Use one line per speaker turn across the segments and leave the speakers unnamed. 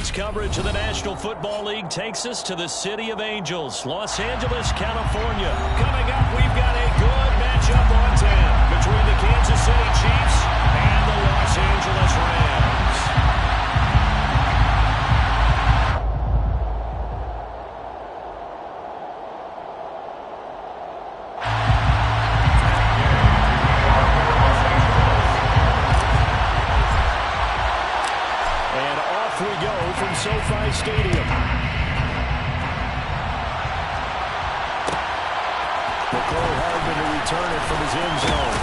Tonight's coverage of the National Football League takes us to the City of Angels, Los Angeles, California. Coming up, we've got a good matchup on 10 between the Kansas City Chiefs and the Los Angeles Rams. And off we go from SoFi Stadium. McCole Hardman to return it from his end zone.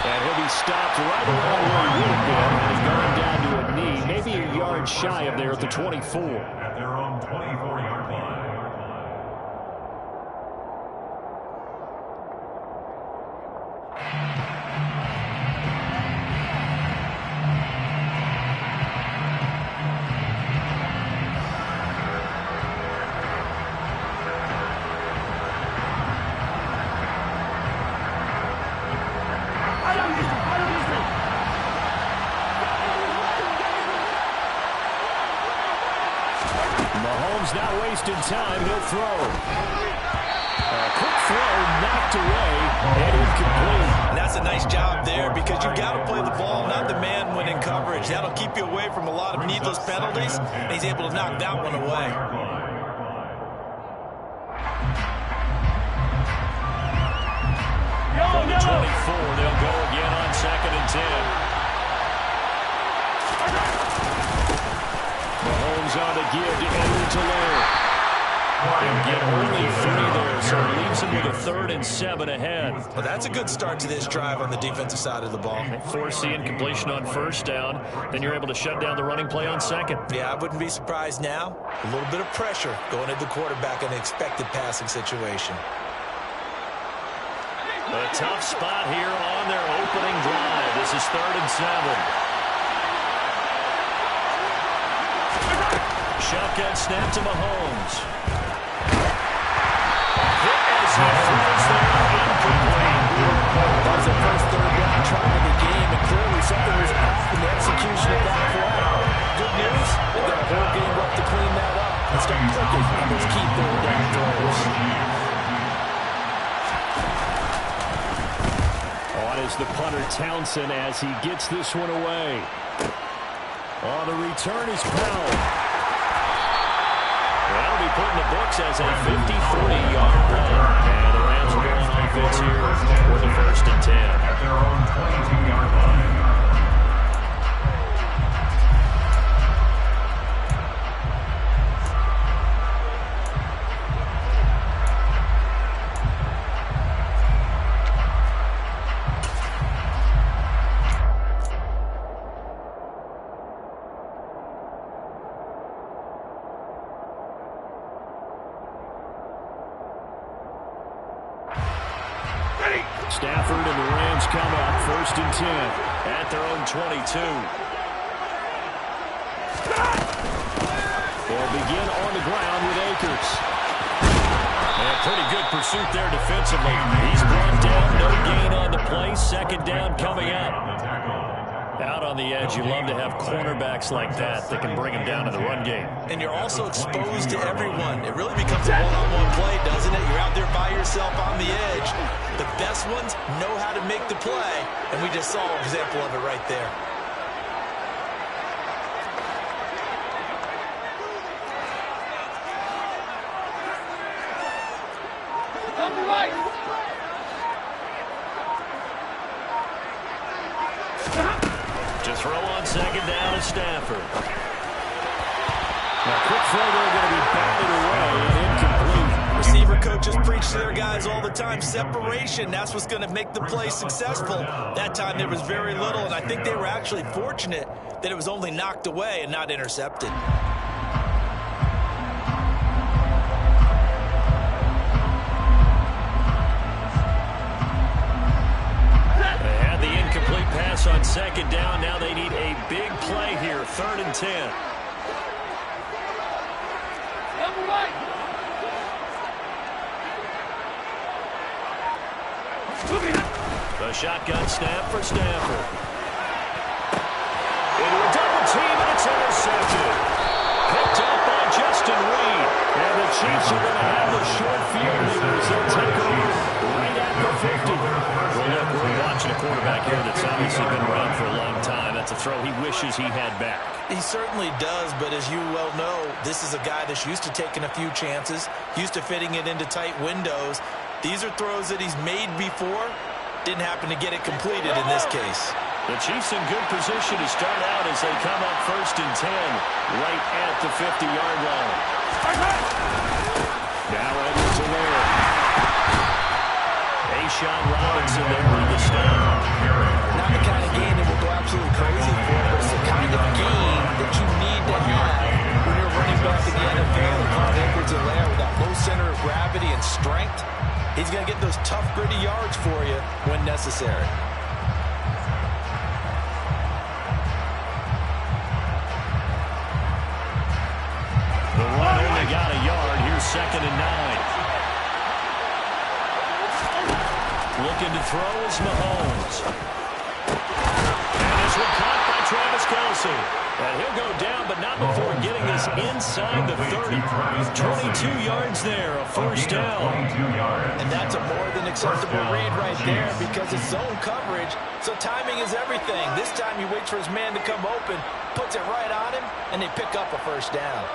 And he'll be stopped right around where he would have been and has gone down to a knee, maybe a yard shy of there at the 24.
At their own 24-yard line.
Mahomes not wasting time. He'll throw. A quick throw knocked away and incomplete.
And that's a nice job there because you've got to play the ball, not the man when in coverage. That'll keep you away from a lot of needless penalties, and he's able to knock that one away.
From the 24, they'll go again on 2nd and 10. Mahomes on the give to Edwards-Helaire. They'll get only 3 there, so it leaves him with a 3rd and 7 ahead.
Well, that's a good start to this drive on the defensive side of the ball.
Force the incompletion on 1st down, then you're able to shut down the running play on 2nd.
Yeah, I wouldn't be surprised now. A little bit of pressure going at the quarterback in an expected passing situation.
A tough spot here on their opening drive. This is 3rd and 7. Shotgun snap to Mahomes. Hit as he throws there, incomplete.
That was the first 3rd down try of the game, and clearly something was off in the execution of that play. Good news, they've got a whole game left to clean that up and start clicking on those key 3rd down throws.
On is the punter Townsend as he gets this one away. On the return is Powell. That'll be put in the books as a 53-yard play. And the Rams will go on offense here with the 1st and 10.
At their own 22-yard line.
Stafford and the Rams come up 1st and 10 at their own 22. They'll begin on the ground with Akers. And pretty good pursuit there defensively. He's brought down, no gain on the play. 2nd down coming up. Out on the edge, you love to have cornerbacks like that can bring him down in the run game.
And you're also exposed to everyone. It really becomes a one-on-one play, doesn't it? You're out there by yourself on the edge. The best ones know how to make the play, and we just saw an example of it right there.
To throw on 2nd down is Stafford. A quick throw there going to be batted away and incomplete.
Receiver coaches preach to their guys all the time. Separation, that's what's going to make the play successful. That time there was very little, and I think they were actually fortunate that it was only knocked away and not intercepted.
Pass on 2nd down. Now they need a big play here. 3rd and 10. The shotgun snap for Stafford. Into a double team, and it's intercepted. Chiefs are going to have the short field here as they'll take over right at the 50. Well, look, we're watching a quarterback here that's obviously been around for a long time. That's a throw he wishes he had back.
He certainly does, but as you well know, this is a guy that's used to taking a few chances, used to fitting it into tight windows. These are throws that he's made before. Didn't happen to get it completed in this case.
The Chiefs in good position to start out as they come up 1st and 10 right at the 50-yard line. Now Edwards-Helaire. A'Shawn Robinson there on the stop.
Not the kind of game that will go absolutely crazy for, but it's the kind of game that you need to have when you're running back in the NFL. Edwards-Helaire with that low center of gravity and strength. He's going to get those tough, gritty yards for you when necessary.
The run only got a yard. Here's 2nd and 9. Looking to throw is Mahomes. And this one caught by Travis Kelce. And he'll go down, but not before getting this inside the 30. 22 yards there, a 1st down.
And that's a more than acceptable read right there because it's zone coverage, so timing is everything. This time he waits for his man to come open, puts it right on him, and they pick up a 1st down.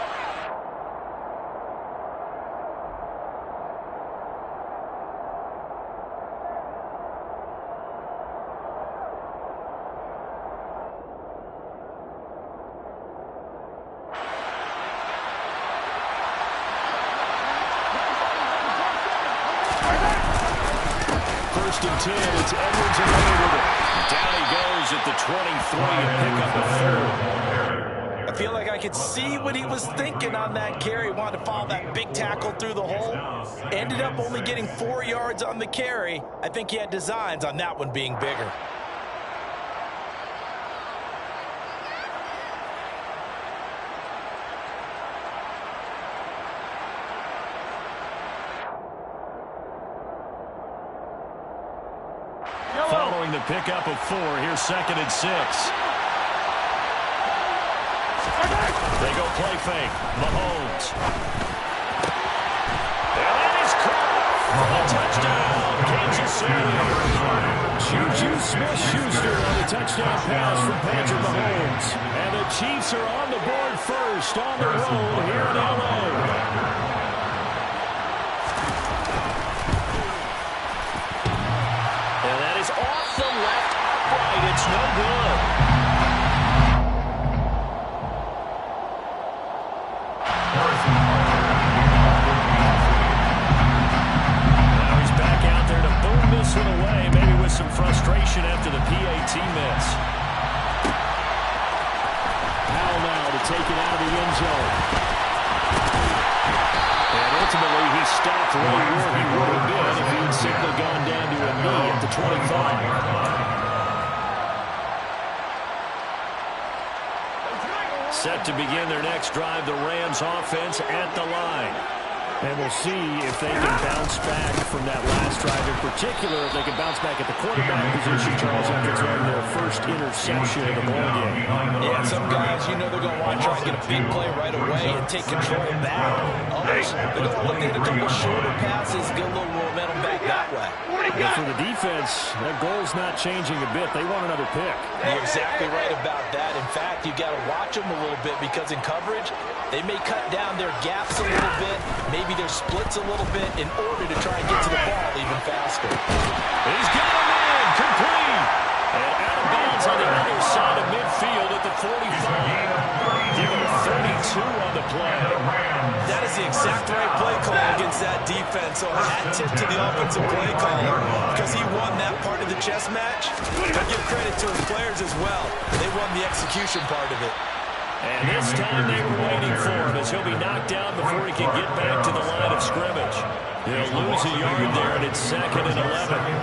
And 10, it's Edwards-Helaire with it. Down he goes at the 23 and pick up a 3rd.
I feel like I could see what he was thinking on that carry. Wanted to follow that big tackle through the hole. Ended up only getting 4 yards on the carry. I think he had designs on that one being bigger.
Following the pickup of 4, here's 2nd and 6. They go play fake. Mahomes. And that is caught for a touchdown. Kansas City. Juju Smith-Schuster on the touchdown pass from Patrick Mahomes. And the Chiefs are on the board first on the road here in L.A. Off the left upright, it's no good. Now he's back out there to boom this one away, maybe with some frustration after the PAT miss. Powell now to take it out of the end zone. And ultimately, he stopped right where he would have been if he had simply gone down to a knee at the 25. Set to begin their next drive, the Rams offense at the line. And we'll see if they can bounce back from that last drive. In particular, if they can bounce back at the quarterback position, Charles, after throwing their first interception of the ballgame.
Yeah, some guys, you know they're going to want to try and get a big play right away and take control back. Others, they're going to look at a couple shorter passes, get a little momentum back that way.
But for the defense, that goal's not changing a bit. They want another pick.
You're exactly right about that. In fact, you've got to watch them a little bit because in coverage, they may cut down their gaps a little bit, maybe their splits a little bit in order to try and get to the ball even faster.
He's got him in, complete. And out of bounds on the other side of midfield at the 45. Give him a 32 on the play.
That is the exact right play call against that defense. So hat tip to the offensive play caller because he won that part of the chess match. But give credit to his players as well. They won the execution part of it.
And this time they were waiting for him as he'll be knocked down before he can get back to the line of scrimmage. They'll lose a yard there, and it's 2nd and 11.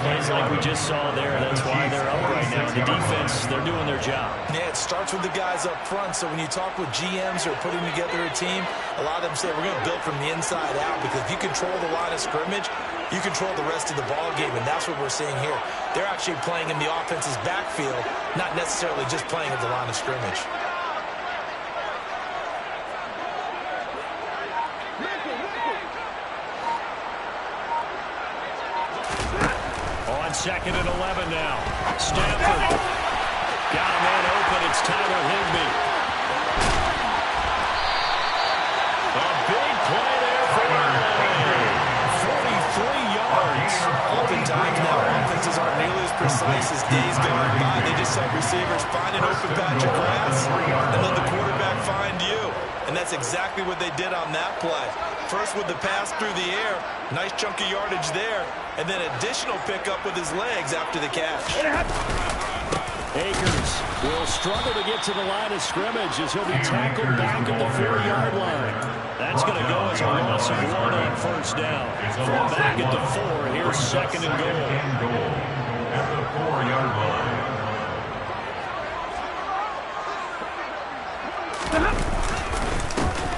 Plays like we just saw there, and that's why they're up right now. The defense, they're doing their job.
Yeah, it starts with the guys up front. So when you talk with GMs who are putting together a team, a lot of them say we're going to build from the inside out because if you control the line of scrimmage, you control the rest of the ball game, and that's what we're seeing here. They're actually playing in the offense's backfield, not necessarily just playing at the line of scrimmage.
on 2nd and 11 now. Stafford got a man open. It's Tyler Higbee. A big play there for LA. 43 yards.
Oftentimes now, offenses aren't nearly as precise as days gone by. They just have receivers find an open patch of grass and let the quarterback find you. And that's exactly what they did on that play. First with the pass through the air, nice chunk of yardage there, and then additional pickup with his legs after the catch.
Akers will struggle to get to the line of scrimmage as he'll be tackled back at the 4-yard line. That's going to go as a loss of 1 on first down. From back at the 4, here's 2nd and goal.
At the 4-yard line.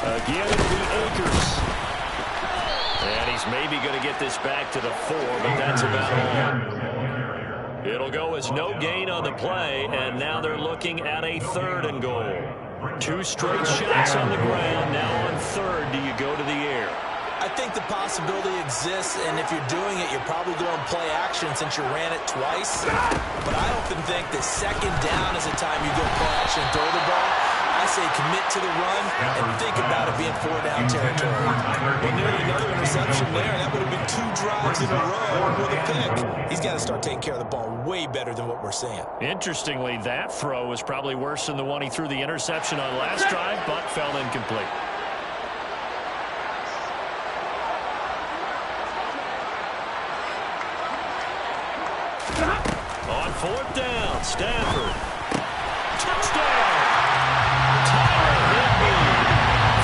Again, it'll be Akers. And he's maybe going to get this back to the 4, but that's about all. It'll go as no gain on the play, and now they're looking at a 3rd and goal. 2 straight shots on the ground. Now on 3rd, do you go to the air?
I think the possibility exists, and if you're doing it, you're probably going play action since you ran it twice. But I often think that 2nd down is the time you go play action and throw the ball. I say commit to the run and think about it being 4-down territory. Well, nearly another interception there. That would have been 2 drives in a row with a pick. He's got to start taking care of the ball way better than what we're seeing.
Interestingly, that throw was probably worse than the one he threw the interception on last drive, but fell incomplete. On 4th down, Stafford. Touchdown! Tyler Higbee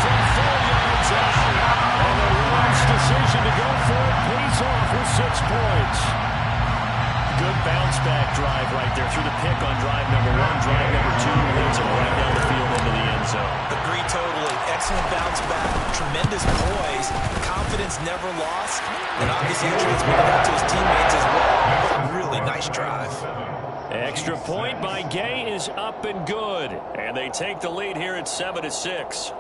from 4 yards out. And the Rams' decision to go for it pays off with 6 points. Good bounce-back drive right there through the pick on drive number 1. Drive number 2 leads him right down the field into the end zone.
Agree totally. Excellent bounce back. Tremendous poise. Confidence never lost. And obviously he transmitted that to his teammates as well. Really nice drive.
Extra point by Gay is up and good. And they take the lead here at 7-6.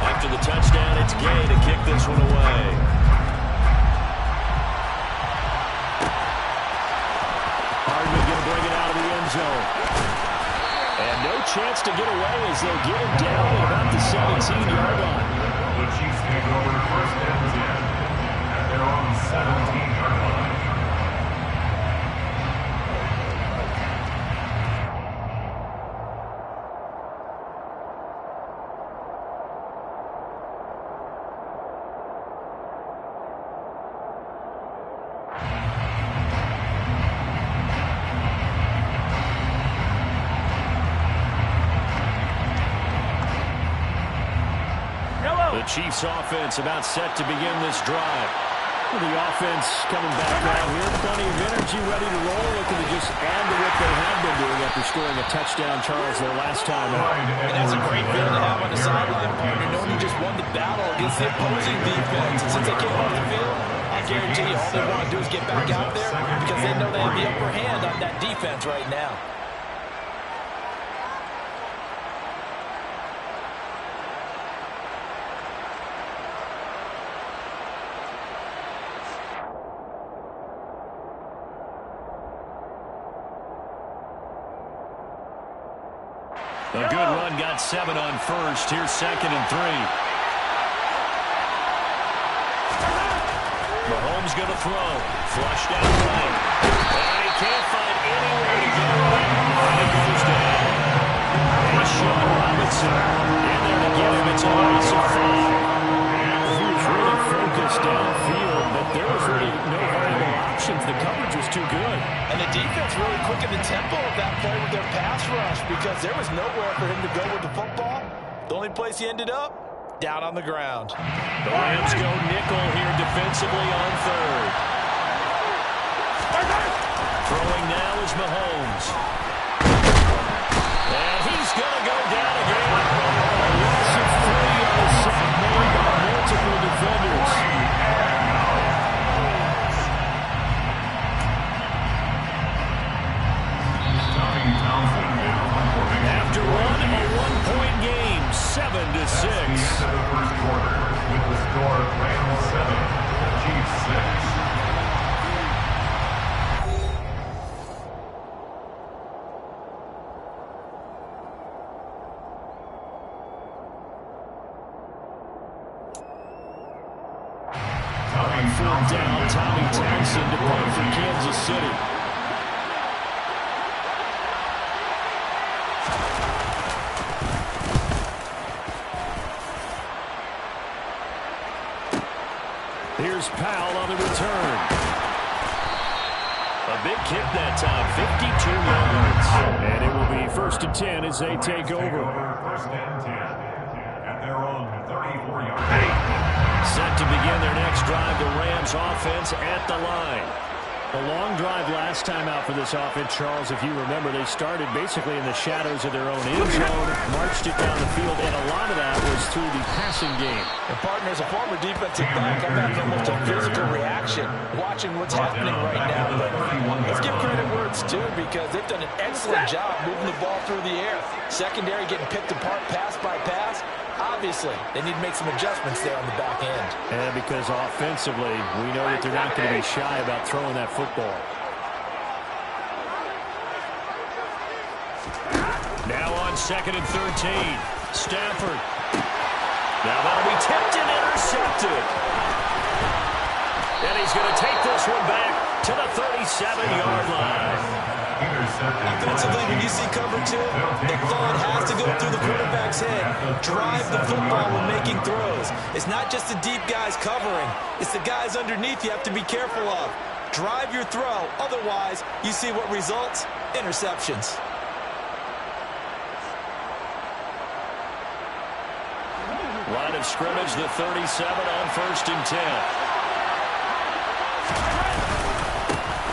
After the touchdown, it's Gay to kick this one away. Hardman going to bring it out of the end zone. And no chance to get away as they'll get him down at about the 17-yard line.
The Chiefs take over 1st and 10 at their own 17-yard line.
The Chiefs offense about set to begin this drive. The offense coming back out here. Plenty of energy, ready to roll. Looking to just add to what they have been doing after scoring a touchdown, Charles, their last time out.
And that's a great feeling to have on the sideline, partner, knowing you just won the battle against the opposing defense. And since they came off the field, I guarantee you all they want to do is get back out there because they know they have the upper hand on that defense right now.
A good run, got 7 on first. Here's 2nd and 3. Mahomes going to throw. Flush down right. And he can't find anywhere to go. And it goes down. And Sean Robinson in there to get him. It's a loss of 5. He was really focused downfield, but there was really no variable options. The coverage was too good.
And the defense really quickened the tempo of that play with their pass rush because there was nowhere for him to go with the football. The only place he ended up, down on the ground.
The Rams go nickel here defensively on 3rd. Throwing now is Mahomes. And he's going to go down again. A loss of 3 on a sack made by multiple defenders. 7-6.
At the end of the first quarter, with the score Rams 7, Chiefs 6.
Fourth down, Tommy Townsend to punt for Kansas City. Here's Powell on the return. A big kick that time, 52 yards. And it will be 1st and 10 as they take over.
1st and 10 at their own 34-yard line.
Set to begin their next drive, the Rams offense at the line. A long drive last time out for this offense, Charles. If you remember, they started basically in the shadows of their own end zone, marched it down the field, and a lot of that was through the passing game.
And partner, as a former defensive back, I'm having almost a physical reaction watching what's happening right now. But let's give credit where it's due, because they've done an excellent job moving the ball through the air. Secondary getting picked apart pass by pass. Obviously, they need to make some adjustments there on the back end.
And because offensively, we know that they're not going to be shy about throwing that football. Now on 2nd and 13, Stafford. Now that'll be tipped and intercepted. And he's going to take this one back to the 37-yard line.
Offensively, when you see cover 2, the thought has to go through the quarterback's head. Drive the football when making throws. It's not just the deep guys covering. It's the guys underneath you have to be careful of. Drive your throw. Otherwise, you see what results? Interceptions.
Line of scrimmage, the 37 on 1st and 10.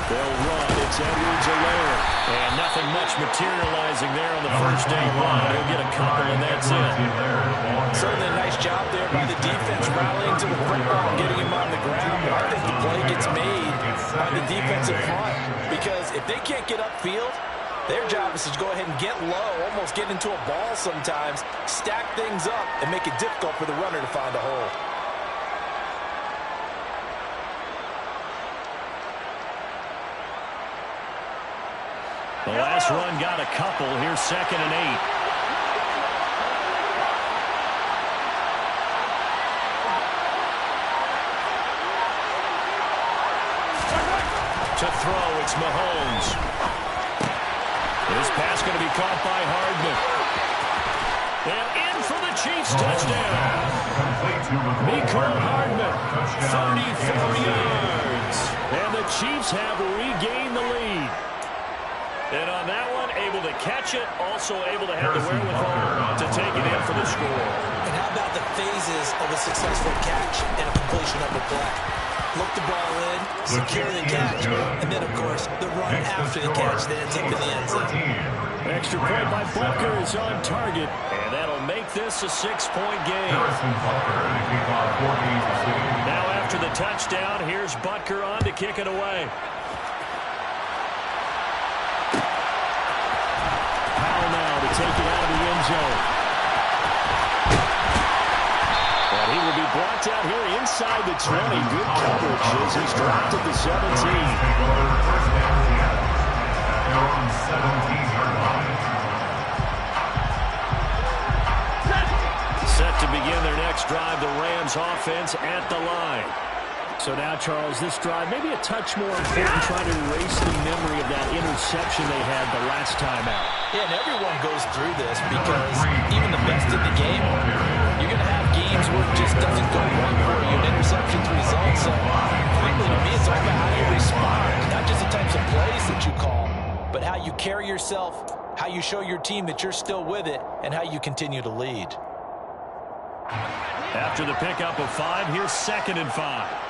They'll run. It's Edwards-Helaire. And nothing much materializing there on the first down line. He'll get a couple, and that's it.
Certainly a nice job there by the defense rallying to the football and getting him on the ground. But I think the play gets made by the defensive front, because if they can't get upfield, their job is to go ahead and get low, almost get into a ball sometimes, stack things up, and make it difficult for the runner to find a hole.
The last run got a couple. Here's 2nd and 8. To throw, it's Mahomes. This pass going to be caught by Hardman. And in for the Chiefs touchdown. Mecole Hardman, 34 yards. And the Chiefs have regained the lead. And on that one, able to catch it, also able to have the wherewithal to take it in for the score.
And how about the phases of a successful catch and a completion of a play? Look the ball in, secure the catch, and then, of course, the run after the catch that ends up in the end zone.
Extra point by Butker is on target, and that'll make this a 6-point game. Now after the touchdown, here's Butker on to kick it away. Take it out of the end zone. And he will be brought down here inside the 20. Good coverage as he's dropped at the 17. Set to begin their next drive, the Rams offense at the line. So now, Charles, this drive maybe a touch more important, trying to erase the memory of that interception they had the last time out.
Yeah, and everyone goes through this, because even the best in the game, you're going to have games where it just doesn't go right for you, and interceptions result. So, frankly, to me, it's all about how you respond, not just the types of plays that you call, but how you carry yourself, how you show your team that you're still with it, and how you continue to lead.
After the pickup of 5, here's 2nd and 5.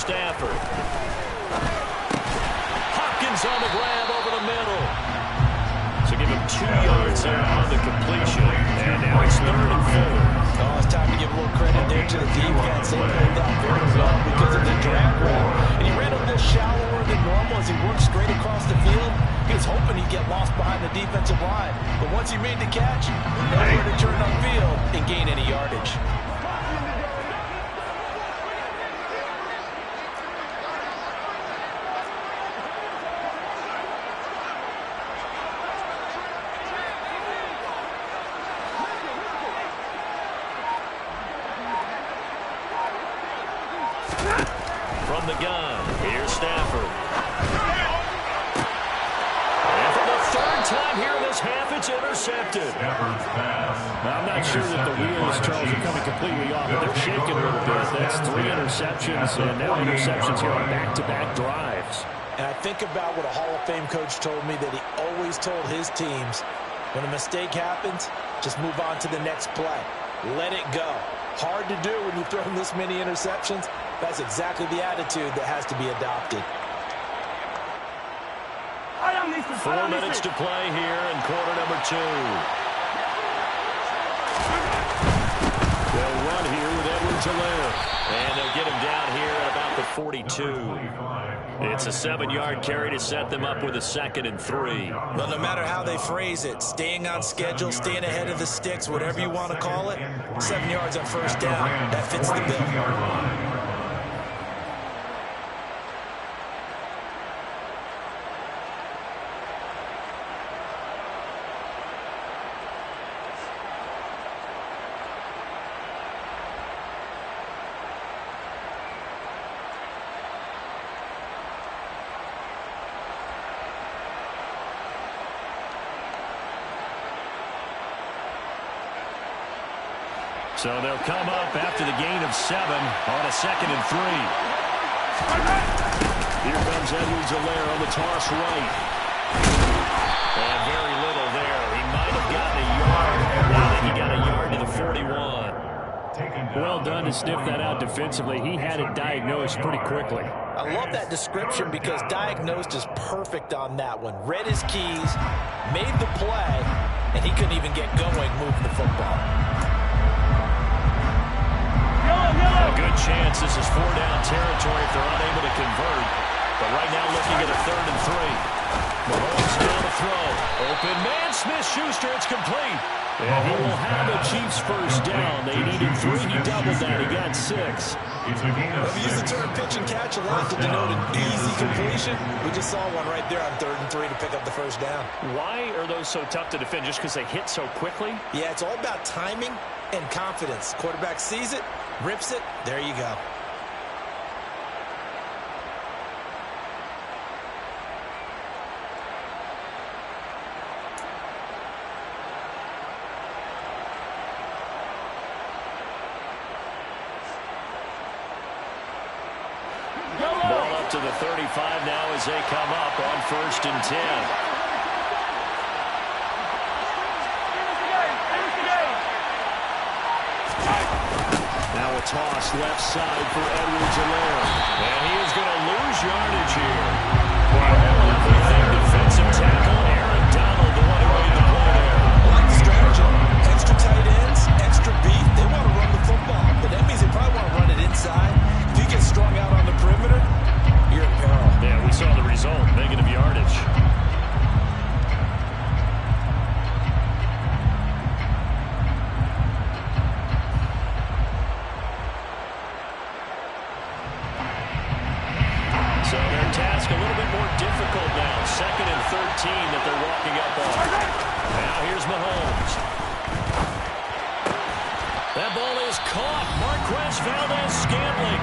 Stafford. Hopkins on the grab over the middle. So give him 2 yards there on the completion. And now it's 3rd and 4.
Oh, it's time to give a little credit there to the defense. They pulled catch, nowhere to turn upfield and gain any yardage.
From the gun, here's Stafford. And for the third time here in this half, it's intercepted.
Now, I'm not sure that the wheels, Charles, are coming completely off, but they're shaking a little bit. That's 3 interceptions, and now interceptions here on back-to-back drives.
And I think about what a Hall of Fame coach told me, that he always told his teams, when a mistake happens, just move on to the next play. Let it go. Hard to do when you've thrown this many interceptions. That's exactly the attitude that has to be adopted.
4 minutes to play here in quarter number 2. They'll run here with Edwards-Helaire. And they'll get him down here at about the 42. It's a 7-yard carry to set them up with a 2nd and 3.
Well, no matter how they phrase it, staying on schedule, staying ahead of the sticks, whatever you want to call it, 7 yards on first down, that fits the bill.
So they'll come up after the gain of 7 on a 2nd and 3. Here comes Edwards-Helaire on the toss right. And very little there. He might have gotten a yard. I think he got a yard to the 41.
Well done to sniff that out defensively. He had it diagnosed pretty quickly.
I love that description because diagnosed is perfect on that one. Read his keys, made the play, and he couldn't even get going moving the football.
A good chance this is 4-down territory if they're unable to convert. But right now looking at a 3rd and 3. Mahomes down to throw. Open man, Smith-Schuster, it's complete. And he will have the Chiefs first down. They needed 3. He doubled that. He got 6.
We use the term pitch and catch a lot to denote an easy completion. We just saw one right there on 3rd and 3 to pick up the first down.
Why are those so tough to defend? Just because they hit so quickly?
Yeah, it's all about timing and confidence. Quarterback sees it, rips it, there you go.
Ball up to the 35 now as they come up on 1st and 10. Now a toss left side for Edwards-Helaire. And he is going to lose yardage here. Everything defensive tackle. Aaron Donald, the one who made the play there.
I like the strategy. Extra tight ends, extra beat. They want to run the football, but that means they probably want to run it inside. If you get strung out on the perimeter, you're in peril.
Yeah, we saw the result. Negative yardage. So their task a little bit more difficult now. 2nd and 13 that they're walking up on. Now here's Mahomes. That ball is caught. Marquez Valdez-Scantling.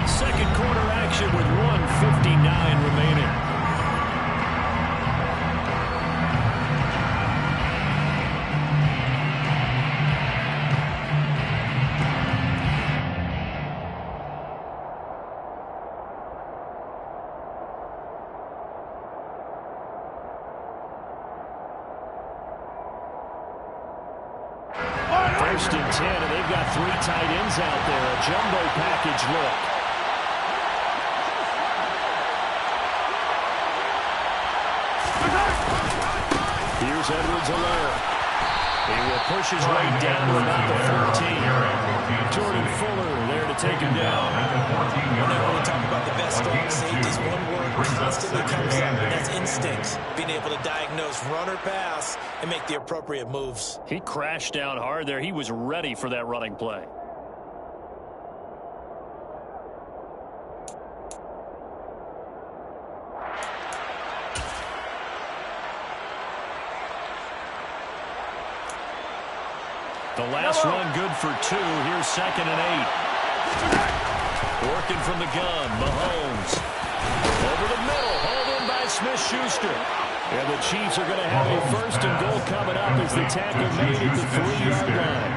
2nd quarter action with 1:59 remaining. First and 10, and they've got 3 tight ends out there. A jumbo package look. Here's Edwards-Helaire. He will push his way down to about the 14. Jordan Fuller there to take him down.
When we talk about the best strong safeties, one word constantly comes up, and that's instincts. Being able to diagnose run or pass and make the appropriate moves.
He crashed down hard there. He was ready for that running play. The last run good for 2. Here's 2nd and 8. Working from the gun, Mahomes. Over the middle, hauled in by Smith-Schuster. And the Chiefs are going to have a 1st and goal coming up as the tackle made at the 3-yard line.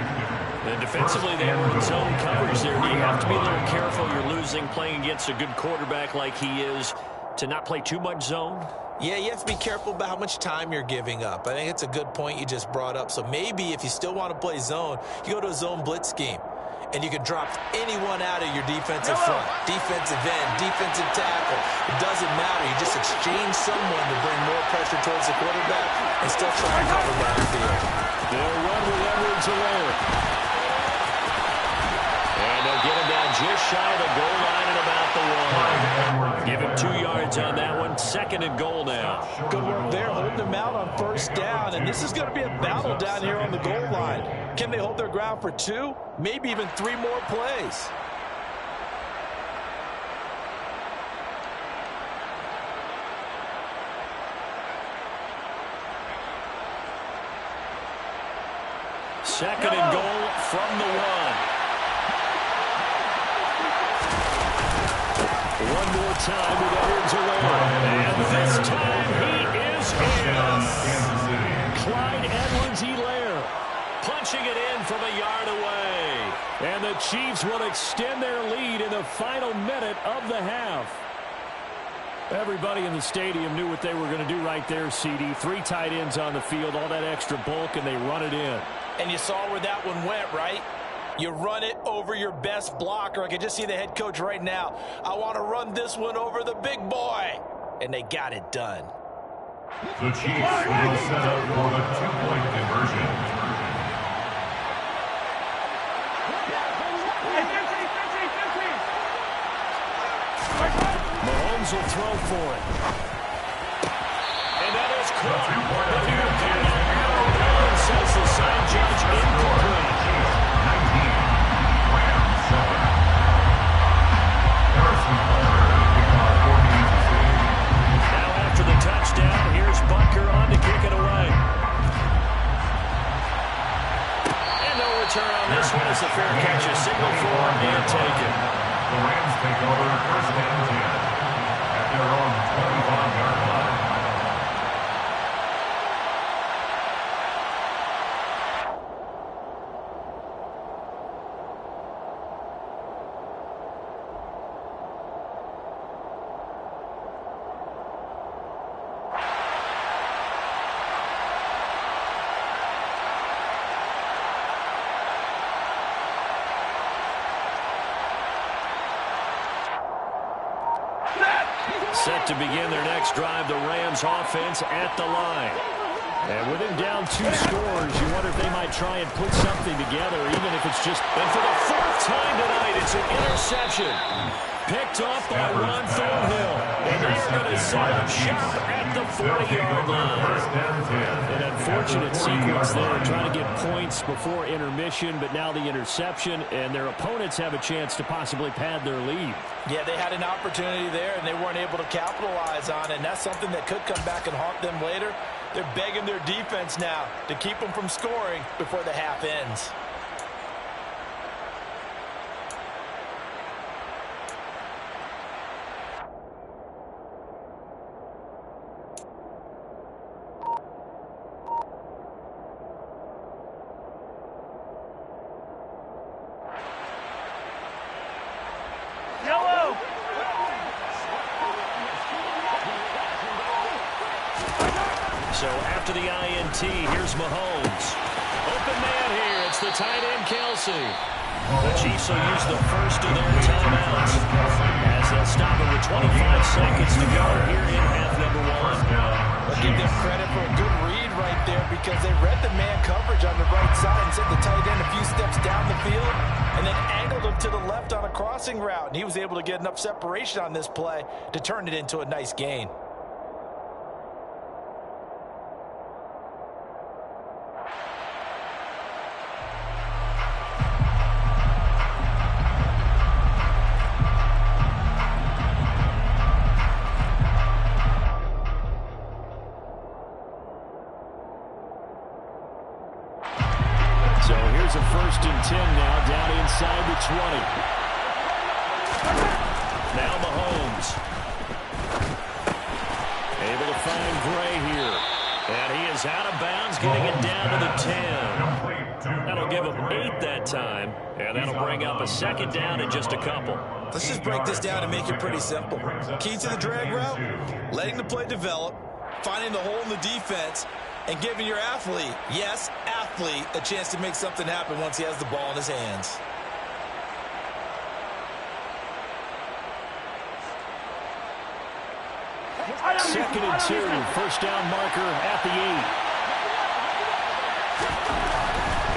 And defensively, they were in zone coverage there. You have to be a little careful. You're losing playing against a good quarterback like he is to not play too much zone.
Yeah, you have to be careful about how much time you're giving up. I think it's a good point you just brought up. So maybe if you still want to play zone, you go to a zone blitz scheme. And you can drop anyone out of your defensive front. Defensive end, defensive tackle. It doesn't matter. You just exchange someone to bring more pressure towards the quarterback and still try and cover downfield.
They'll run with Edwards-Helaire. And they'll get him down just shy of the goal line at about the 1. Give him 2 yards on that one. 2nd and goal now.
Good work there, holding them out on 1st down. And this is going to be a battle down here on the goal line. Can they hold their ground for 2? Maybe even 3 more plays.
Second and goal from the 1. One more time with Edwards-Helaire. And this time he is in. Clyde Edwards-Helaire punching it in from a yard away. And the Chiefs will extend their lead in the final minute of the half. Everybody in the stadium knew what they were going to do right there, CD. 3 tight ends on the field, all that extra bulk, and they run it in.
And you saw where that one went, right? You run it over your best blocker. I can just see the head coach right now. I want to run this one over the big boy. And they got it done.
The Chiefs will set up for the 2-point conversion.
Mahomes will throw for it. And that is caught. Says the side judge incomplete. Now after the touchdown, here's Butker on to kick it away. And no return on this one as the fair catch is signaled for and taken.
The Rams take over 1st and 10 at their own 25-yard line.
Set to begin their next drive, the Rams offense at the line. And with him down 2 scores, you wonder if they might try and put something together, even if it's just... And for the 4th time tonight, it's an interception. Picked off by Ron Thornhill. And they're going to set up shop at the 40-yard line. An unfortunate sequence there, trying to get points before intermission, but now the interception, and their opponents have a chance to possibly pad their lead.
Yeah, they had an opportunity there, and they weren't able to capitalize on it, and that's something that could come back and haunt them later. They're begging their defense now to keep them from scoring before the half ends.
So after the INT, here's Mahomes. Open man here. It's the tight end, Kelsey. The Chiefs will use the first of their timeouts as they'll stop it with 25 seconds to go here in half number 1.
I'll give them credit for a good read right there because they read the man coverage on the right side and
sent the tight end a few steps down the field and then angled him to the left on a crossing route. And he was able to get enough separation on this play to turn it into a nice gain.
So here's a 1st and 10 now, down inside the 20. Now Mahomes. Able to find Gray here. And he is out of bounds, getting it down to the 10. That'll give him 8 that time. And that'll bring up a 2nd down in just a couple.
Let's just break this down and make it pretty simple. Key to the drag route, letting the play develop, finding the hole in the defense, and giving your athlete, yes, athlete, a chance to make something happen once he has the ball in his hands.
Second and 2, 1st down marker at the 8.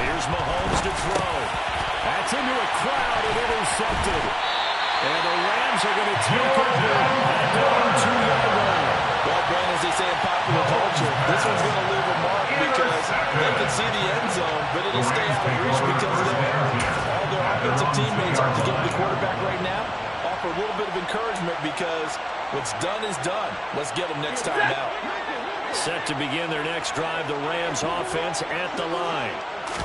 Here's Mahomes to throw. That's into a crowd and intercepted. And the Rams are going to take over at their own 2-yard line.
Well, Brandon, as they say in popular culture, this one's going to leave a mark because they can see the end zone, but it'll stay out of reach because of all their offensive teammates have to get the quarterback right now. Offer a little bit of encouragement because what's done is done. Let's get them next time out.
Set to begin their next drive, the Rams offense at the line.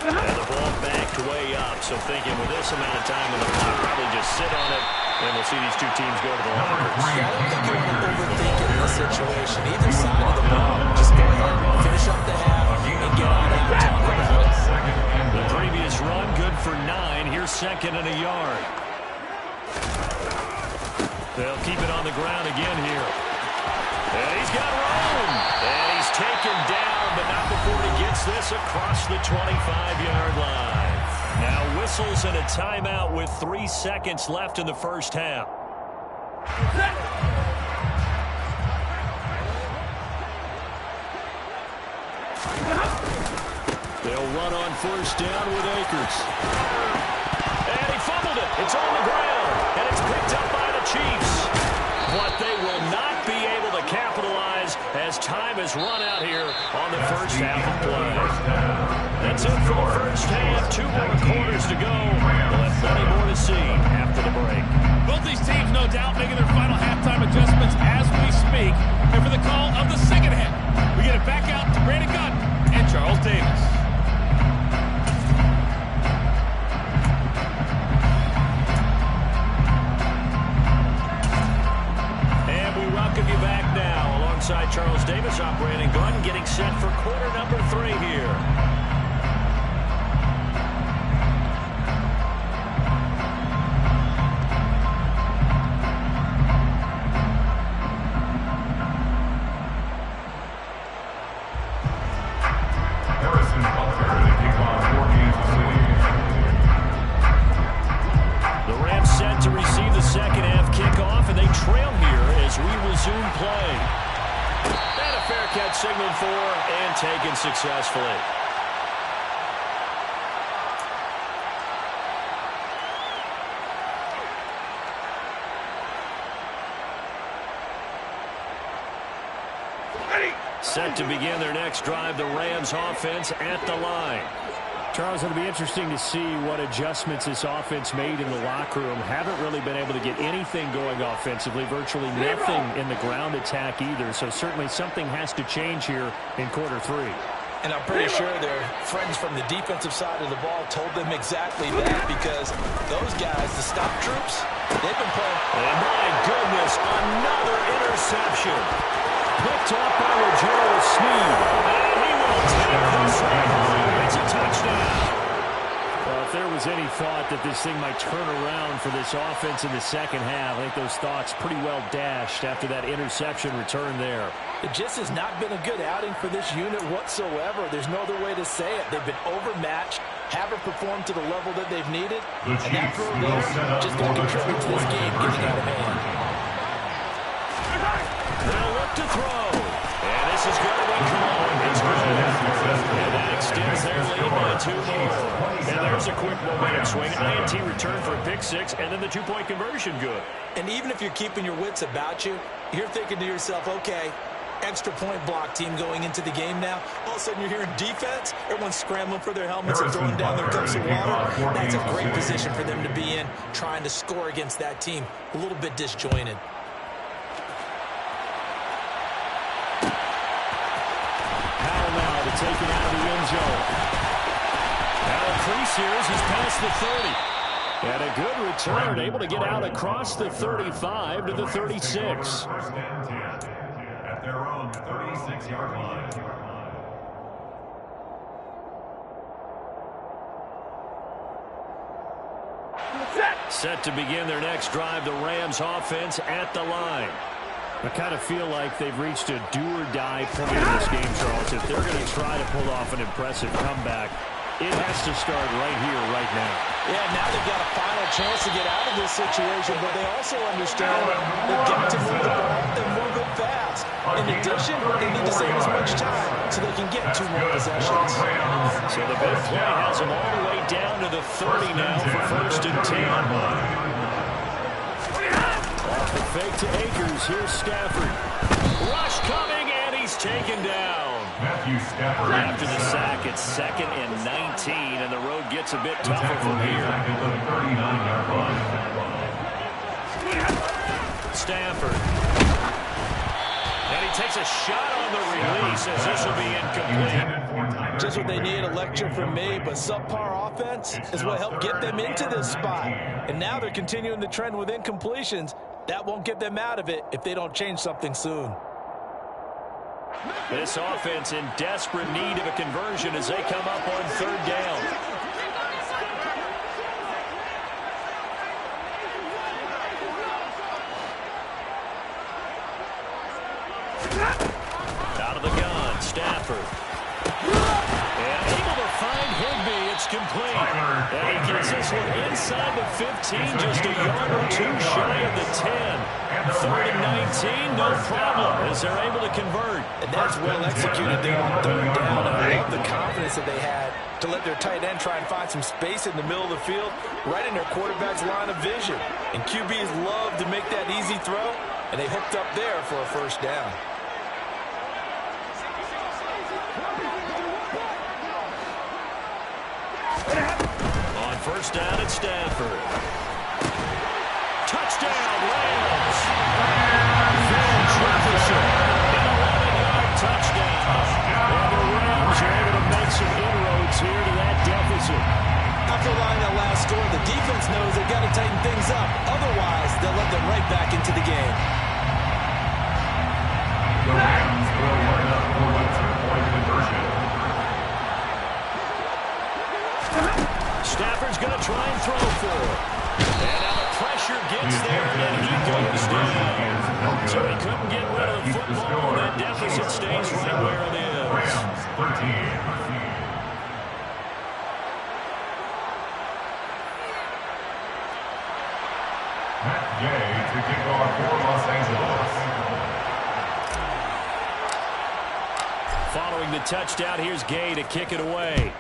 And the ball backed way up, so thinking with this amount of time in the clock, probably just sit on it, and we'll see these two teams go to the lockers.
I don't think you want to overthink it in this situation. Either side of the ball, just go ahead, finish up the half, and get on out and talk about it.
The previous run, good for 9. Here's 2nd and a yard. They'll keep it on the ground again here. And he's got room. And he's taken down, but not before he gets this across the 25-yard line. Now whistles and a timeout with 3 seconds left in the 1st half. They'll run on 1st down with Akers. And he fumbled it. It's on the ground. And it's picked up by the Chiefs. But they will not be able to capitalize as time has run out here on the 1st half of play. That's it for the 1st half. 2 more quarters to go. We'll have plenty more to see after the break.
Both these teams, no doubt, making their final halftime adjustments as we speak. And for the call of the 2nd half, we get it back out to Brandon Gunn and Charles Davis.
Welcome you back now. Alongside Charles Davis, I'm Brandon Gunn, getting set for quarter number 3 here.
Harrison Butker to kick off for Kansas City.
The Rams set to receive the 2nd half kickoff, and they trail here as we resume play. And a fair catch signaled for and taken successfully. Set to begin their next drive, the Rams offense at the line. Charles, it'll be interesting to see what adjustments this offense made in the locker room. Haven't really been able to get anything going offensively, virtually nothing in the ground attack either. So certainly something has to change here in quarter 3.
And I'm pretty sure their friends from the defensive side of the ball told them exactly that because those guys, the stop troops, they've been playing.
And my goodness, another interception. Picked up by Rogelio Sneed. And he will take this one home. It's a touchdown. Well, if there was any thought that this thing might turn around for this offense in the 2nd half, I think those thoughts pretty well dashed after that interception return there.
It just has not been a good outing for this unit whatsoever. There's no other way to say it. They've been overmatched, haven't performed to the level that they've needed, and that throw there just going to contribute to this game getting out of hand.
They'll look to throw. And this is going to be long. It's good. And that extends their lead by 2 two more. And there's a quick momentum swing. INT return for a pick six, and then the two-point conversion good.
And even if you're keeping your wits about you, you're thinking to yourself, okay, extra point block team going into the game now. All of a sudden you're hearing defense. Everyone's scrambling for their helmets and throwing down their cups of water. That's a great position for them to be in, trying to score against that team. A little bit disjointed.
Powell now to take it out of the end zone. Now a crease here as he's past the 30. And a good return, able to get out across the 35 to the 36.
First and 10 at their own 36-yard line.
Set to begin their next drive, the Rams offense at the line. I kind of feel like they've reached a do-or-die point in this game, Charles. If they're going to try to pull off an impressive comeback, it has to start right here, right now.
Yeah, now they've got a final chance to get out of this situation, but they also understand they've got to move the ball and move it fast. In addition, they need to save as much time so they can get 2 more possessions.
So the big play has them all the way down to the 30 now for first and 10. Off the fake to Akers. Here's Stafford. Rush coming, and he's taken down.
Matthew Stafford.
After the sack, it's 2nd and 19, and the road gets a bit tougher from here. Stafford. And he takes a shot on the release as this will be incomplete.
Just what they need, a lecture from me, but subpar offense is what helped get them into this spot. And now they're continuing the trend with incompletions. That won't get them out of it if they don't change something soon.
This offense in desperate need of a conversion as they come up on 3rd down. Out of the gun, Stafford. And able to find Higbee. It's complete. And he gets this one inside the 15, just a yard or 2 shy of the 10. 3rd and 19, no problem, as they're able to convert.
And that's well executed there on 3rd down. I love the confidence that they had to let their tight end try and find some space in the middle of the field, right in their quarterback's line of vision. And QBs love to make that easy throw, and they hooked up there for a first down.
On first down, it's Stafford. Touchdown, Rams! Van Jefferson, an 11-yard touchdown. And the Rams are able to make some inroads here to that deficit.
After allowing that last score, the defense knows they've got to tighten things up. Otherwise, they'll let them right back into the game.
The Rams will line up for a 2-point conversion.
Stafford's going to try and throw for it. And now the pressure gets there, and he goes down. So he couldn't get rid of the football, and that deficit stays right where it is.
Rams 13. Matt Gay to kick off for Los Angeles.
Following the touchdown, here's Gay to kick it away.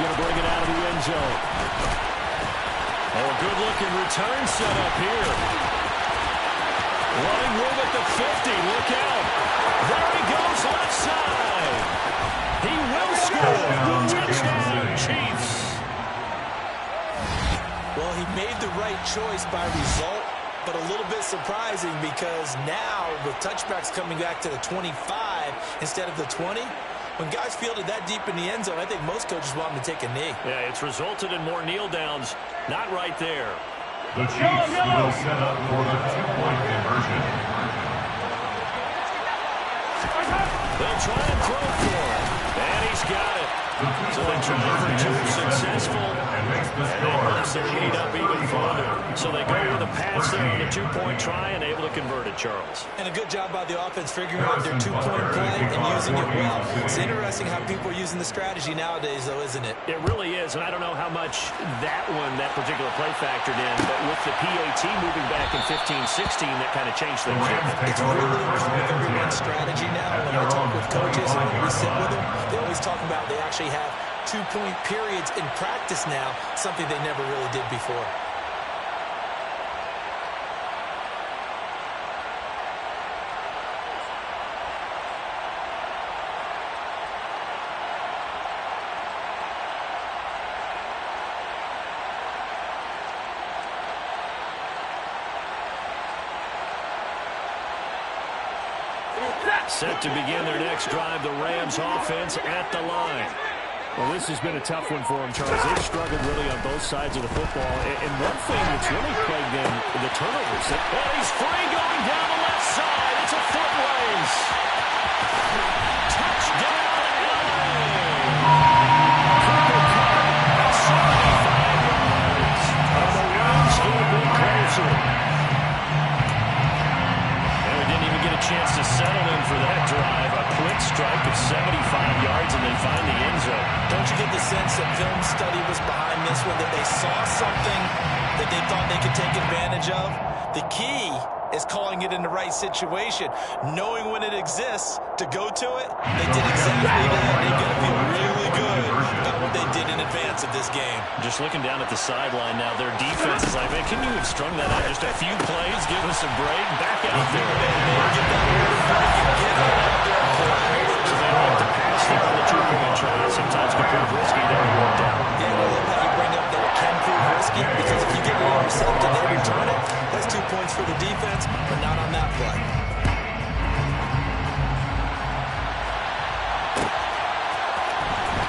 Going to bring it out of the end zone. Oh, a good-looking return set up here. Running room at the 50. Look out. There he goes, left side. He will score. Touchdown, Chiefs.
Well, he made the right choice by result, but a little bit surprising because now with touchbacks coming back to the 25 instead of the 20, when guys fielded that deep in the end zone, I think most coaches want them to take a knee.
Yeah, it's resulted in more kneel downs. Not right there.
The Chiefs will set up for the 2-point conversion.
They'll try and throw for it. And he's got it. So they try for 2 successful. And they bumps their lead up even further. So they go with a pass there on the 2-point try and able to convert it, Charles.
And a good job by the offense figuring out their 2-point play and using it well. It's interesting how people are using the strategy nowadays, though, isn't it?
It really is, and I don't know how much that particular play factored in, but with the PAT moving back in 15-16, that kind of changed things.
It's really part of everyone's strategy now. with coaches, and when we sit with them, they always talk about they actually have 2-point periods in practice now, something they never really did before.
Set to begin their next drive, the Rams offense at the line.
Well, this has been a tough one for them, Charles. They've struggled really on both sides of the football. And one thing that's really plagued them, the turnovers.
Oh, he's free going down the left side. It's a foot race. Touchdown, LA. Cooper Kupp at 75 yards. And the Rams get a bit closer. Get a chance to settle in for that drive. A quick strike of 75 yards, and they find the end zone.
Don't you get the sense that film study was behind this one, that they saw something that they thought they could take advantage of? The key is calling it in the right situation, knowing when it exists to go to it. They did exactly that. They've got to feel really good about what they did in advance of this game.
Just looking down at the sideline now, their defense is like, man, can you have strung that out just a few plays? Give us a break. Back out there.
Get that word break and get it out there.
So they don't have to pass there on the 2-point try. Sometimes can prove risky. They don't work out.
Yeah, I love how you bring up that it can prove risky, because if you get an intercept and they return it, that's 2 points for the defense, but not on that play.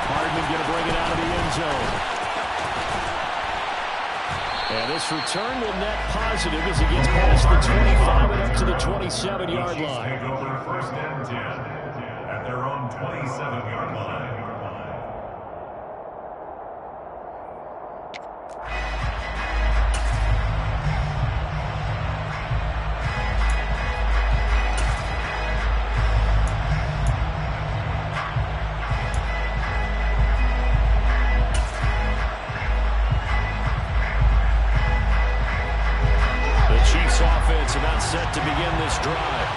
Hardman going to bring it out of the end zone. And this return will net positive as he gets past the 25 and up to the 27-yard line.
Take over 1st and 10 at their own 27-yard line.
About set to begin this drive.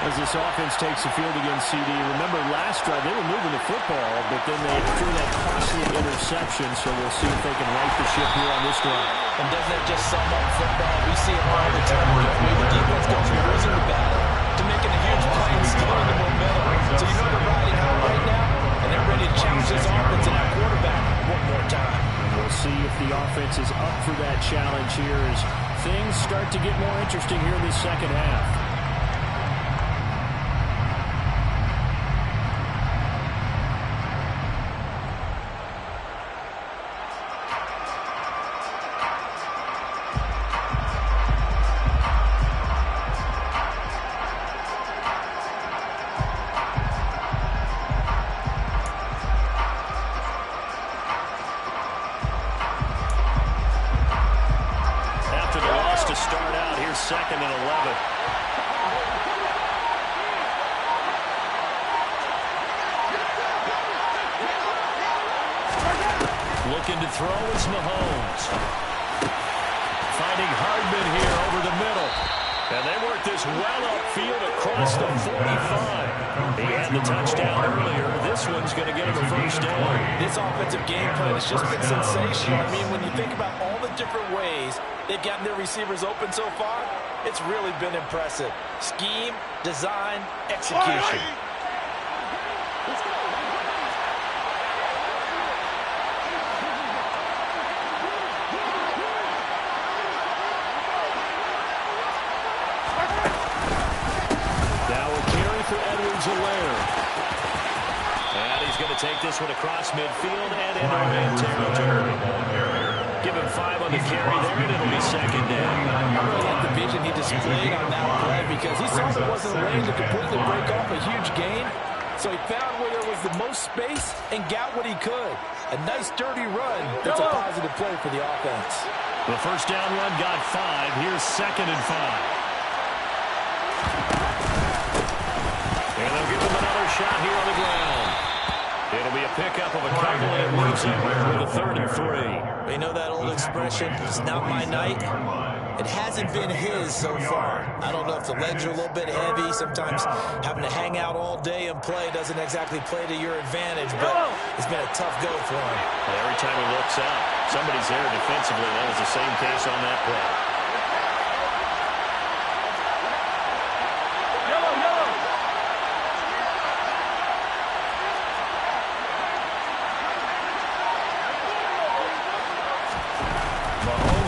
As this offense takes the field against CD, remember last drive they were moving the football, but then they threw that costly interception, so we'll see if they can right the ship here on this drive.
And doesn't that just sum up football? We see it all the time. The defense goes from losing the battle to making a huge play and stealing the momentum. So you know they're riding high right now, and they're ready to challenge this offense and that quarterback one more time.
And we'll see if the offense is up for that challenge here as things start to get more interesting here in the second half.
Second and 11. Looking to throw is Mahomes. Finding Hardman here over the middle. And they work this well upfield across the 45. He had the touchdown earlier. This one's going to get him a first down.
This offensive game plan has just been sensational. I mean, when you think about all the different ways they've gotten their receivers open so far, it's really been impressive. Scheme, design, execution.
And he's going to take this one across midfield and into red territory. Give him 5 on the carry there, and it'll be second down.
I really like the vision he displayed on that play because he saw there wasn't a lane to completely break off a huge gain. So he found where there was the most space and got what he could. A nice, dirty run. That's a positive play for the offense.
The first down run got 5. Here's second and 5. And they'll give him another shot here on the ground. It'll be a pickup of a couple and leaves him with a 3rd and 3.
You know that old expression, it's not my night. It hasn't been his so far. I don't know if the legs are a little bit heavy. Sometimes having to hang out all day and play doesn't exactly play to your advantage, but it's been a tough go for him.
Every time he looks out, somebody's there defensively. That was the same case on that play.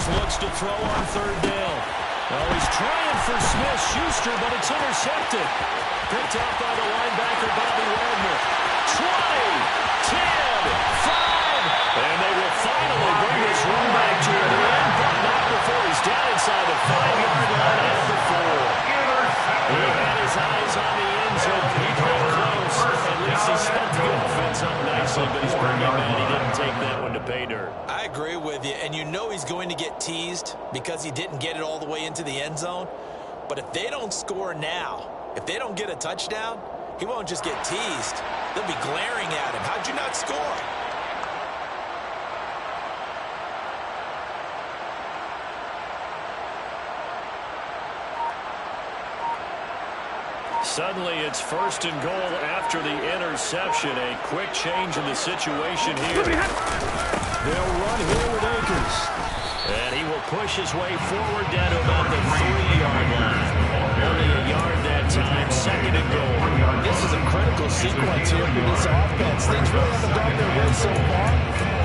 Looks to throw on third down. Well, he's trying for Smith-Schuster, but it's intercepted. Picked off by the linebacker, Bobby Wagner. 20, 10, 5. And they will finally bring this run back to an end, but not before he's down inside the 5-yard line at the 4. He had his eyes on the end zone. He came close. At least he set the offense up nicely, but he's bringing that. He didn't take that one to pay dirt.
I agree with you, and you know he's going to get teased because he didn't get it all the way into the end zone. But if they don't score now, if they don't get a touchdown, he won't just get teased. They'll be glaring at him. How'd you not score?
Suddenly, it's first and goal after the interception. A quick change in the situation here. They'll run here with Akers. And he will push his way forward down to about the 3-yard line. Only a yard that time, second and goal.
This is a critical sequence here for this offense. Things really haven't gone their way so far.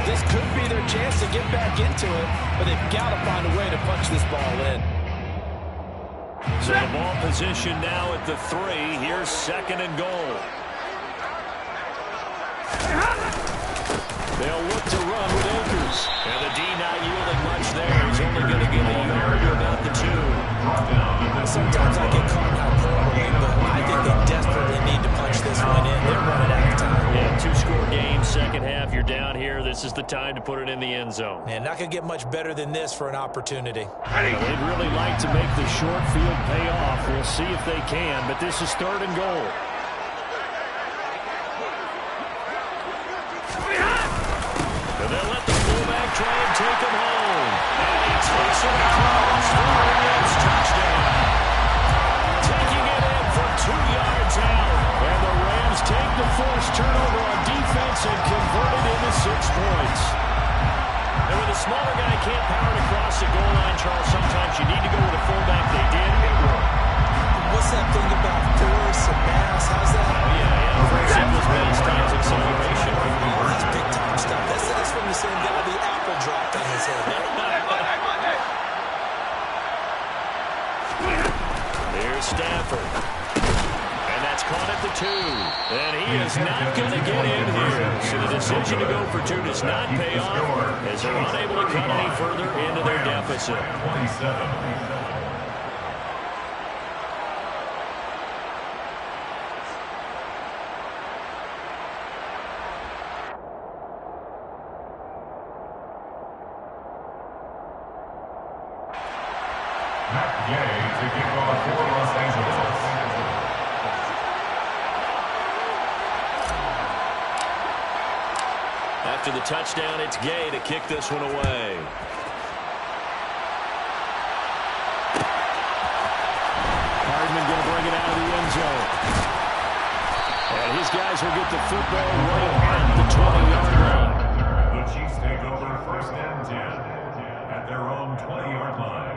This could be their chance to get back into it, but they've got to find a way to punch this ball in.
So the ball position now at the 3. Here's second and goal. They'll look to run with Akers. And the D not yielding much there. He's only going to get a yard to about the 2.
Sometimes I get caught in hyperbole, but I think they desperately need to punch this one in. They're running out of time.
Yeah, 2-score game, second half. You're down here. This is the time to put it in the end zone.
Man, not going to get much better than this for an opportunity.
They'd really like to make the short field pay off. We'll see if they can, but this is third and goal. And they'll let the fullback try and take him home. And he takes it across for Williams. Touchdown. Taking it in from 2 yards out. And the Rams take the forced turnover on defense and convert it into 6 points. And when the smaller guy can't power it across the goal line, Charles, sometimes you need to go with a fullback. They did. It worked.
What's that thing about force and mass? How's that?
Oh, yeah. Force equals mass times acceleration.
That's big-time stuff. That's from the same guy the apple dropped on his head.
Here's Stafford. And that's caught at the 2. And he is not going to get in here. So the decision to go for 2 does not pay off as they're unable to cut any further into their deficit.
27. To kick off for Los Angeles.
After the touchdown, it's Gay to kick this one away. Hardman going to bring it out of the end zone. And his guys will get the football right at the 20-yard line.
The Chiefs take over first and 10 at their own 20-yard line.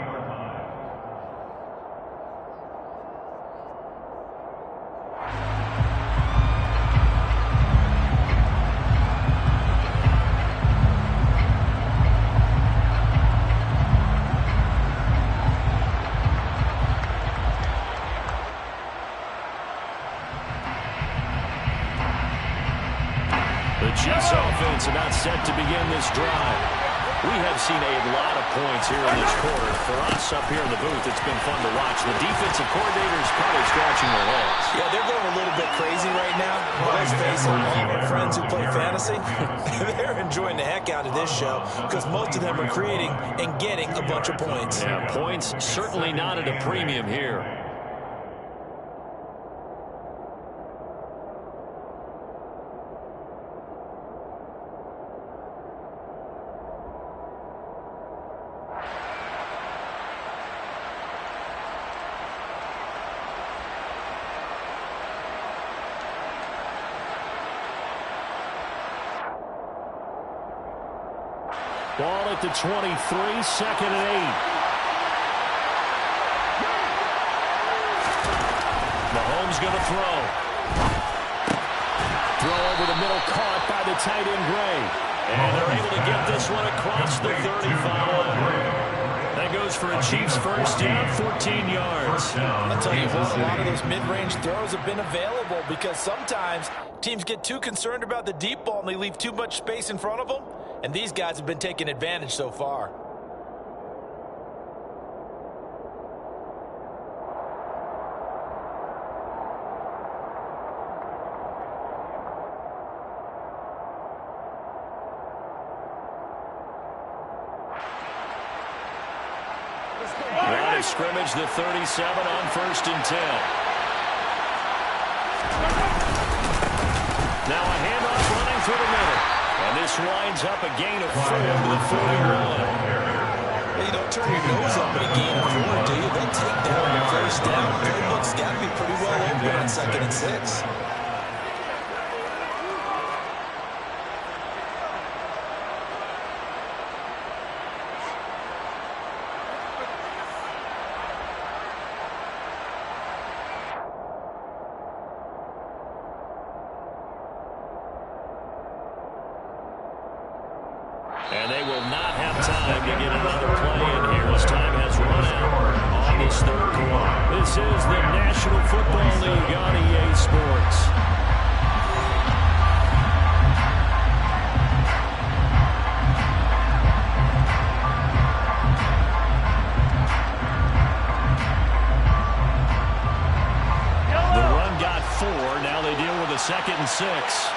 The Chiefs offense about set to begin this drive. We have seen a lot of points here in this quarter. For us up here in the booth, it's been fun to watch. The defensive coordinators probably scratching their heads.
Yeah, they're going a little bit crazy right now. But let's face it, all our friends who play fantasy, they're enjoying the heck out of this show because most of them are creating and getting a bunch of points.
Yeah, points certainly not at a premium here. Ball at the 23, second and 8. Mahomes going to throw. Throw over the middle, caught by the tight end Gray. And they're able to get this one across the 35. That goes for a Chiefs first down, 14 yards.
I'll tell you what, a lot of those mid-range throws have been available because sometimes teams get too concerned about the deep ball and they leave too much space in front of them. And these guys have been taking advantage so far.
Line of scrimmage, the 37 on first and 10. Now a handoff running through the middle. And this winds up a gain of 4 to the 41.
Hey, you don't turn your nose up at a gain of 4, do you? They'll take that on first down. Playbook's got to be pretty well open on 2nd and 6.
And they will not have time to get another play in here as time has run out on this third quarter. This is the National Football League on EA Sports. The run got 4. Now they deal with a 2nd and 6.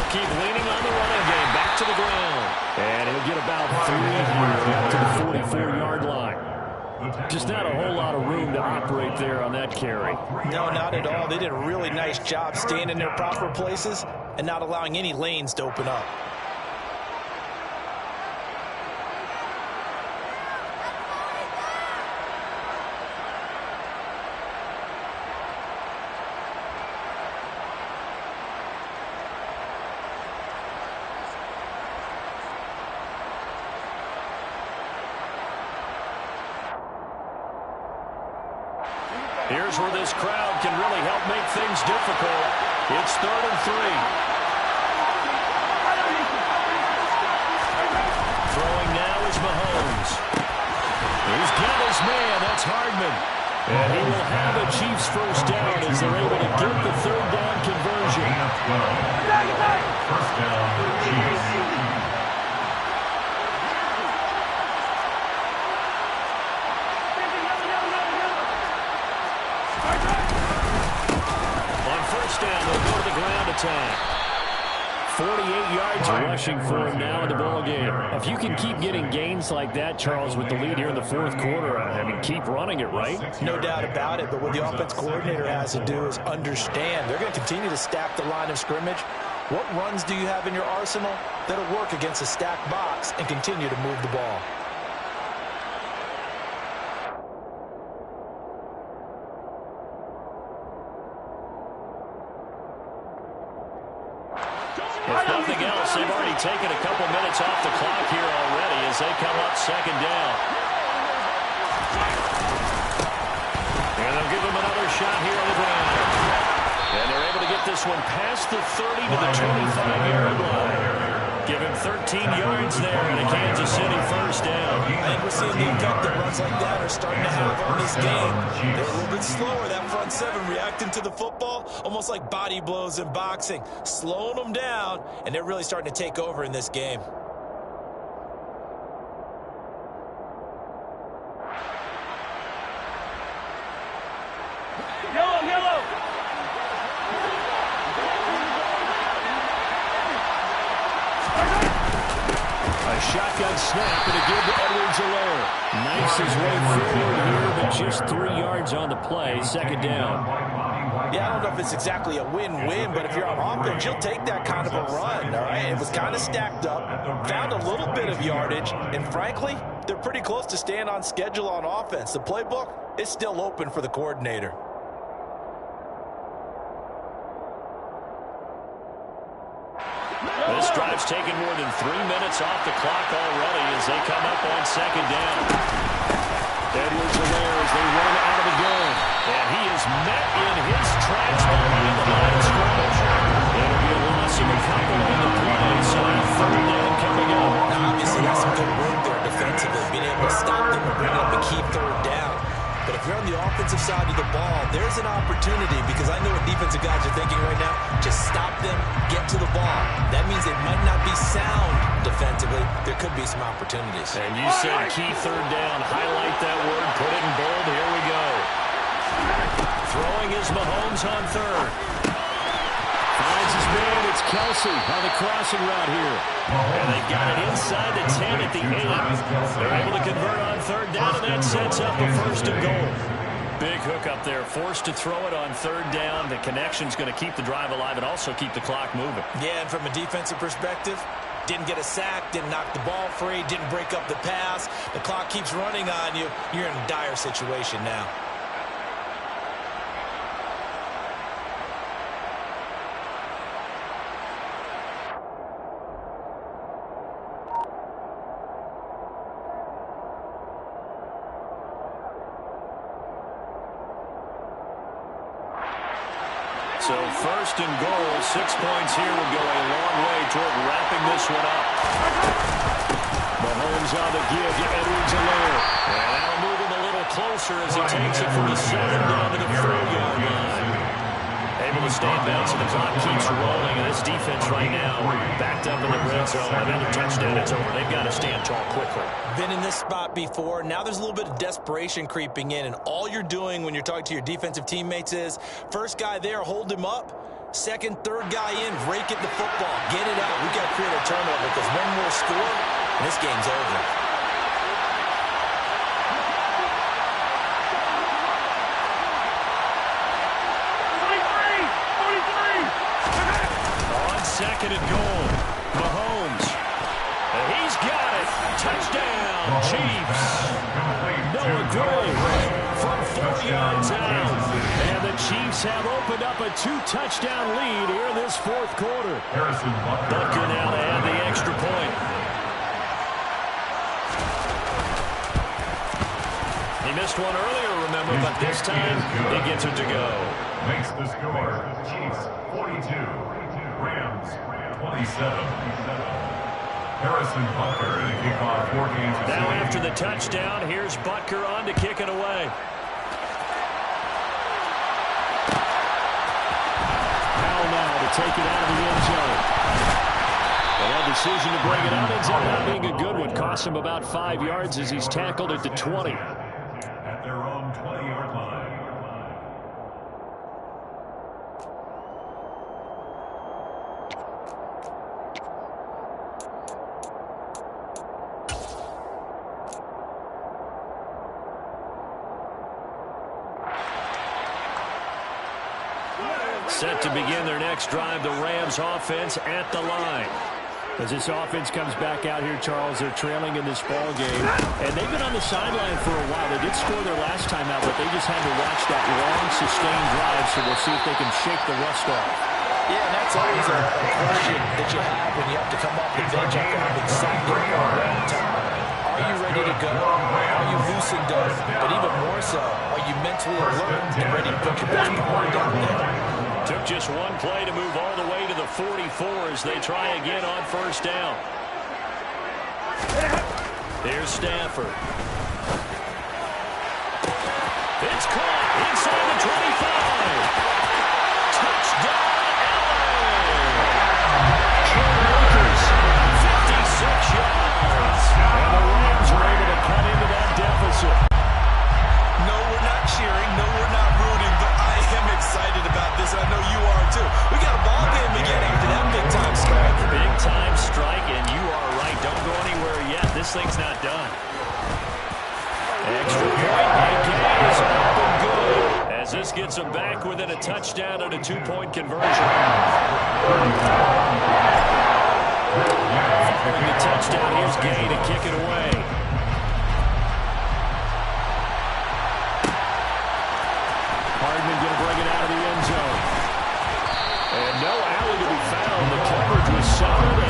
Keep leaning on the running game. Back to the ground. And he'll get about 3 here up to the 44-yard line. Just not a whole lot of room to operate there on that carry.
No, not at all. They did a really nice job staying in their proper places and not allowing any lanes to open up.
Here's where this crowd can really help make things difficult. It's 3rd and 3. Throwing now is Mahomes. He's got his man. That's Hardman. And he will have a Chiefs first down as they're able to get the 3rd down conversion.
First down, Chiefs.
Down, they'll go to the ground attack. 48 yards rushing for him now in the ball game. If you can keep getting gains like that, Charles, with the lead here in the 4th quarter, I mean, keep running it, right?
No doubt about it, but what the offense coordinator has to do is understand. They're going to continue to stack the line of scrimmage. What runs do you have in your arsenal that'll work against a stacked box and continue to move the ball?
If nothing else, they've already taken a couple minutes off the clock here already as they come up 2nd down. And they'll give them another shot here on the ground. And they're able to get this one past the 30 to the 25-yard line. Give him 13 yards there and a Kansas City first down.
I think we're seeing the impact that runs like that are starting to have on this game. They're a little bit slower, that front 7 reacting to the football, almost like body blows in boxing, slowing them down, and they're really starting to take over in this game.
Yellow.
A shotgun snap and a give to Edwards-Helaire. Nice his way forward here, but just 3 yards on the play. 2nd down.
Yeah, I don't know if it's exactly a win-win, but if you're on offense, you'll take that kind of a run, all right? It was kind of stacked up, found a little bit of yardage, and frankly, they're pretty close to staying on schedule on offense. The playbook is still open for the coordinator.
This drive's taken more than 3 minutes off the clock already as they come up on second down. Edwards-Helaire as they run out of the gun. And he is met in his tracks behind the line of scrimmage. It'll be a loss of a couple on the play, so now third down coming up.
Now, obviously, that's some good work there defensively, being able to stop them and bring up a key third down. But if you're on the offensive side of the ball, there's an opportunity because I know what defensive guys are thinking right now. Just stop them, get to the ball. That means they might not be sound defensively. There could be some opportunities.
And you said key third down. Highlight that word. Put it in bold. Here we go. Throwing is Mahomes on third. Finds his man. It's Kelsey on the crossing route here. And they've got it inside the 10 at the 8. They're able to convert on third down, and that sets up a first and goal. Big hook up there. Forced to throw it on third down. The connection's going to keep the drive alive and also keep the clock moving.
Yeah, and from a defensive perspective, didn't get a sack, didn't knock the ball free, didn't break up the pass. The clock keeps running on you. You're in a dire situation now.
So first and goal, 6 points here would go a long way toward wrapping this one up. Mahomes on the give to Edwards-Helaire. And that'll move him a little closer as he takes it from the 7 down to the 4-yard line. Able to stay in bounds, and the clock keeps rolling. And this defense right now backed up in the red zone. Another touchdown, it's over. They've got to stand tall quickly.
Been in this spot before. Now there's a little bit of desperation creeping in, and all you're doing when you're talking to your defensive teammates is first guy there, hold him up. Second, third guy in, rake at the football. Get it out. We've got to create a turnover because one more score, and this game's over.
Second and goal. Mahomes. And he's got it. Touchdown, Chiefs. Noah Gray from 4 yards out. And the Chiefs have opened up a 2-touchdown lead here in this fourth quarter. Butker now to add the extra point. He missed one earlier, remember, but this time he gets it to go.
Makes the score Chiefs 42. Rams 27. Harrison Butker to kick off 4 games.
Now after the touchdown, here's Butker on to kick it away. Powell now to take it out of the end zone. And that decision to bring it out ends up not being a good one. Costs him about 5 yards as he's tackled at the 20.
At their own 20-yard line.
Set to begin their next drive, the Rams offense at the line. As this offense comes back out here, Charles, they're trailing in this ball game. And they've been on the sideline for a while. They did score their last time out, but they just had to watch that long, sustained drive, so we'll see if they can shake the rust off.
Yeah, and that's always a question that you have when you have to come off the bench after having sat there for a long time. Are you ready to go? Are you loosened up? But even more so, are you mentally alert and ready to put your best performance down there?
Took just one play to move all the way to the 44 as they try again on first down. Here's Stafford. It's caught inside the 25. Touchdown, Lakers, 56 yards. And the Rams are able to cut into that deficit.
No, we're not cheering. No, we're not rooting. But I am excited about this, and I know you are too. We got a ball game again after that big-time strike.
Big-time strike, and you are right. Don't go anywhere yet. This thing's not done. Extra point again is up and good as this gets them back within a touchdown and a 2-point conversion. Following the touchdown, here's Gay to kick it away. Hardman going to bring it out of the end zone. And no alley to be found. The coverage was solid,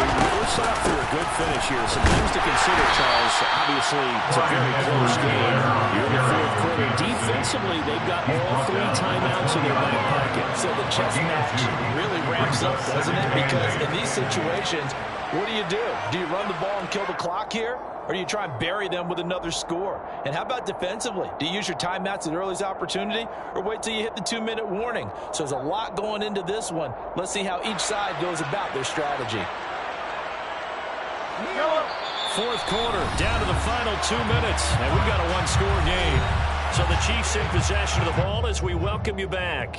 We're set up for a good finish here. Some things to consider, Charles. Obviously, it's a very close game. You're in the fourth quarter. Defensively, they've got all 3 timeouts in their back pocket.
So the chess match really ramps up, doesn't it? Because in these situations, what do? Do you run the ball and kill the clock here? Or do you try and bury them with another score? And how about defensively? Do you use your timeouts at earliest opportunity or wait till you hit the 2-minute warning? So there's a lot going into this one. Let's see how each side goes about their strategy.
Fourth quarter, down to the final 2 minutes, and we've got a 1-score game. So the Chiefs in possession of the ball as we welcome you back.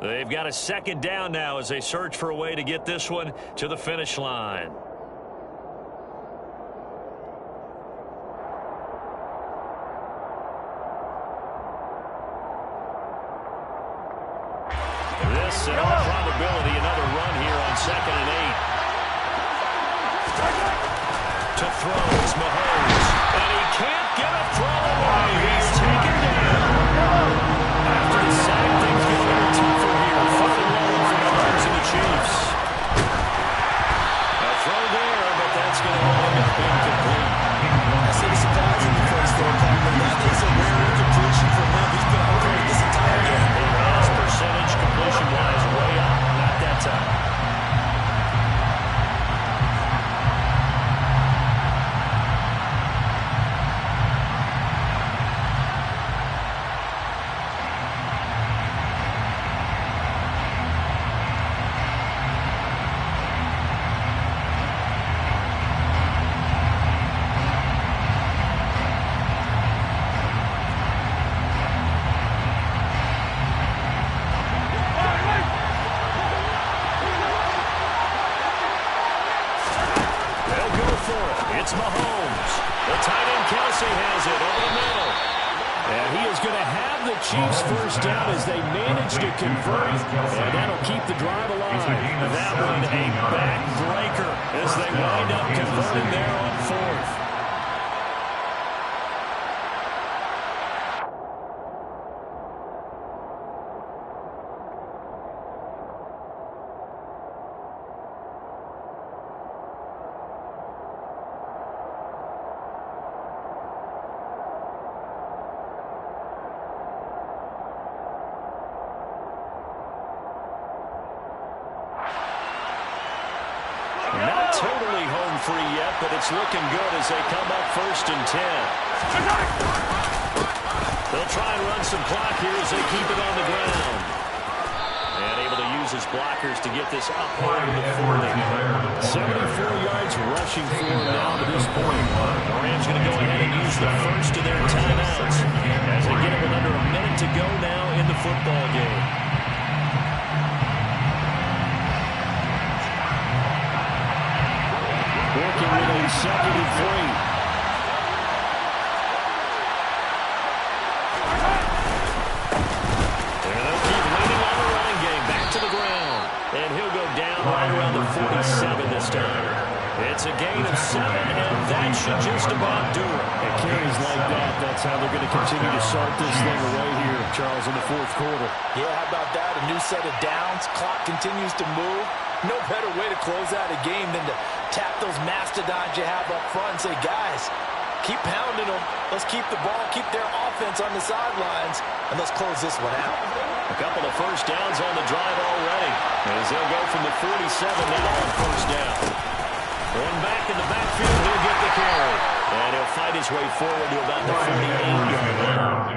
They've got a second down now as they search for a way to get this one to the finish line. This, in all probability, another run here on 2nd and 8. To throw is Mahomes, and he can't get a throw away. He's taken down. After the sack, things get a little tougher here. 4th and 1 for Mahomes and the Chiefs. A throw there, but that's going to end up incomplete.
I see the surprise in the first throw, but that is a rare incompletion for him. He's been operating this entire game.
His percentage completion-wise way up. Not that time. It's Mahomes. The tight end Kelsey has it over the middle. And he is going to have the Chiefs first down as they manage to convert. And that'll keep the drive alive. That one a backbreaker as they wind up converting there on 4th. Not totally home free yet, but it's looking good as they come up 1st and 10. They'll try and run some clock here as they keep it on the ground. And able to use his blockers to get this up over the 40. 74 yards rushing for him now to this point. The Rams going to go ahead and use the first of their timeouts as they get it with under a minute to go now in the football game. Working with a 2nd and 3. And they'll keep leaning on the running game. Back to the ground. And he'll go down right around the 47 this time. It's a gain of 7, and that should just about do it. And carries like that, that's how they're going to continue to start this thing away here, Charles, in the 4th quarter.
Yeah, how about that? A new set of downs. Clock continues to move. No better way to close out a game than to tap those mastodons you have up front and say, guys, keep pounding them. Let's keep the ball, keep their offense on the sidelines, and let's close this one out.
A couple of first downs on the drive already as they'll go from the 47 now on 1st down. Going back in the backfield, he'll get the carry. And he'll fight his way forward to about the 48-yard line.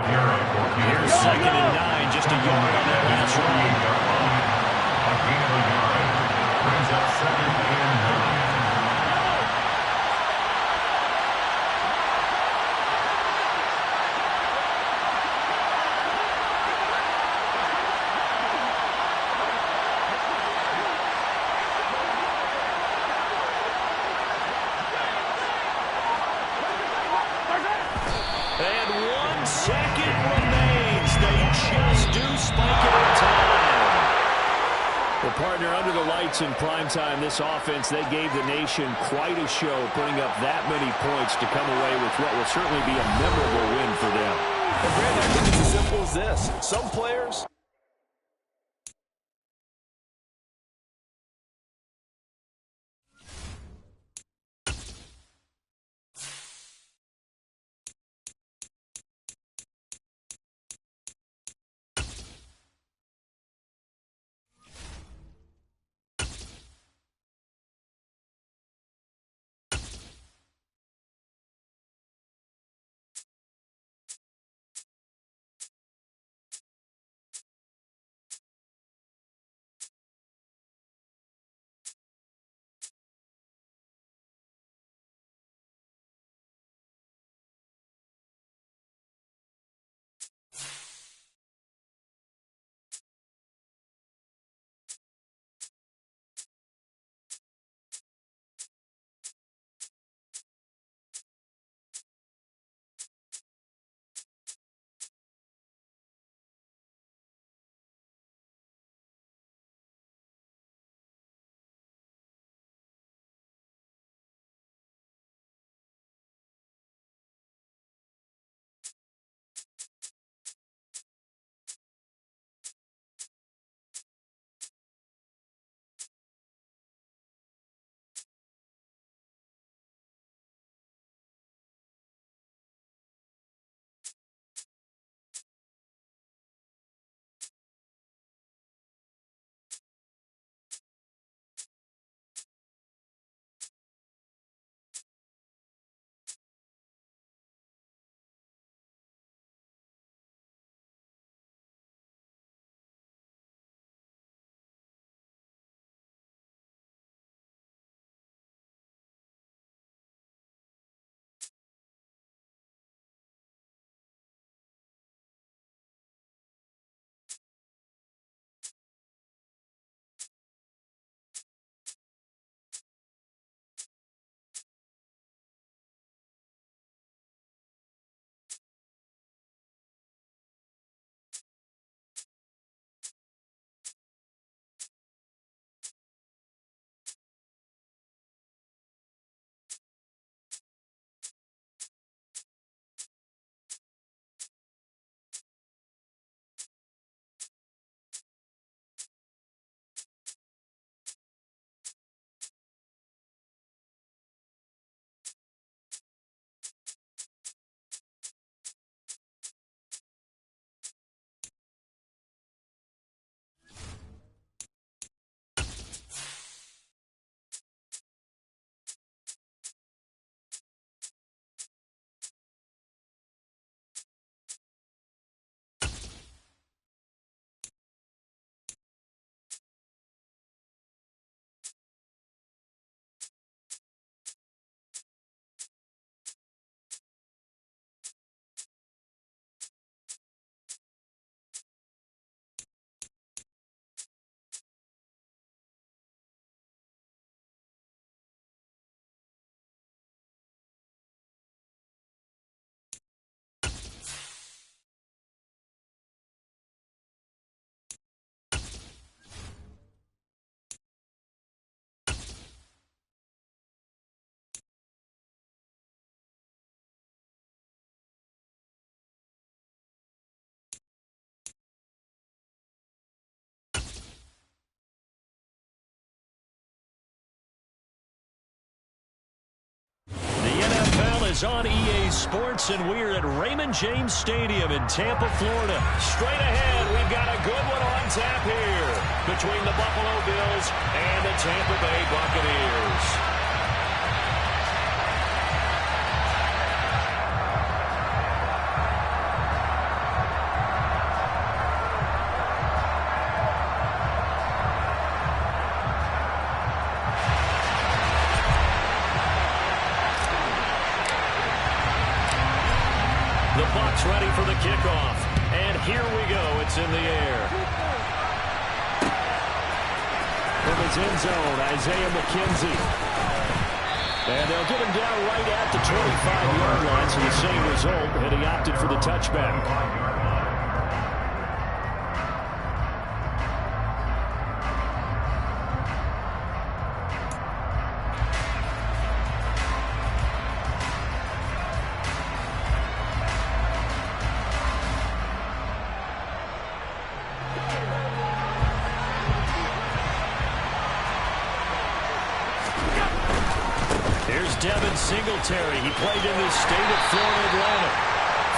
Here's 2nd and 9, just a yard on that last run.
Brings up 2nd and 9.
And 1 second remains. They just do spike it in time. Well, partner, under the lights in primetime, this offense, they gave the nation quite a show, putting up that many points to come away with what will certainly be a memorable win for them.
Well, Brandon, I think it's as simple as this. Some players
is on EA Sports, and we're at Raymond James Stadium in Tampa, Florida. Straight ahead, we've got a good one on tap here between the Buffalo Bills and the Tampa Bay Buccaneers. The Bucs ready for the kickoff. And here we go. It's in the air. From his end zone, Isaiah McKenzie. And they'll get him down right at the 25-yard line, so the same result, and he opted for the touchback. Devin Singletary. He played in the state of Florida, Atlanta.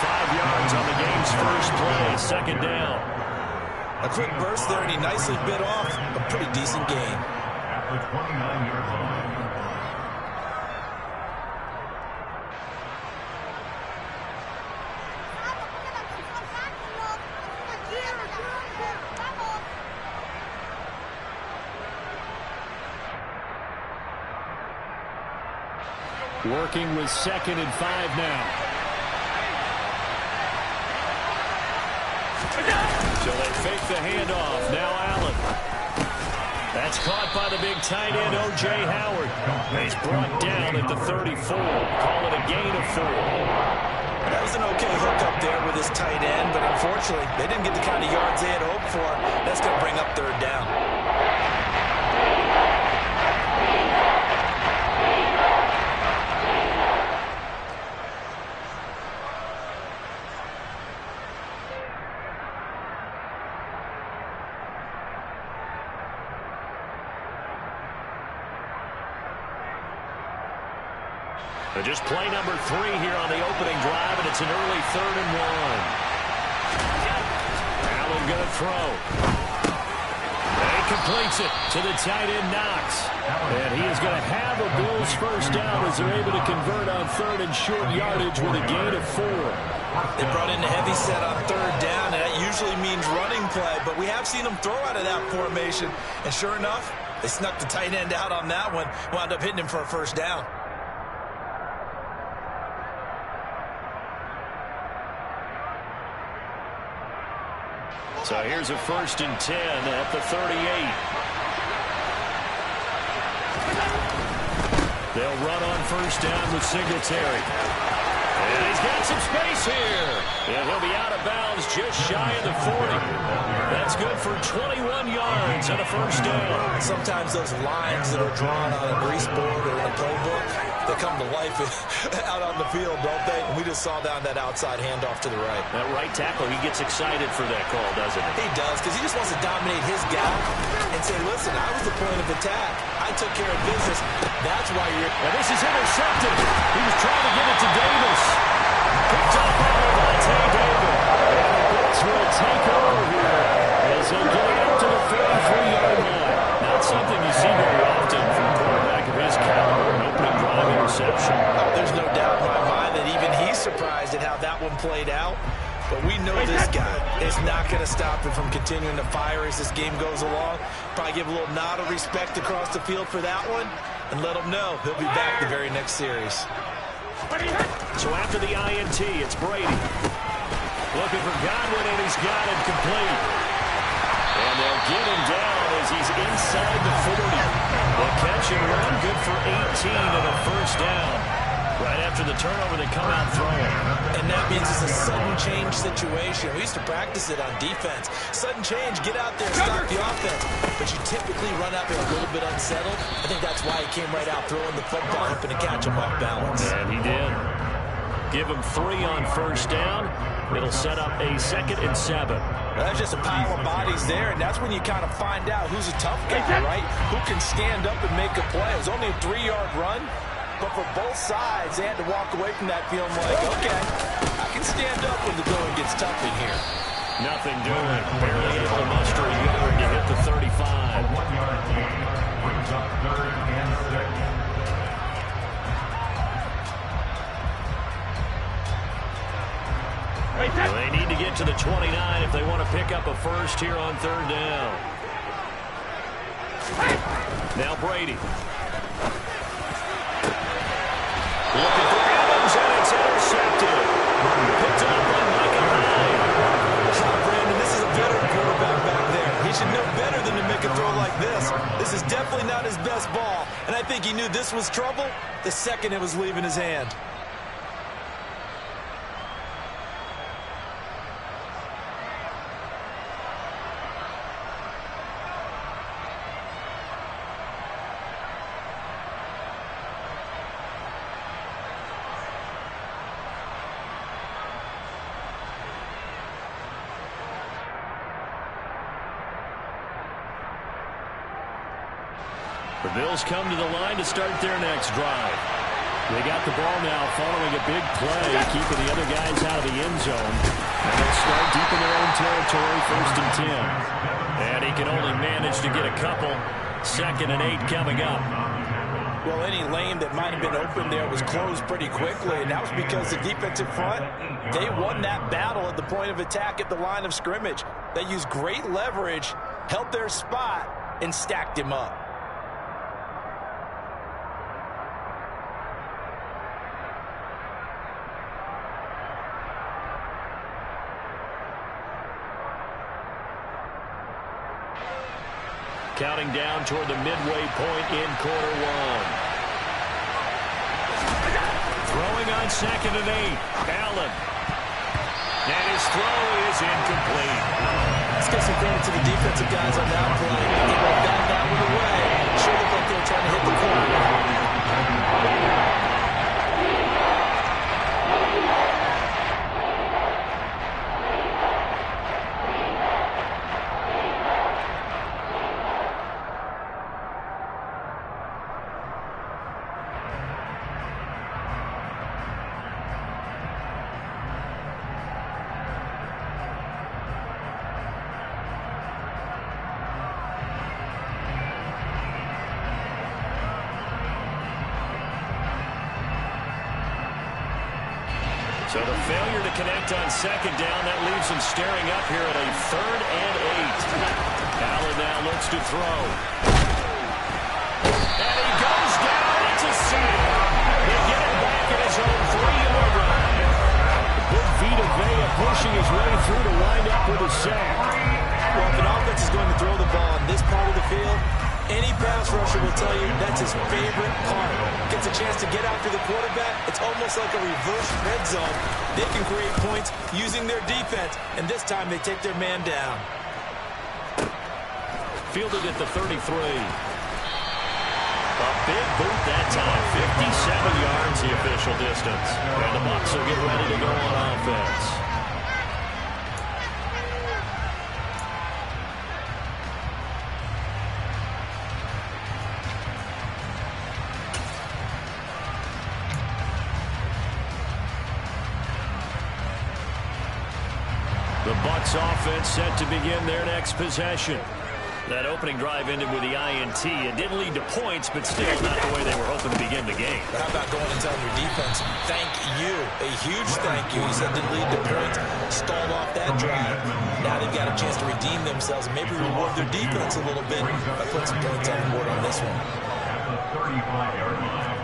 5 yards on the game's first play, second down.
A quick burst there, and he nicely bit off a pretty decent gain.
At the 29-yard line.
Working with 2nd and 5 now. So they fake the handoff. Now Allen. That's caught by the big tight end, O.J. Howard. He's brought down at the 34. Call it a gain of 4.
That was an okay hookup there with his tight end, but unfortunately, they didn't get the kind of yards they had hoped for. That's going to bring up 3rd down.
Just play number 3 here on the opening drive, and it's an early 3rd and 1. Allen going to throw. And he completes it to the tight end, Knox. And he is going to have a Bills first down as they're able to convert on 3rd and short yardage with a gain of 4.
They brought in the heavy set on 3rd down, and that usually means running play, but we have seen them throw out of that formation. And sure enough, they snuck the tight end out on that one, wound up hitting him for a first down.
So here's a 1st and 10 at the 38. They'll run on 1st down with Singletary. And he's got some space here. And he'll be out of bounds just shy of the 40. That's good for 21 yards and a first down.
Sometimes those lines that are drawn on a grease board or in a playbook, they come to life out on the field, don't they? And we just saw down that outside handoff to the right.
That right tackle, he gets excited for that call, doesn't he?
He does, because he just wants to dominate his guy and say, listen, I was the point of attack. I took care of business. That's why you're...
And this is intercepted. He was trying to get it to Davis. Picked up by Levante David. And the Bills will take over here as they get it up to the 33-yard line. Not something you see very often from a quarterback of his caliber. An opening drive interception.
There's no doubt in my mind that even he's surprised at how that one played out. But we know this guy is not going to stop him from continuing to fire as this game goes along. Probably give a little nod of respect across the field for that one and let him know he'll be back the very next series.
So after the INT, it's Brady. Looking for Godwin, and he's got it complete. And they'll get him down as he's inside the 40. The catch and run, good for 18 and a first down. Right after the turnover, they come out throwing.
And that means it's a sudden change situation. We used to practice it on defense. Sudden change, get out there, stop the offense. But you typically run out there a little bit unsettled. I think that's why he came right out throwing the football, hoping to catch him off balance.
And he did. Give him 3 on first down. It'll set up a 2nd and 7.
That's just a pile of bodies there, and that's when you kind of find out who's a tough guy, right? Who can stand up and make a play. It was only a 3-yard run,
But for both sides, they had to walk away from that feeling like, okay, I can stand up when the going gets tough in here.
Nothing doing. Barely able to muster a yard to hit the 35.
A 1-yard gain brings up 3rd and 6.
Well, they need to get to the 29 if they want to pick up a first here on 3rd down. Now Brady. Looking for Adams, and it's intercepted. Picked up by Michael Hyde.
Brandon, this is a veteran quarterback back there. He should know better than to make a throw like this. This is definitely not his best ball, and I think he knew this was trouble the second it was leaving his hand.
The Bills come to the line to start their next drive. They got the ball now following a big play, keeping the other guys out of the end zone. And they'll start deep in their own territory, 1st and 10. And he can only manage to get a couple. 2nd and 8 coming up.
Well, any lane that might have been open there was closed pretty quickly, and that was because the defensive front, they won that battle at the point of attack at the line of scrimmage. They used great leverage, held their spot, and stacked him up.
Counting down toward the midway point in quarter 1. Throwing on 2nd and 8. Allen. And his throw is incomplete.
Let's give some credit to the defensive guys on that play. They got that one away. Sure looked like they were trying to hit the quarterback.
So the failure to connect on 2nd down, that leaves him staring up here at a 3rd and 8. Allen now looks to throw. And he goes down. It's a seal. They get it back at his own 3-yard line. Big Vita Vea pushing his way through to wind up with a sack.
Well, if an offense is going to throw the ball in this part of the field, any pass rusher will tell you that's his favorite part. Gets a chance to get after the quarterback. It's almost like a reverse red zone. They can create points using their defense, and this time they take their man down.
Fielded at the 33. A big boot that time. 57 yards the official distance. And the Bucs will get ready to go on offense. The Bucs offense set to begin their next possession. That opening drive ended with the INT. It didn't lead to points, but still not the way they were hoping to begin the game.
But how about going and telling your defense, thank you, a huge thank you. You said didn't lead to points, stalled off that drive. Now they've got a chance to redeem themselves and maybe reward their defense a little bit by putting some points on the board on this one.
At the 35-yard line.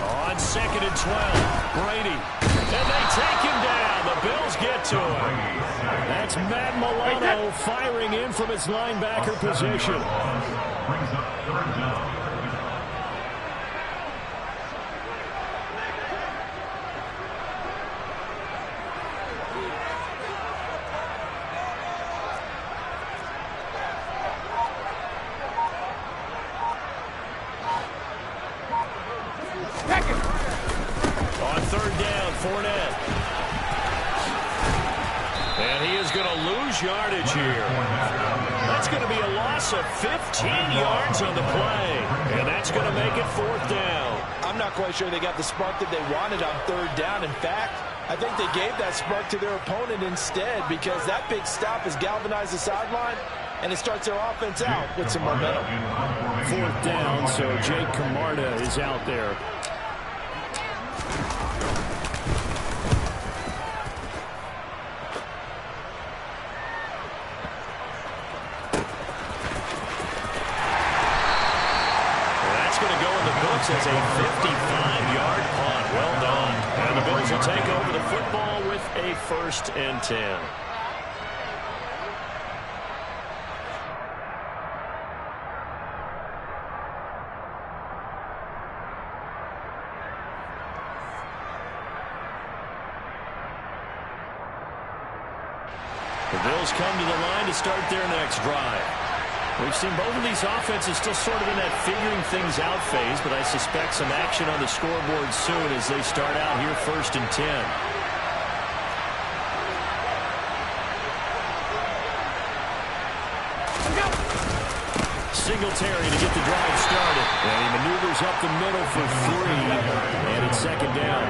On 2nd and 12, Brady. And they take him down. The Bills get to him. That's Matt Milano firing in from his linebacker position.
Brings up 3rd down.
On 3rd down, Fournette. And he is going to lose yardage here. That's going to be a loss of 15 yards on the play. And that's going to make it 4th down.
I'm not quite sure they got the spark that they wanted on 3rd down. In fact, I think they gave that spark to their opponent instead, because that big stop has galvanized the sideline, and it starts their offense out with some momentum.
4th down, so Jake Camarda is out there. As a 55-yard punt. Well done. And the Bills will take over the football with a 1st and 10. The Bills come to the line to start their next drive. We've seen both of these offenses still sort of in that figuring things out phase, but I suspect some action on the scoreboard soon as they start out here 1st and 10. Singletary to get the drive started. And he maneuvers up the middle for 3, and it's 2nd down.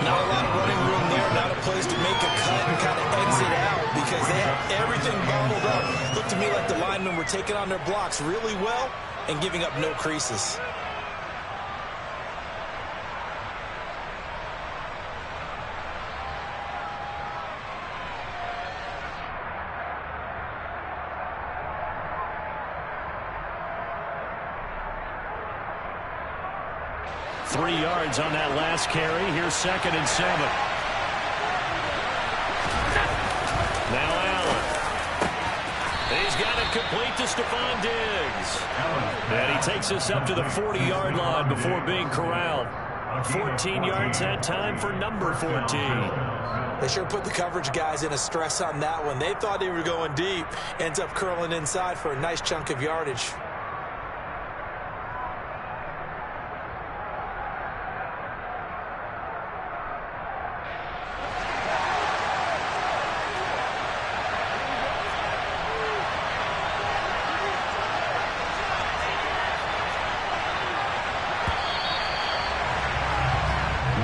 Not a lot of running room there, not a place to make a cut and kind of exit out, because they have everything bottled up. Looked to me like the linemen were taking on their blocks really well and giving up no creases.
Three yards on that last carry. Here's 2nd and 7. Now Allen. He's got it complete to Stephon Diggs. And he takes us up to the 40-yard line before being corralled. 14 yards that time for number 14.
They sure put the coverage guys in a stress on that one. They thought they were going deep. Ends up curling inside for a nice chunk of yardage.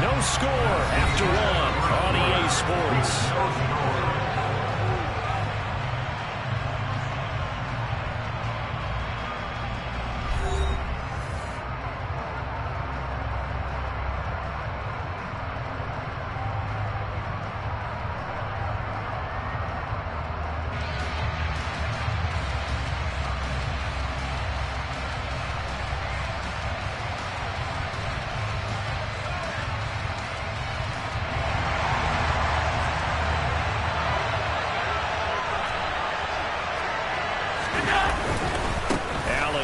No score after 1 on EA Sports.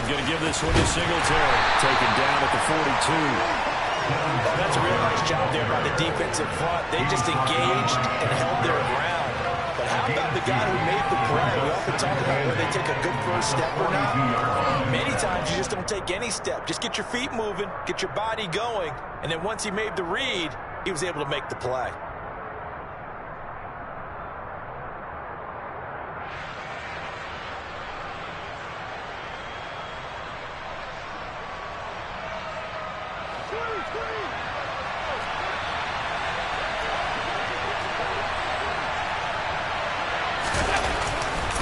Going to give this one to Singletary. Taken down at the 42.
That's a real nice job there by the defensive front. They just engaged and held their ground. But how about the guy who made the play? We often talk about whether they take a good first step or not. Many times you just don't take any step. Just get your feet moving, get your body going, and then once he made the read, he was able to make the play.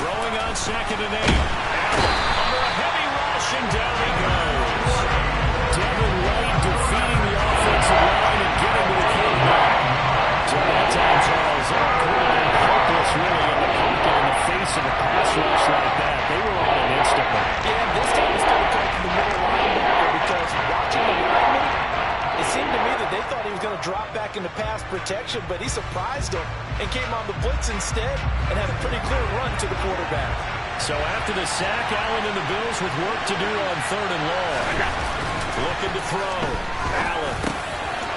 Throwing on 2nd and 8. Under a heavy rush, and down he goes. Devin White defeating the offensive line and getting to the quarterback. So that time, Charles, quarterback helpless really in the pocket in the face of a pass rush like that. They were on it instantly.
Yeah, this time it's going to come from the middle linebacker, because watching the lineman, it seemed to me that they thought he was going to drop back into pass protection, but he surprised them and came on the blitz instead and had a pretty clear run to the quarterback.
So after the sack, Allen and the Bills with work to do on 3rd and long. Looking to throw. Allen.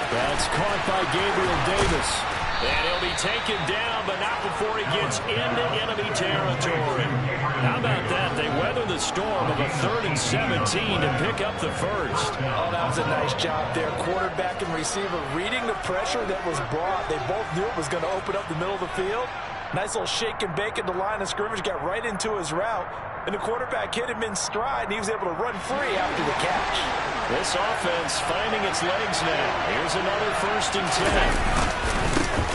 That's caught by Gabriel Davis. And he'll be taken down, but not before he gets into enemy territory. How about that? They weather the storm of a 3rd and 17 to pick up the first.
Oh, that was a nice job there. Quarterback and receiver reading the pressure that was brought. They both knew it was going to open up the middle of the field. Nice little shake and bake at the line of scrimmage, got right into his route. And the quarterback hit him in stride, and he was able to run free after the catch.
This offense finding its legs now. Here's another 1st and 10.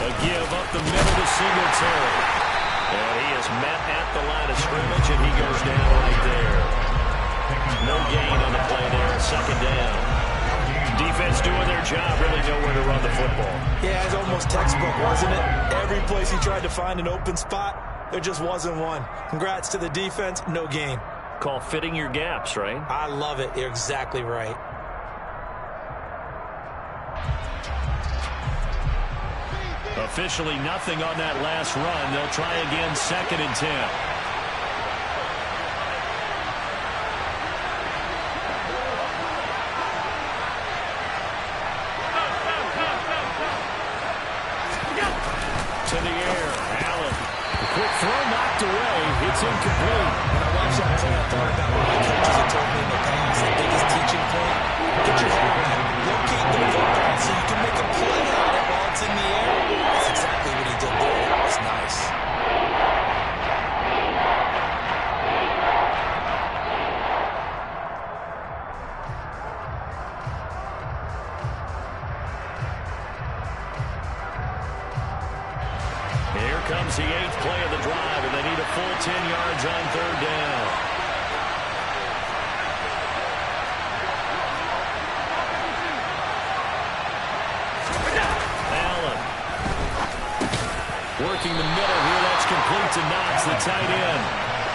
A give up the middle to Singletary. And he is met at the line of scrimmage, and he goes down right there. No gain on the play there. 2nd down. Defense doing their job, really know where to run the football.
Yeah, it's almost textbook, wasn't it? Every place he tried to find an open spot, there just wasn't one. Congrats to the defense, no gain.
Call fitting your gaps, right?
I love it. You're exactly right.
Officially nothing on that last run. They'll try again, 2nd and 10. To the air, Allen. Quick throw knocked away. It's incomplete.
When I watched that play, I thought about what my coaches have told me in the past. The biggest teaching point, get your head right. Locate the football so you can make a play on it while it's in the air. That's exactly what he did there. It was nice.
Here comes the 8th play of the drive, and they need a full 10 yards on 3rd down. Allen. Working the middle here, that's complete to Knox, the tight end.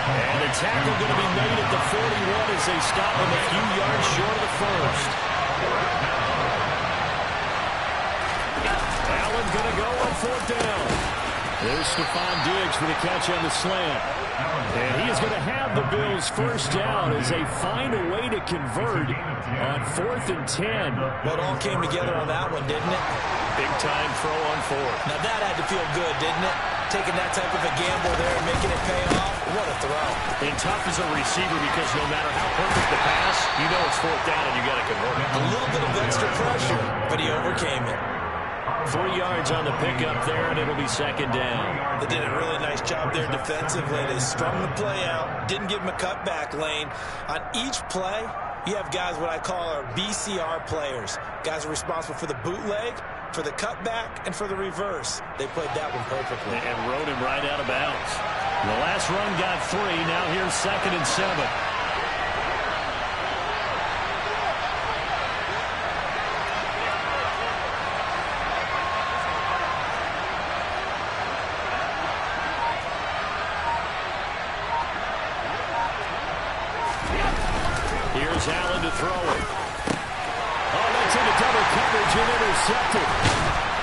And a tackle going to be made at the 41 as they stop him a few yards short of the first. Allen going to go on 4th down. There's Stephon Diggs for the catch on the slant. And he is going to have the Bills' first down as they find a way to convert on 4th and 10.
Well, it all came together on that one, didn't it?
Big-time throw on 4th.
Now, that had to feel good, didn't it? Taking that type of a gamble there and making it pay off. What a throw.
And tough as a receiver because no matter how perfect the pass, you know it's 4th down and you got to convert it.
A little bit of extra pressure, but he overcame it.
3 yards on the pickup there, and it'll be 2nd down.
They did a really nice job there defensively. They strung the play out, didn't give him a cutback lane. On each play, you have guys what I call our BCR players. Guys are responsible for the bootleg, for the cutback, and for the reverse. They played that one perfectly.
And rode him right out of bounds. The last run got 3. Now here's 2nd and 7. Here's Allen to throw it. Oh, that's into double coverage and intercepted.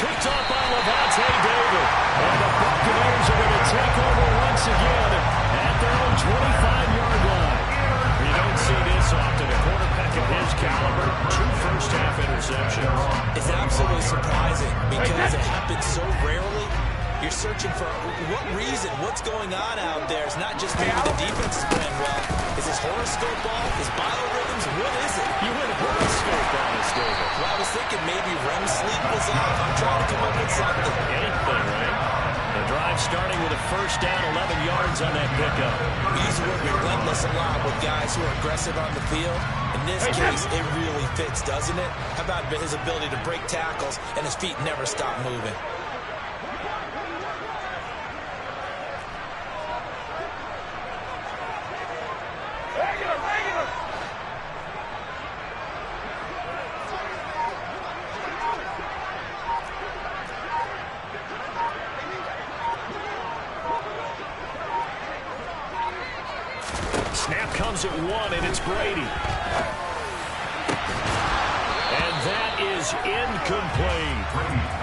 Picked up by Levante David. And the Buccaneers are going to take over once again at their own 25-yard line. You don't see this often. A quarterback of his caliber, 2 first-half interceptions.
It's absolutely surprising because it happens so rarely. You're searching for what reason, what's going on out there. It's not just maybe the defense is playing well. Is his horoscope off? His biorhythms? What is it?
You went horoscope on us, David.
Well, I was thinking maybe REM sleep was off. I'm trying to come up with something.
Anything, right? The drive starting with a first down, 11 yards on that pickup.
We use the word relentless a lot with guys who are aggressive on the field. In this case, it really fits, doesn't it? How about his ability to break tackles and his feet never stop moving?
Snap comes at 1, and it's Brady. And that is incomplete.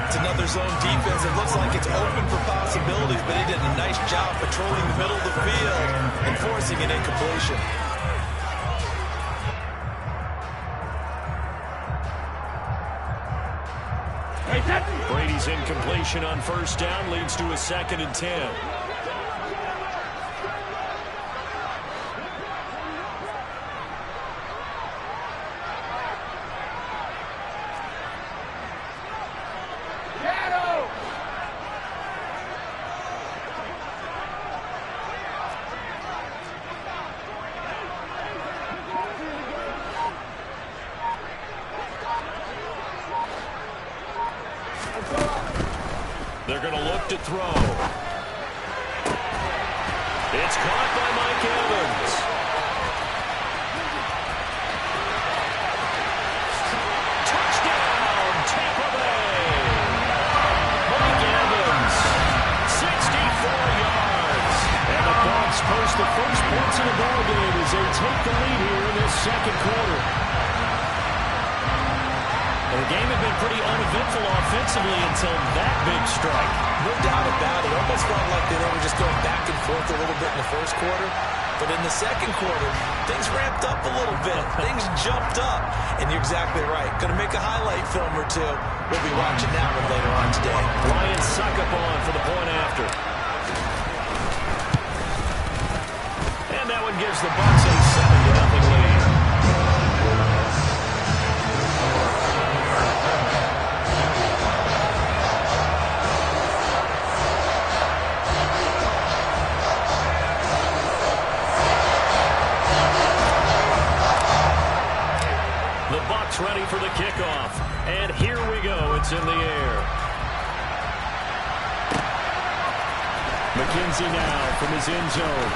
It's another zone defense. It looks like it's open for possibilities, but he did a nice job patrolling the middle of the field and forcing an incompletion.
Brady's in incompletion on first down leads to a 2nd and 10. They're going to look to throw. It's caught by Mike Evans. Touchdown, Tampa Bay. Mike Evans, 64 yards. And the Bucs post the first points in the ballgame as they take the lead here in this second quarter. The game had been pretty uneventful offensively until that big strike.
No doubt about it. Almost felt like they were just going back and forth a little bit in the first quarter. But in the second quarter, things ramped up a little bit. Things jumped up. And you're exactly right. Going to make a highlight film or two. We'll be watching that one later on today.
Lions suck up on for the point after. And that one gives the Bucs a 7-0 lead. Ready for the kickoff. And here we go. It's in the air. McKenzie now from his end zone.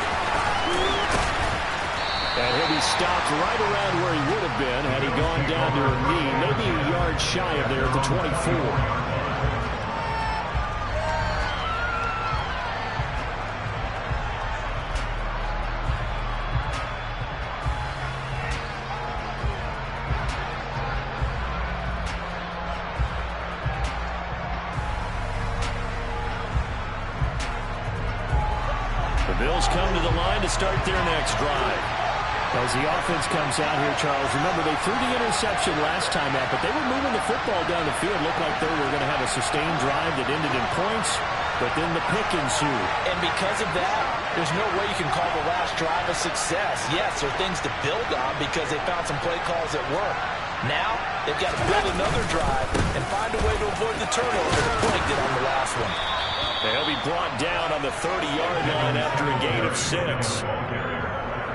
And he'll be stopped right around where he would have been had he gone down to a knee, maybe a yard shy of there at the 24. Bills come to the line to start their next drive.
As the offense comes out here, Charles, remember they threw the interception last time out, but they were moving the football down the field. Looked like they were going to have a sustained drive that ended in points, but then the pick ensued.
And because of that, there's no way you can call the last drive a success. Yes, there are things to build on because they found some play calls that work. Now, they've got to build another drive and find a way to avoid the turnover that plagued it on the last one.
They'll be brought down on the 30-yard line after a gain of 6.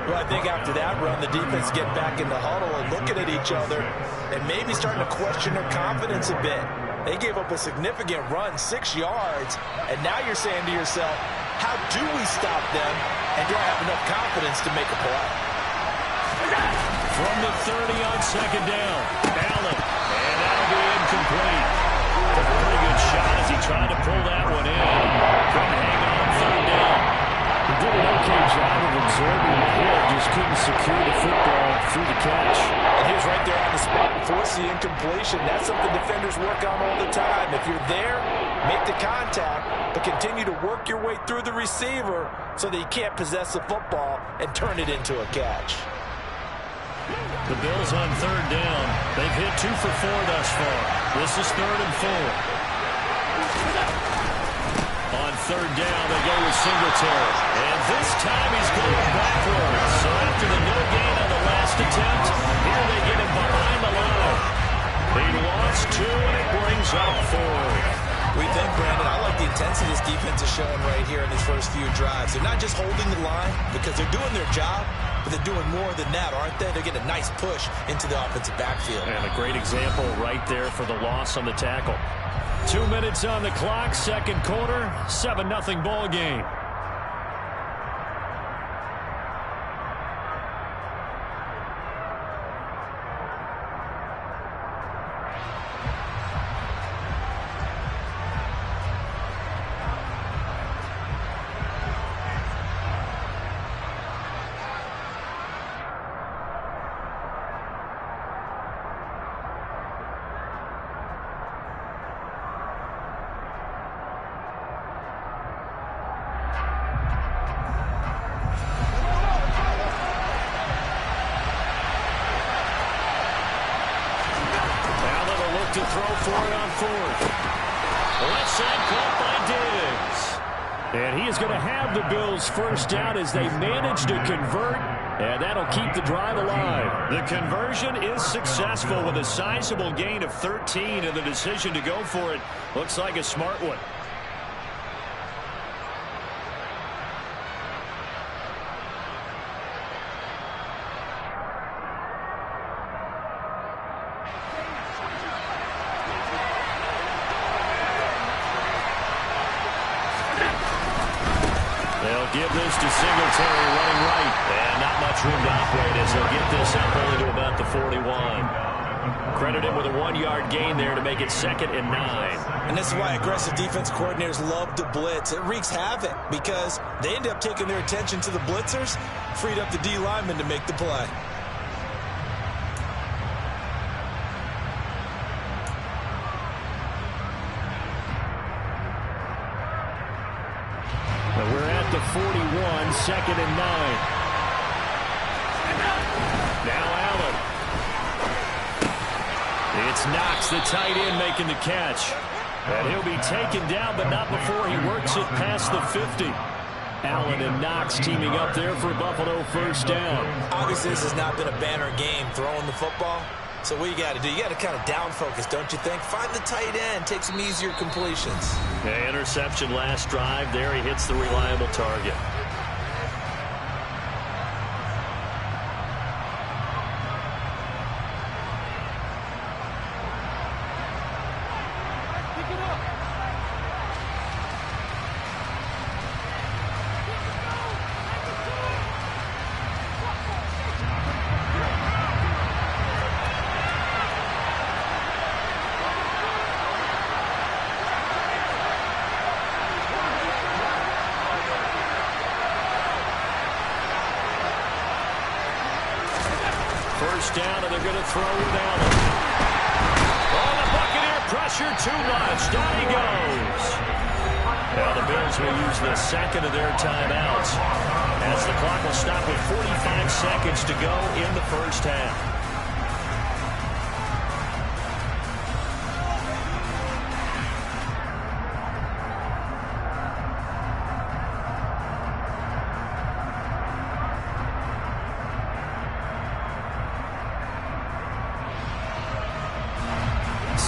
Well, I think after that run, the defense get back in the huddle and looking at each other and maybe starting to question their confidence a bit. They gave up a significant run, 6 yards, and now you're saying to yourself, how do we stop them, and do I have enough confidence to make a play?
From the 30 on second down, Allen, and that'll be incomplete. A pretty good shot as he tried to pull that one in. Couldn't hang on third down.
He did an okay job of absorbing the hit, just couldn't secure the football through the catch.
And he was right there on the spot and forced the incompletion. That's something defenders work on all the time. If you're there, make the contact, but continue to work your way through the receiver so that you can't possess the football and turn it into a catch.
The Bills on third down. They've hit 2 for 4 thus far. This is 3rd and 4. On third down, they go with Singletary. And this time he's going backwards. So after the no gain on the last attempt, here they get him behind the line. He lost 2, and it brings up 4.
We think, Brandon, I like the intensity this defense is showing right here in these first few drives. They're not just holding the line because they're doing their job, but they're doing more than that, aren't they? They're getting a nice push into the offensive backfield.
And a great example right there for the loss on the tackle. 2 minutes on the clock, second quarter, 7-0 ball game. To throw for it on 4th. Left side caught by Diggs. And he is going to have the Bills first down as they manage to convert. And that'll keep the drive alive. The conversion is successful with a sizable gain of 13, and the decision to go for it looks like a smart one. Give this to Singletary running right. And not much room to operate as he'll get this up only to about the 41. Credited with a 1-yard gain there to make it 2nd and 9.
And this is why aggressive defense coordinators love to blitz. It wreaks havoc because they end up taking their attention to the blitzers, freed up the D lineman to make the play.
We're at the 41, 2nd and 9. Now Allen. It's Knox, the tight end, making the catch. And he'll be taken down, but not before he works it past the 50. Allen and Knox teaming up there for Buffalo first down.
Obviously, this has not been a banner game throwing the football. So what you got to do, you got to kind of down focus, don't you think? Find the tight end, take some easier completions.
Yeah, interception last drive. There he hits the reliable target. First down, and they're going to throw with Allen. Oh, the Buccaneer pressure too much. Down he goes. Now the Bills will use the second of their timeouts as the clock will stop with 45 seconds to go in the first half.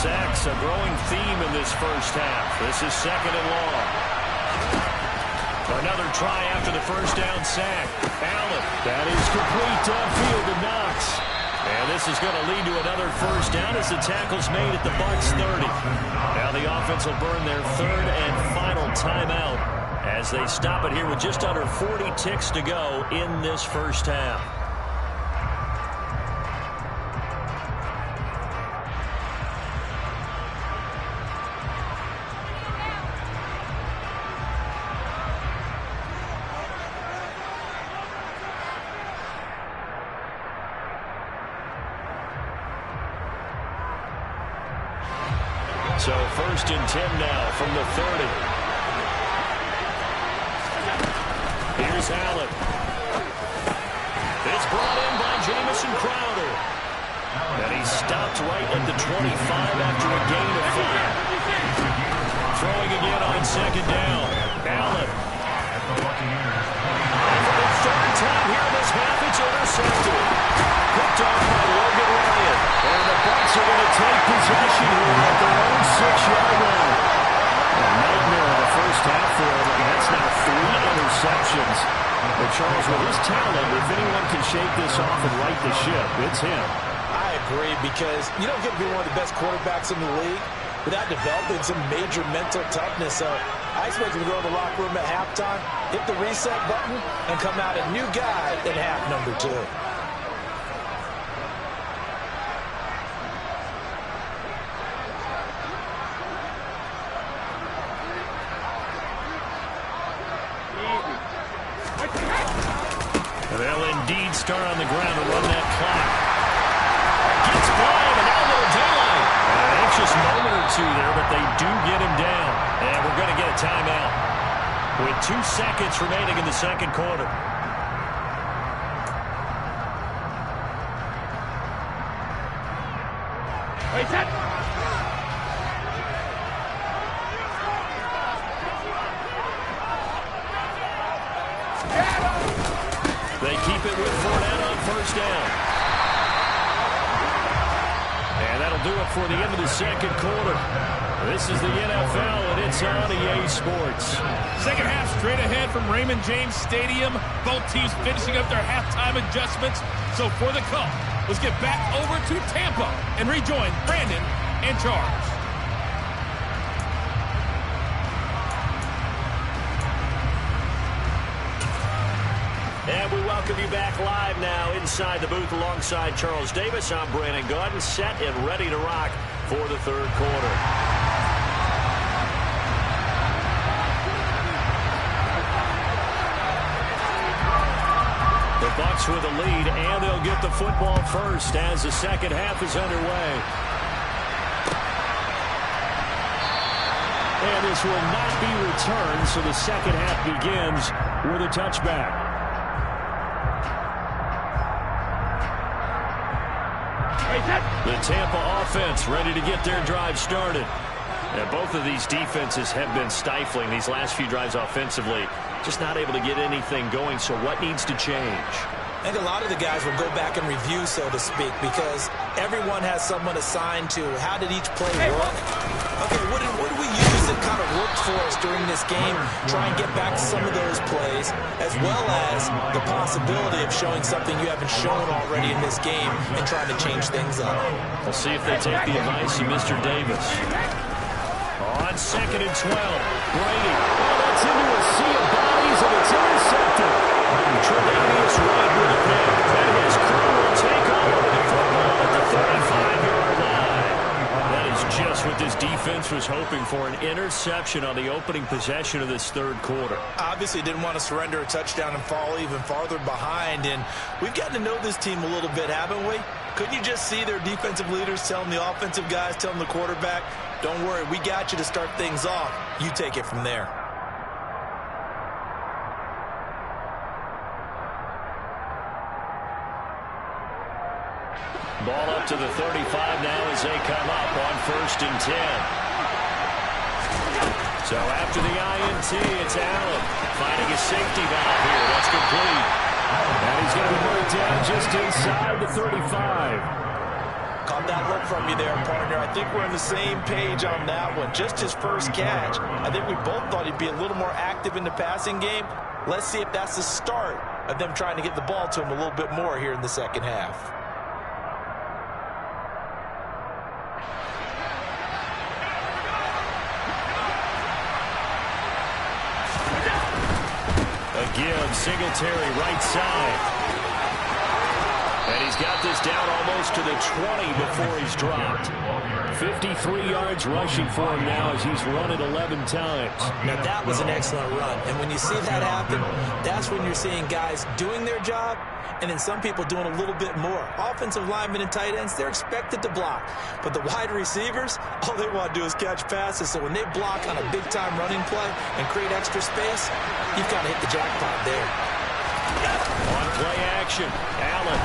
Sacks, a growing theme in this first half. This is 2nd and long. Another try after the first down sack. Allen. That is complete downfield to Knox. And this is going to lead to another first down as the tackle's made at the Bucs 30. Now the offense will burn their 3rd and final timeout as they stop it here with just under 40 ticks to go in this first half. So 1st and 10 now from the 30. Here's Allen. It's brought in by Jamison Crowder. And he's stopped right at the 25 after a gain of 5. Throwing again on 2nd down. Allen. And for the 3rd time here in this half, it's intercepted. Picked off by Logan Ryan. And the Bucs are going to take possession here at their own 6-yard line. A nightmare of the first half for him, and that's now 3 interceptions. But Charles, with his talent, if anyone can shake this off and right the ship, it's him.
I agree, because you don't get to be one of the best quarterbacks in the league without developing some major mental toughness. So I expect him to go to the locker room at halftime, hit the reset button, and come out a new guy in half number 2.
They'll indeed start on the ground to run that clock. Gets by him, and now a little daylight. An anxious moment or two there, but they do get him down. And we're going to get a timeout with 2 seconds remaining in the second quarter. Wait, set. They keep it with Fournette on first down. And that'll do it for the end of the second quarter. This is the NFL, and it's on EA Sports.
Second half straight ahead from Raymond James Stadium. Both teams finishing up their halftime adjustments. So for the call, let's get back over to Tampa and rejoin Brandon and Charles.
And we welcome you back live now inside the booth alongside Charles Davis. I'm Brandon Gaudin, set and ready to rock for the third quarter. The Bucs with a lead, and they'll get the football first as the second half is underway. And this will not be returned, so the second half begins with a touchback. The Tampa offense ready to get their drive started. Now, both of these defenses have been stifling these last few drives offensively. Just not able to get anything going, so what needs to change?
I think a lot of the guys will go back and review, so to speak, because everyone has someone assigned to how did each play work. Okay, what did we use that kind of worked for us during this game? Try and get back to some of those plays, as well as the possibility of showing something you haven't shown already in this game and trying to change things up.
We'll see if they take the advice of Mr. Davis. On 2nd and 12, Brady. Oh, that's into a sea of bodies, and it's intercepted. Tre'Davious White with a pick, and his crew will take over the football at the 35-yard line. That is just what this defense was hoping for, an interception on the opening possession of this third quarter.
Obviously didn't want to surrender a touchdown and fall even farther behind, and we've gotten to know this team a little bit, haven't we? Couldn't you just see their defensive leaders telling the offensive guys, telling the quarterback, don't worry, we got you to start things off. You take it from there.
Ball up to the 35 now as they come up on 1st and 10. So after the INT, it's Allen finding a safety valve here. That's complete. And he's going to be moved down just inside the 35.
Caught that look from you there, partner. I think we're on the same page on that one. Just his first catch. I think we both thought he'd be a little more active in the passing game. Let's see if that's the start of them trying to get the ball to him a little bit more here in the second half.
Again, Singletary right side. And he's got this down almost to the 20 before he's dropped. 53 yards rushing for him now as he's run it 11 times.
Now, that was an excellent run. And when you see that happen, that's when you're seeing guys doing their job and then some people doing a little bit more. Offensive linemen and tight ends, they're expected to block. But the wide receivers, all they want to do is catch passes. So when they block on a big-time running play and create extra space, you've got to hit the jackpot there.
On play action, Allen.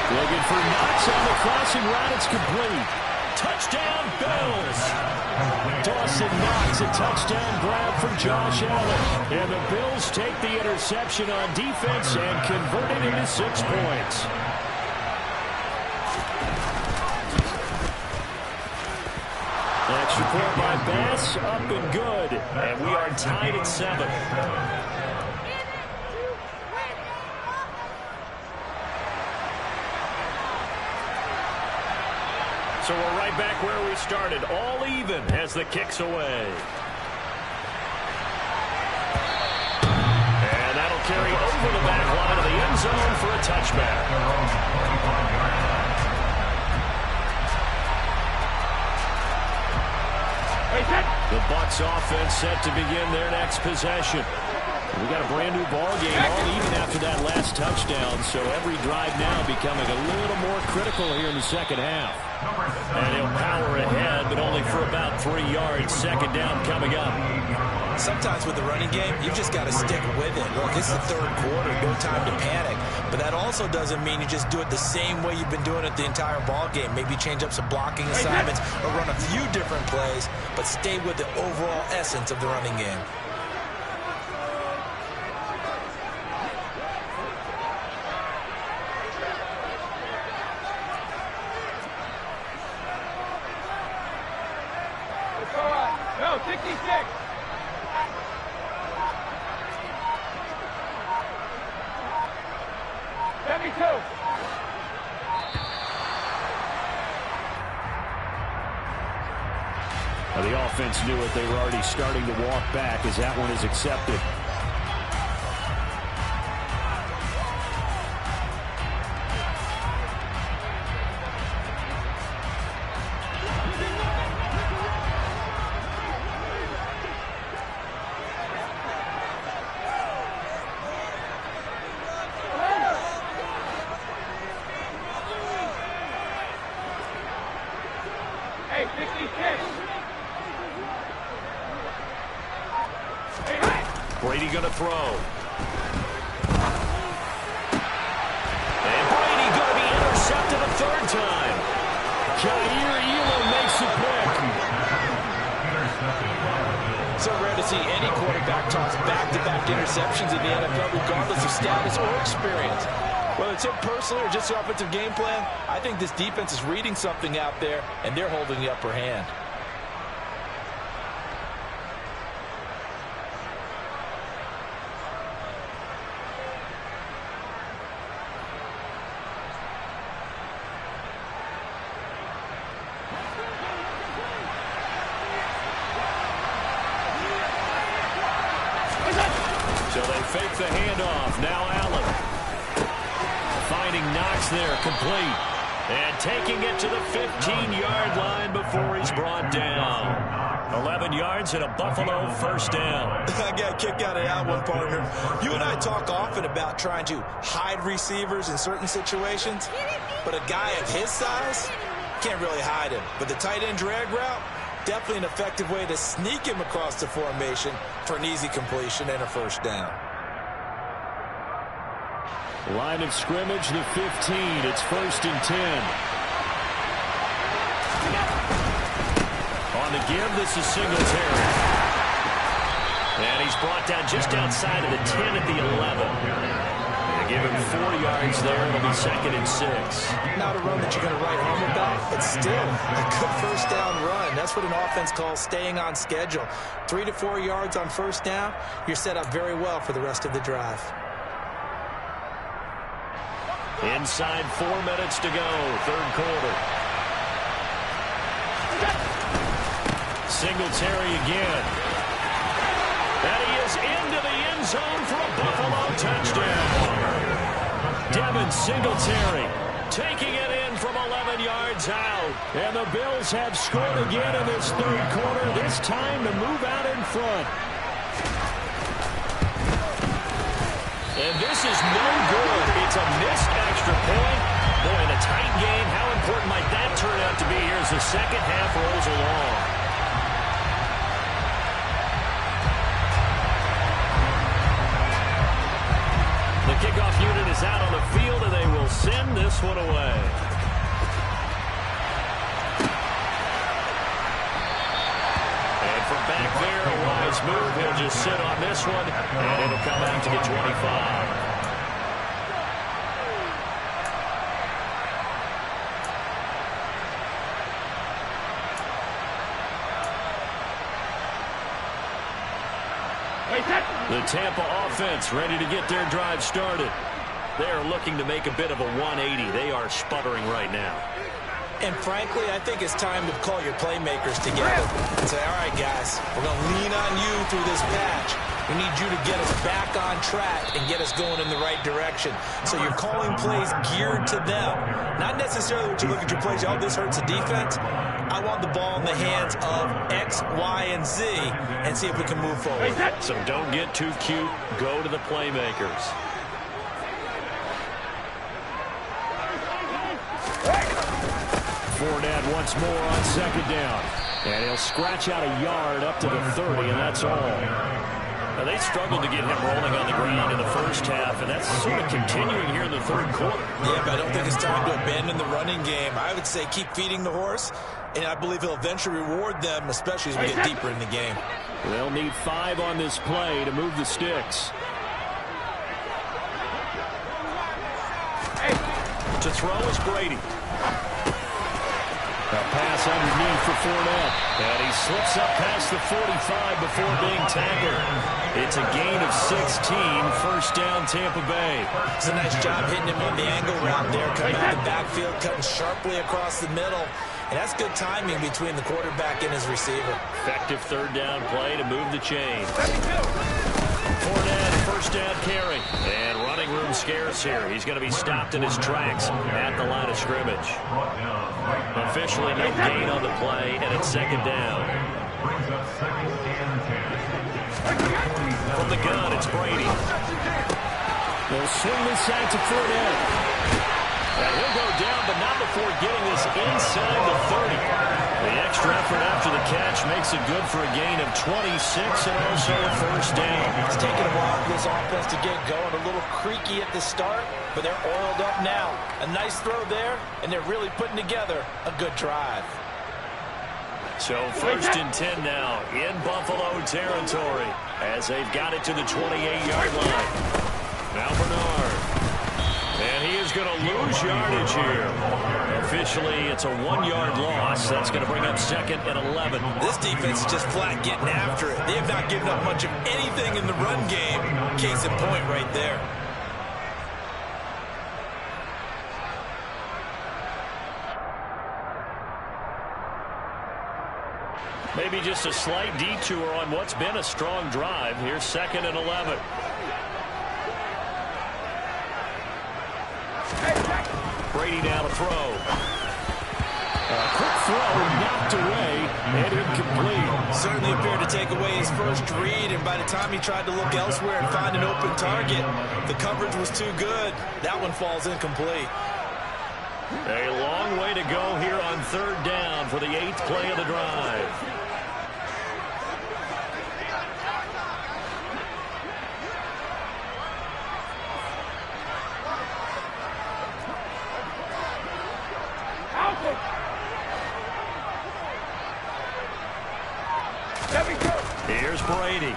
Looking for Knox on the crossing route. It's complete. Touchdown, Bills. Dawson Knox, a touchdown grab for Josh Allen. And the Bills take the interception on defense and convert it into 6 points. Extra point by Bass, up and good. And we are tied at 7. So we're right back where we started, all even as the kick's away. And that'll carry over the back line of the end zone for a touchback. The Bucs offense set to begin their next possession. We got a brand new ball game all even after that last touchdown, so every drive now becoming a little more critical here in the second half. And he'll power ahead, but only for about 3 yards. Second down coming up.
Sometimes with the running game, you've just got to stick with it. Look, it's the third quarter, no time to panic. But that also doesn't mean you just do it the same way you've been doing it the entire ball game. Maybe change up some blocking assignments or run a few different plays, but stay with the overall essence of the running game.
No, 66.
Well, the offense knew it. They were already starting to walk back as that one is accepted. Brady going to throw. And Brady going to be intercepted a third time. Jair Elam makes the pick.
So rare to see any quarterback toss back-to-back interceptions in the NFL, regardless of status or experience. Whether it's him personally or just the offensive game plan, I think this defense is reading something out there, and they're holding the upper hand.
So they fake the handoff. Now Allen. Finding Knox there, complete. And taking it to the 15-yard line before he's brought down. 11 yards and a Buffalo first down.
I got a kick out of that one, partner. You and I talk often about trying to hide receivers in certain situations, but a guy of his size can't really hide him. But the tight end drag route, definitely an effective way to sneak him across the formation for an easy completion and a first down.
Line of scrimmage, the 15. It's 1st and 10. On the give, this is Singletary. And he's brought down just outside of the 10 at the 11. They give him 4 yards there. It'll be 2nd and 6.
Not a run that you're going to write home about, but still a good first down run. That's what an offense calls staying on schedule. 3 to 4 yards on first down, you're set up very well for the rest of the drive.
Inside 4 minutes to go, third quarter. Singletary again. And he is into the end zone for a Buffalo touchdown. Devin Singletary taking it in from 11 yards out. And the Bills have scored again in this third quarter, this time to move out in front. And this is no good. It's a missed extra point. Boy, in a tight game, how important might that turn out to be here as the second half rolls along? The kickoff unit is out on the field, and they will send this one away. And from back there, a wise move. He'll just sit on this one, and it'll come out to get 25. The Tampa offense ready to get their drive started. They're looking to make a bit of a 180. They are sputtering right now.
And frankly, I think it's time to call your playmakers together and say, all right, guys, we're going to lean on you through this patch. We need you to get us back on track and get us going in the right direction. So you're calling plays geared to them. Not necessarily what you look at your plays, oh, this hurts the defense. I want the ball in the hands of X, Y, and Z and see if we can move forward.
So don't get too cute. Go to the playmakers. Fournette once more on second down. And he'll scratch out a yard up to the 30, and that's all. Now, they struggled to get him rolling on the ground in the first half, and that's sort of continuing here in the third quarter.
Yeah, but I don't think it's time to abandon the running game. I would say keep feeding the horse, and I believe he'll eventually reward them, especially as we get deeper in the game.
They'll need 5 on this play to move the sticks. To throw is Brady. A pass underneath for Fournette. And he slips up past the 45 before being tackled. It's a gain of 16, first down Tampa Bay.
It's a nice job hitting him on the angle route there, coming out the backfield, cutting sharply across the middle. And that's good timing between the quarterback and his receiver.
Effective third down play to move the chain. Fournette, first down carry. And running room scarce here. He's going to be stopped in his tracks at the line of scrimmage. Officially no gain on the play, and it's second down. From the gun, it's Brady. They'll swing this out to Fournette. And he'll go down, but not before getting this inside the 30. The extra effort after the catch makes it good for a gain of 26 and also a first down.
It's taking a while for this offense to get going. A little creaky at the start, but they're oiled up now. A nice throw there, and they're really putting together a good drive.
So first and 10 now in Buffalo territory as they've got it to the 28-yard line. Now Bernard. And he is going to lose yardage here. Officially, it's a 1-yard loss. That's going to bring up second and 11.
This defense is just flat getting after it. They have not given up much of anything in the run game. Case in point right there.
Maybe just a slight detour on what's been a strong drive. Here's second and 11. Brady down to throw. A quick throw knocked away and incomplete.
Certainly appeared to take away his first read, and by the time he tried to look elsewhere and find an open target, the coverage was too good. That one falls incomplete.
A long way to go here on third down for the 8th play of the drive. Here's Brady. And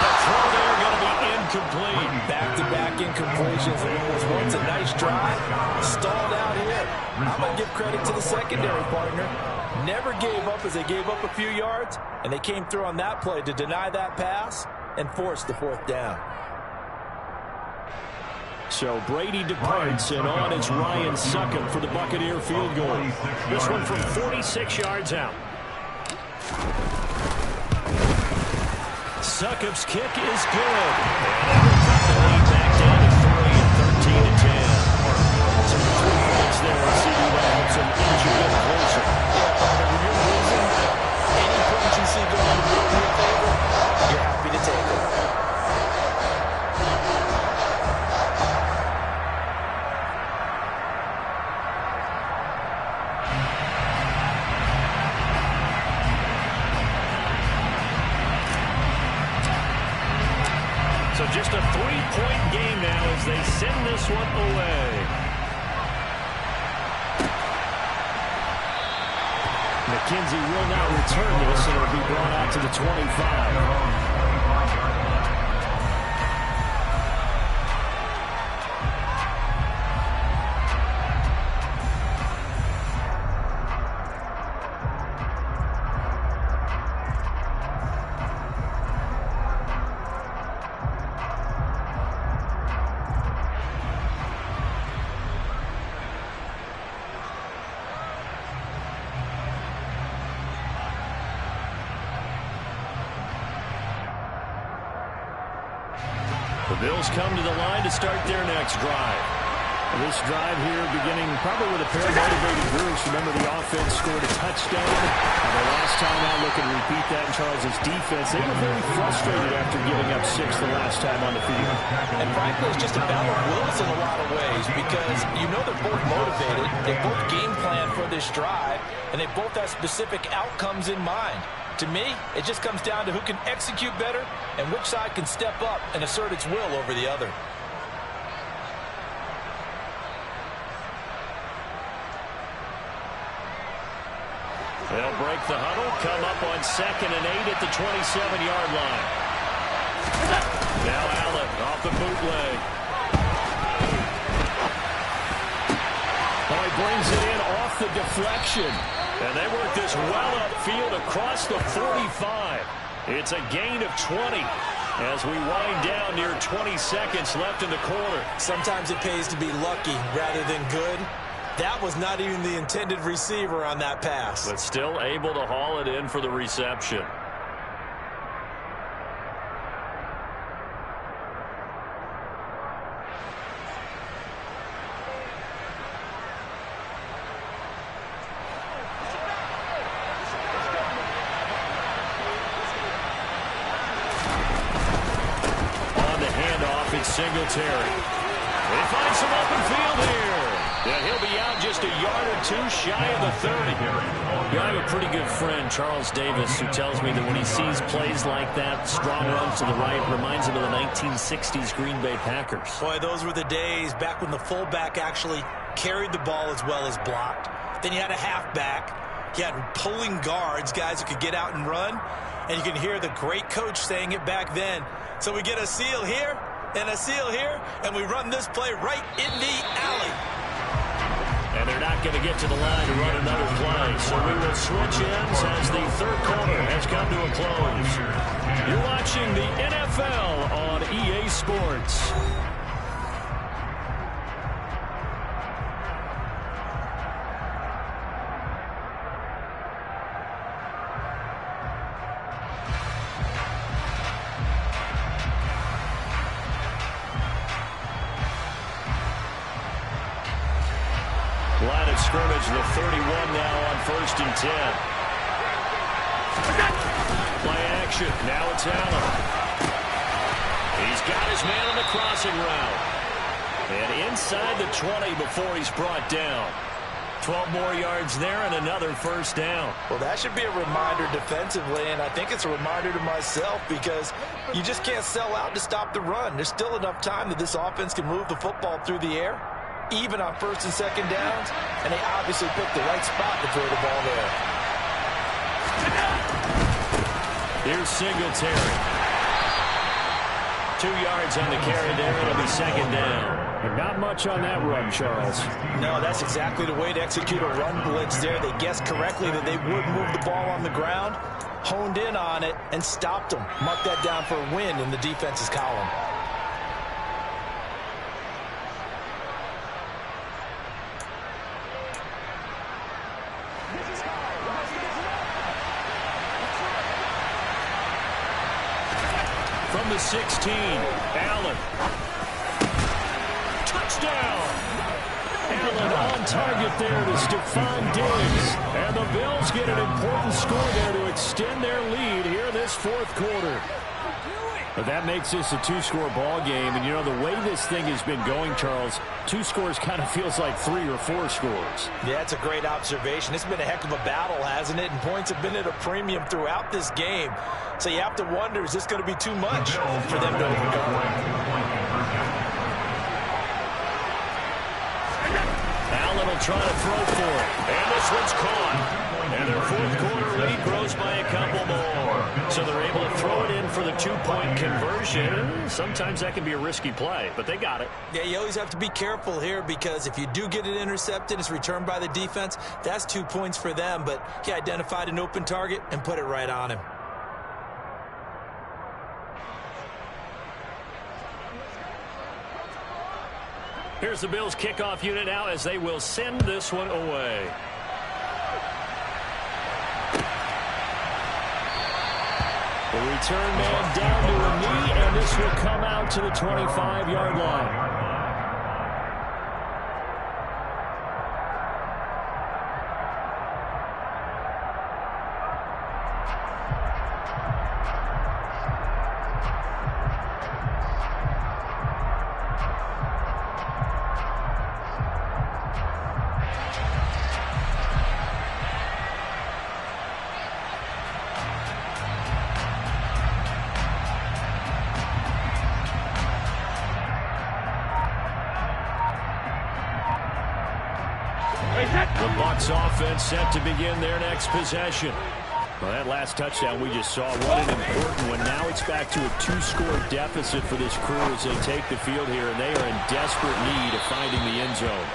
a throw there going to be incomplete.
Back-to-back incompletions. And it was once a nice drive. Stalled out here. I'm going to give credit to the secondary partner. Never gave up as they gave up a few yards, and they came through on that play to deny that pass and force the fourth down.
So Brady departs, and on is Ryan Succop for the Buccaneer field goal. This one from 46 yards out. Succop's kick is good. And they'll cut the lead back down to 3 and 13-10. Some 3 points there on CD helps them inch a bit closer.
When you're losing, any point you see going to your favor, you're happy to take it.
So just a 3-point game now as they send this one away. McKenzie will not return this, and it'll be brought out to the 25. The Bills come to the line to start their next drive. This drive here beginning probably with a pair of motivated groups. Remember, the offense scored a touchdown. The last time out, looking to repeat that in Charles' defense. They were very frustrated after giving up 6 the last time on the field.
And frankly, it's just a battle of wills in a lot of ways because you know they're both motivated. They both game plan for this drive, and they both have specific outcomes in mind. To me, it just comes down to who can execute better and which side can step up and assert its will over the other.
They'll break the huddle, come up on 2nd and 8 at the 27-yard line. Now Allen off the bootleg. the deflection. And they work this well upfield across the 45. It's a gain of 20 as we wind down near 20 seconds left in the quarter.
Sometimes it pays to be lucky rather than good. That was not even the intended receiver on that pass.
But still able to haul it in for the reception. Singletary. They find some open field here. Yeah, he'll be out just a yard or two shy of the 30. Yeah, I have a pretty good friend, Charles Davis, who tells me that when he sees plays like that, strong runs to the right, reminds him of the 1960s Green Bay Packers.
Boy, those were the days back when the fullback actually carried the ball as well as blocked. Then you had a halfback. You had pulling guards, guys who could get out and run. And you can hear the great coach saying it back then. So we get a seal here and a seal here, and we run this play right in the alley.
And they're not going to get to the line to run another play, so we will switch ends as the third quarter has come to a close. You're watching the NFL on EA Sports. Line of scrimmage, the 31 now on 1st and 10. Play action. Now it's Allen. He's got his man on the crossing route. And inside the 20 before he's brought down. 12 more yards there and another 1st down.
Well, that should be a reminder defensively, and I think it's a reminder to myself because you just can't sell out to stop the run. There's still enough time that this offense can move the football through the air, even on 1st and 2nd downs, and they obviously picked the right spot to throw the ball there.
Here's Singletary. 2 yards on the carry there. It'll be 2nd down.
And not much on that run, Charles.
No, that's exactly the way to execute a run blitz there. They guessed correctly that they would move the ball on the ground, honed in on it, and stopped them. Mark that down for a win in the defense's column.
From the 16, Allen. Touchdown! Allen on target there to Stephon Diggs. And the Bills get an important score there to extend their lead here in this 4th quarter.
But that makes this a 2-score ball game. And, you know, the way this thing has been going, Charles, 2 scores kind of feels like 3 or 4 scores.
Yeah, it's a great observation. It's been a heck of a battle, hasn't it? And points have been at a premium throughout this game. So you have to wonder, is this going to be too much for them to overcome?
Allen will try to throw for it. And this one's caught. And their 4th quarter lead grows by a couple more. So they're able to throw it in for the 2-point conversion. Sometimes that can be a risky play, but they got it.
Yeah, you always have to be careful here because if you do get it intercepted, it's returned by the defense. That's 2 points for them, but he identified an open target and put it right on him.
Here's the Bills' kickoff unit now as they will send this one away. The return man down to a knee, and this will come out to the 25-yard line. The Bucs offense set to begin their next possession. Well, that last touchdown we just saw, what an important one. Now it's back to a 2-score deficit for this crew as they take the field here, and they are in desperate need of finding the end zone.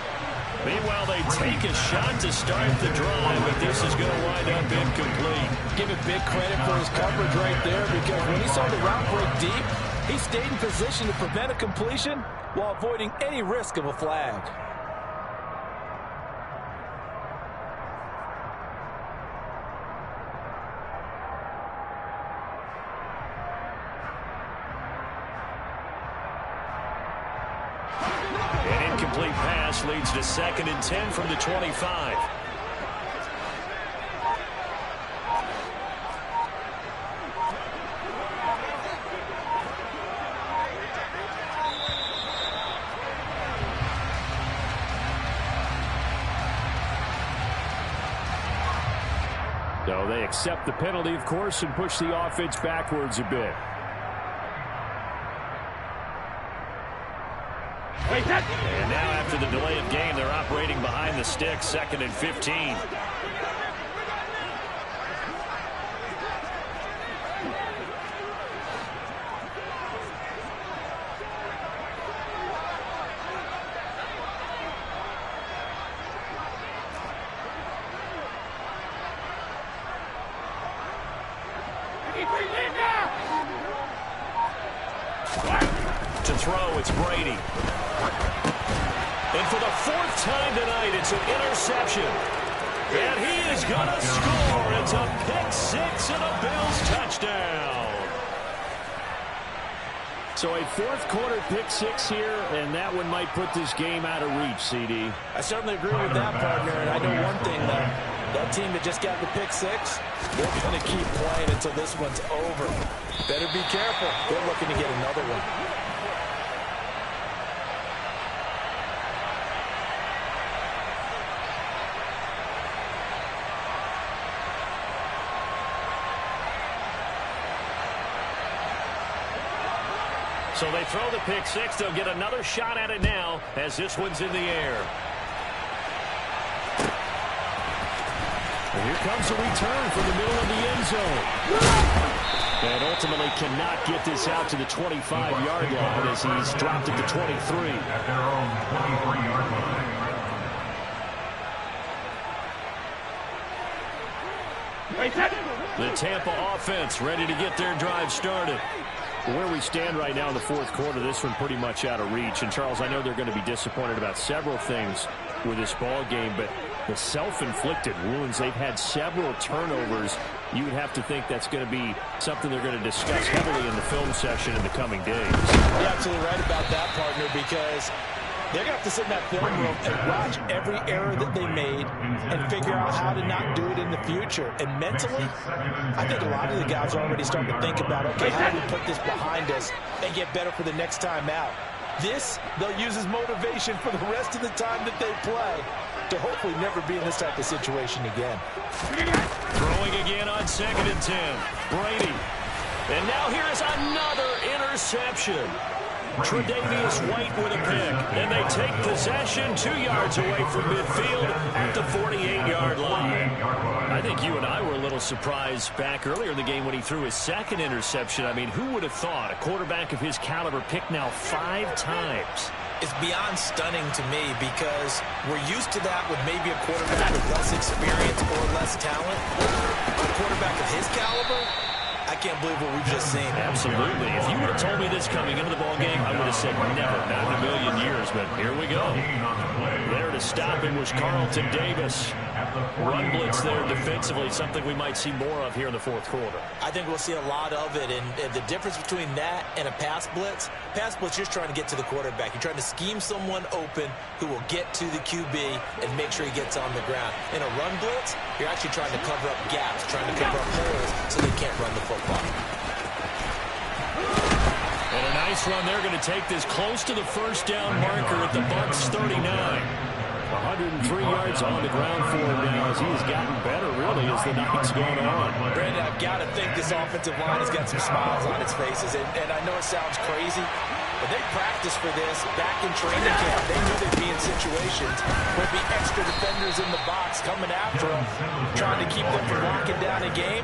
Meanwhile, they take a shot to start the drive, but this is going to wind up incomplete.
Give him big credit for his coverage right there, because when he saw the route break deep, he stayed in position to prevent a completion while avoiding any risk of a flag.
An incomplete pass leads to 2nd and 10 from the 25. So they accept the penalty, of course, and push the offense backwards a bit. And now after the delay of game, they're operating behind the sticks, 2nd and 15. To throw, it's Brady. And for the 4th time tonight, it's an interception. And he is going to score. It's a pick-6 and a Bills touchdown. So a 4th quarter pick-6 here, and that one might put this game out of reach, CD.
I certainly agree with that, partner, and I know one thing, that team that just got the pick-6, they're going to keep playing until this one's over. Better be careful. They're looking to get another one.
So they throw the pick-6. They'll get another shot at it now as this one's in the air. And here comes a return from the middle of the end zone. And ultimately cannot get this out to the 25-yard line as he's dropped at the 23.
At their own 23-yard line.
The Tampa offense ready to get their drive started. Where we stand right now in the 4th quarter, this one pretty much out of reach. And, Charles, I know they're going to be disappointed about several things with this ball game, but the self-inflicted wounds, they've had several turnovers. You would have to think that's going to be something they're going to discuss heavily in the film session in the coming days.
You're absolutely right about that, partner, because they're going to have to sit in that film room and watch every error that they made and figure out how to not do it in the future. And mentally, I think a lot of the guys are already starting to think about, okay, how do we put this behind us and get better for the next time out? This, they'll use as motivation for the rest of the time that they play to hopefully never be in this type of situation again.
Throwing again on 2nd and 10. Brady. And now here is another interception. Tre'Davious White with a pick, and they take possession 2 yards away from midfield at the 48-yard line. I think you and I were a little surprised back earlier in the game when he threw his 2nd interception. I mean, who would have thought a quarterback of his caliber picked now 5 times?
It's beyond stunning to me because we're used to that with maybe a quarterback with less experience or less talent. A quarterback of his caliber, I can't believe what we've just seen.
Absolutely. If you would have told me this coming into the ballgame, I would have said never, not in a million years, but here we go. There to stop him was Carlton Davis. Run blitz there defensively, something we might see more of here in the 4th quarter.
I think we'll see a lot of it, and the difference between that and a pass blitz, you're just trying to get to the quarterback. You're trying to scheme someone open who will get to the QB and make sure he gets on the ground. In a run blitz, you're actually trying to cover up gaps, trying to cover up holes so they can't run the football.
And a nice run. They're going to take this close to the 1st down marker at the Bucs 39. 103 yards on the ground for him now as he's gotten better, really, as the night's gone on.
Brandon, I've got to think this offensive line has got some smiles on its faces. And I know it sounds crazy, And they practiced for this back in training camp. They knew they'd be in situations where there'd be extra defenders in the box coming after them, trying to keep them from locking down a game.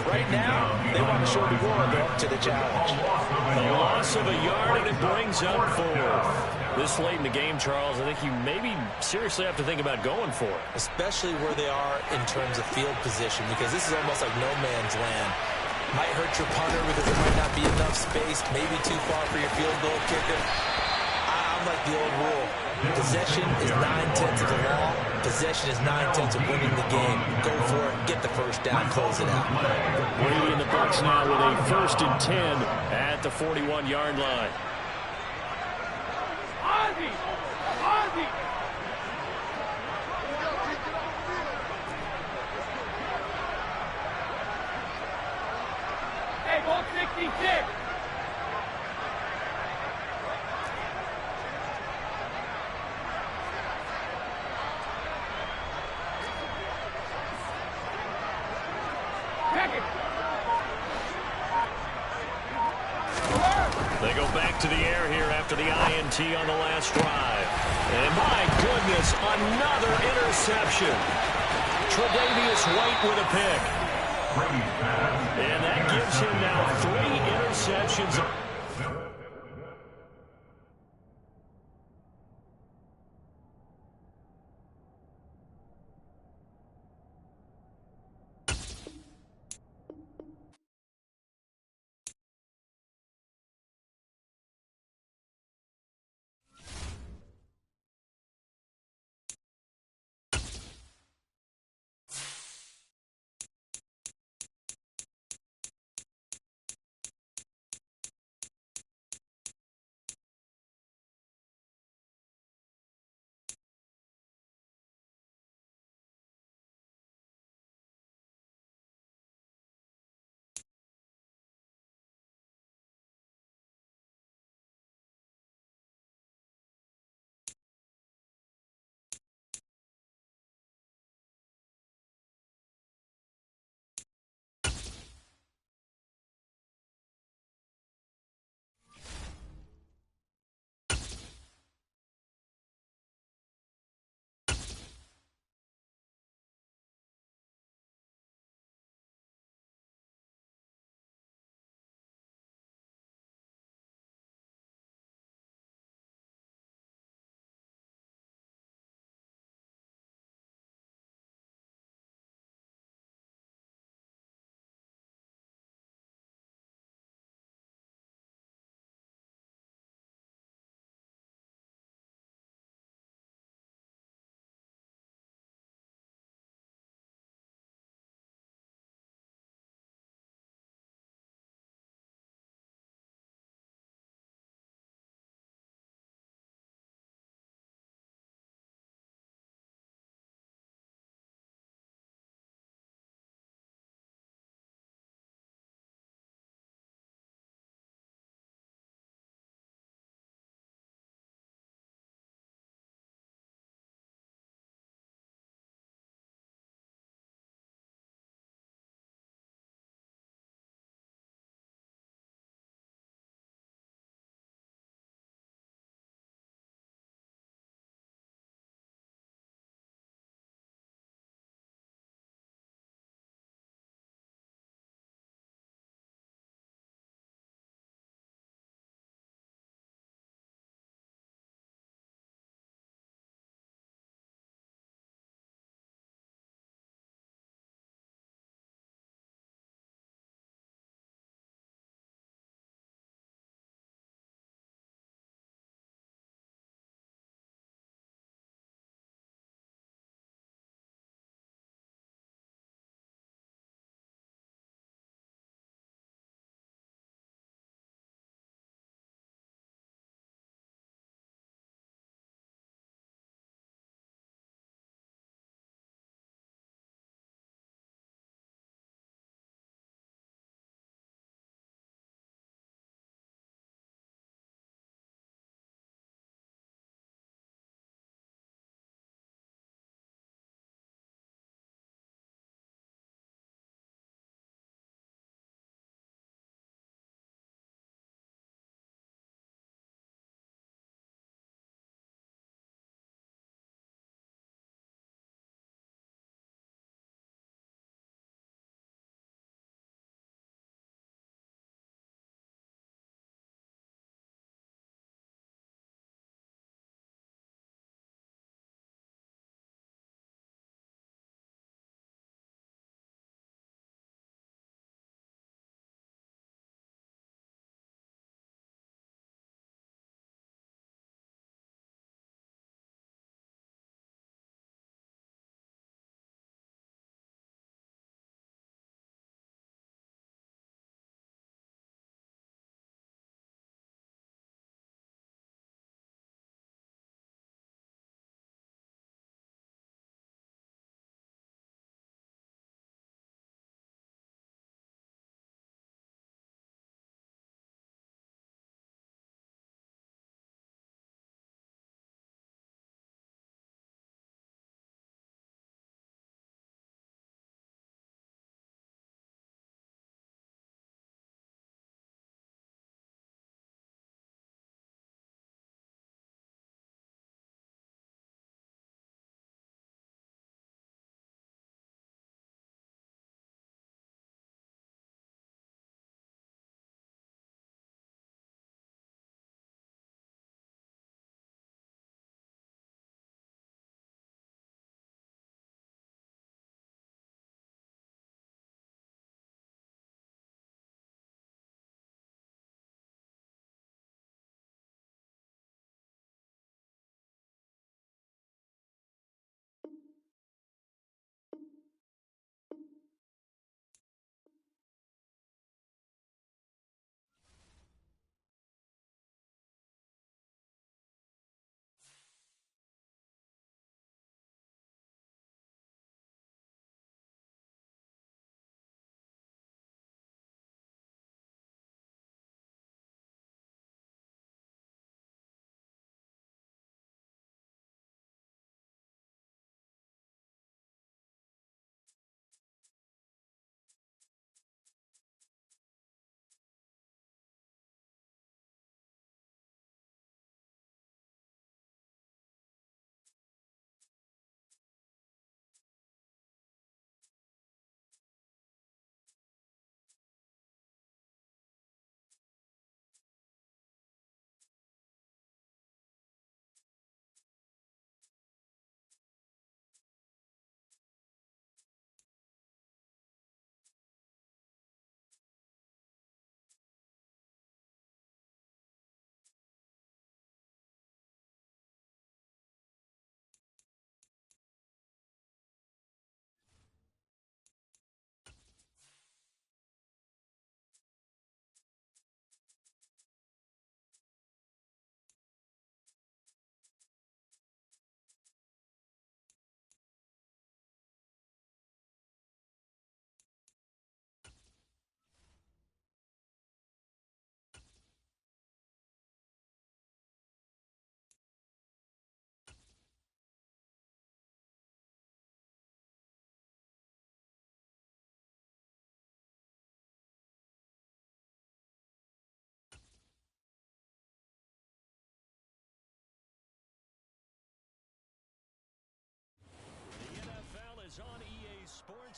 Right now, they want to show the world they're up to the challenge.
A loss of a yard, and it brings up 4th. This late in the game, Charles, I think you maybe seriously have to think about going for it.
Especially where they are in terms of field position, because this is almost like no man's land. Might hurt your punter because there might not be enough space, maybe too far for your field goal kicker. I'm like the old rule. Possession is 9/10 of the law. Possession is 9/10 of winning the game. Go for it, get the first down, close it out.
Brady in the box now with a 1st and 10 at the 41-yard line.
Hey, ball 66.
They go back to the air here after the INT on the last drive. And my goodness, another interception. Tre'Davious White with a pick. And that gives him now 3 interceptions.